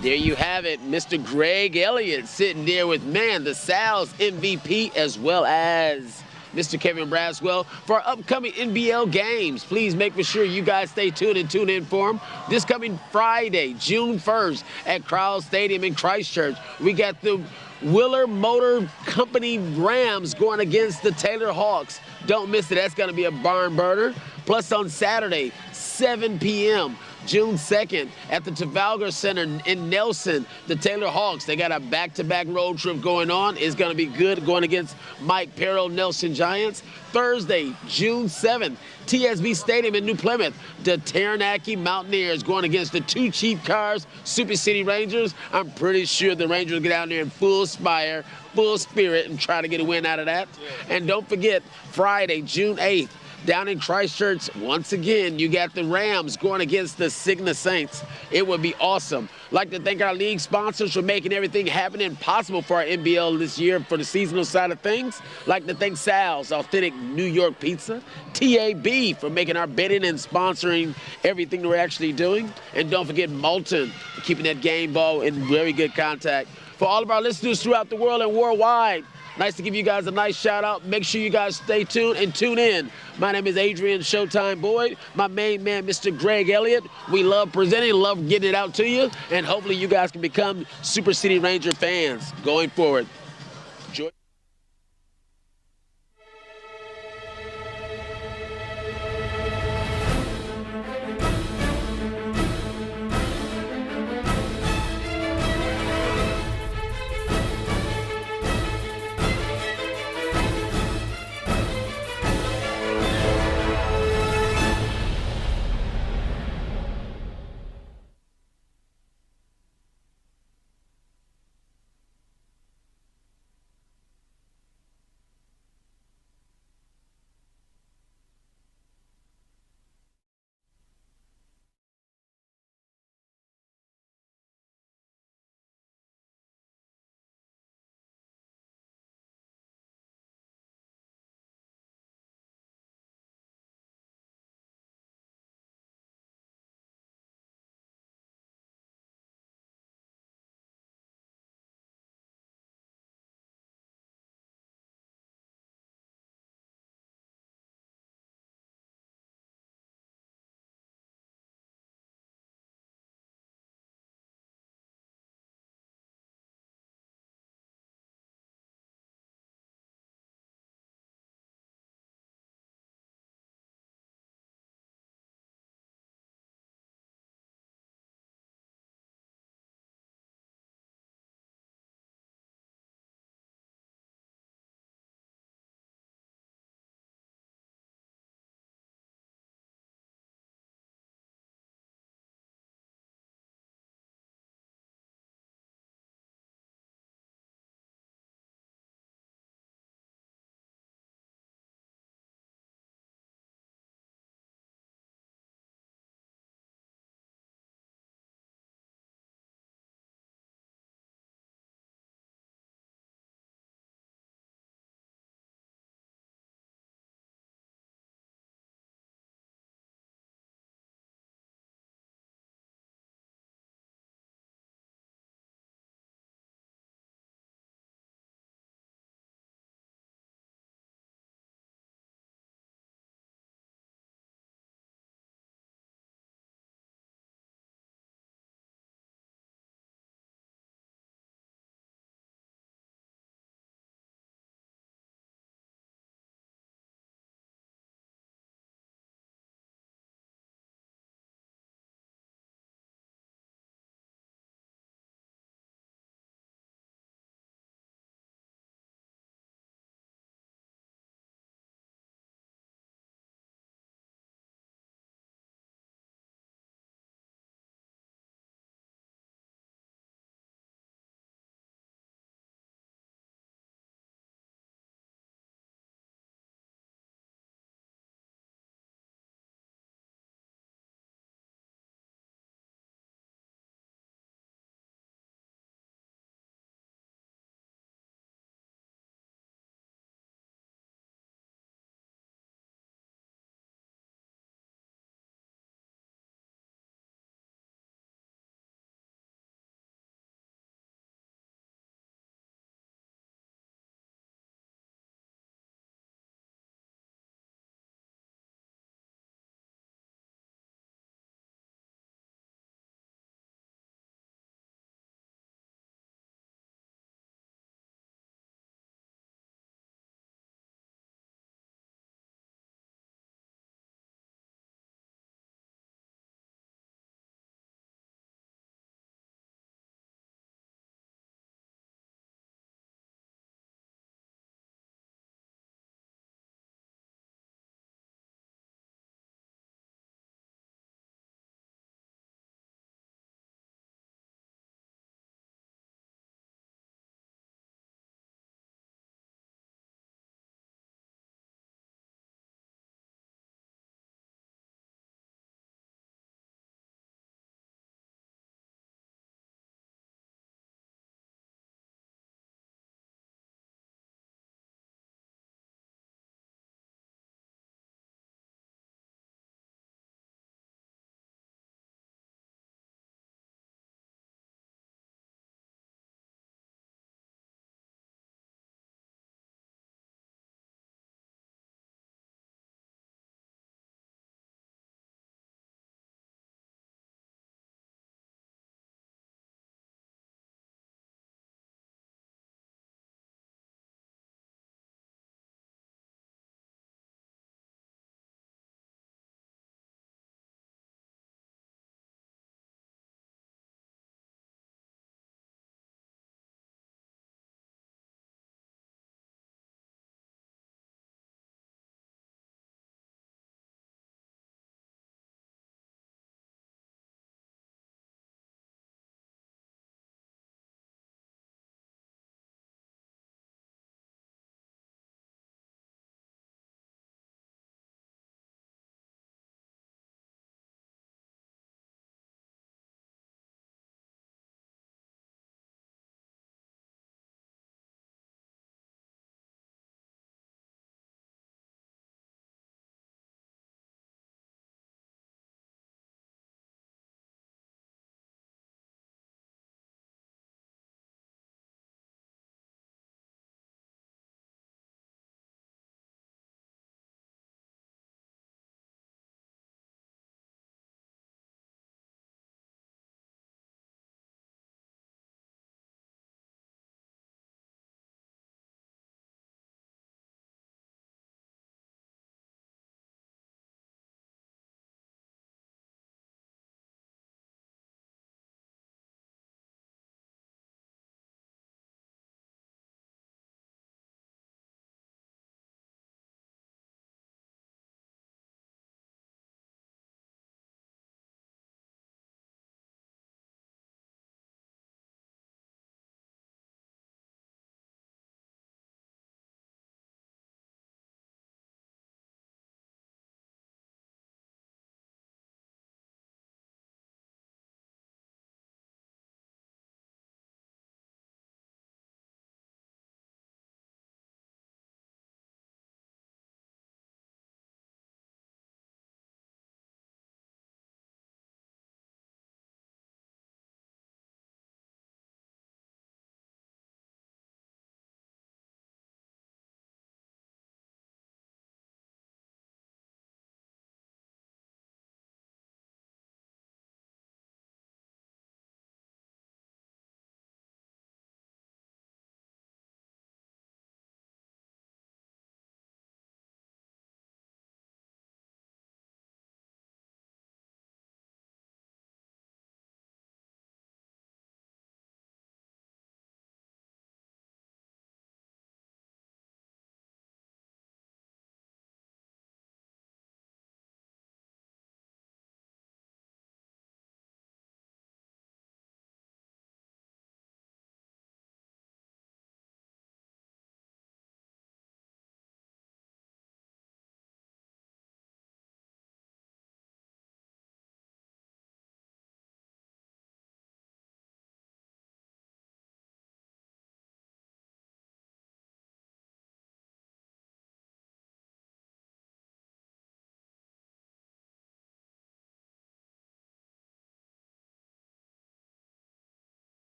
There you have it, Mr. Greg Elliott sitting there with, man, the Sal's MVP, as well as Mr. Kevin Braswell for our upcoming NBL games. Please make sure you guys stay tuned and tune in for them. This coming Friday, June 1st at Crowell Stadium in Christchurch, we got the Willer Motor Company Rams going against the Taylor Hawks. Don't miss it. That's going to be a barn burner. Plus on Saturday, 7 p.m., June 2nd at the Trafalgar Center in Nelson, the Taylor Hawks. They got a back-to-back road trip going on. It's going to be good going against Mike Perrell Nelson Giants. Thursday, June 7th, TSB Stadium in New Plymouth, the Taranaki Mountaineers going against the 2 Cheap Cars Super City Rangers. I'm pretty sure the Rangers will get down there in full spire, full spirit, and try to get a win out of that. And don't forget, Friday, June 8th, down in Christchurch, once again, you got the Rams going against the Cigna Saints. It would be awesome. Like to thank our league sponsors for making everything happen and possible for our NBL this year for the seasonal side of things. Like to thank Sal's Authentic New York Pizza, TAB for making our betting and sponsoring everything that we're actually doing. And don't forget Moulton for keeping that game ball in very good contact. For all of our listeners throughout the world and worldwide, nice to give you guys a nice shout out. Make sure you guys stay tuned and tune in. My name is Adrian Showtime Boyd. My main man, Mr. Greg Elliott. We love presenting, love getting it out to you. And hopefully you guys can become Super City Ranger fans going forward.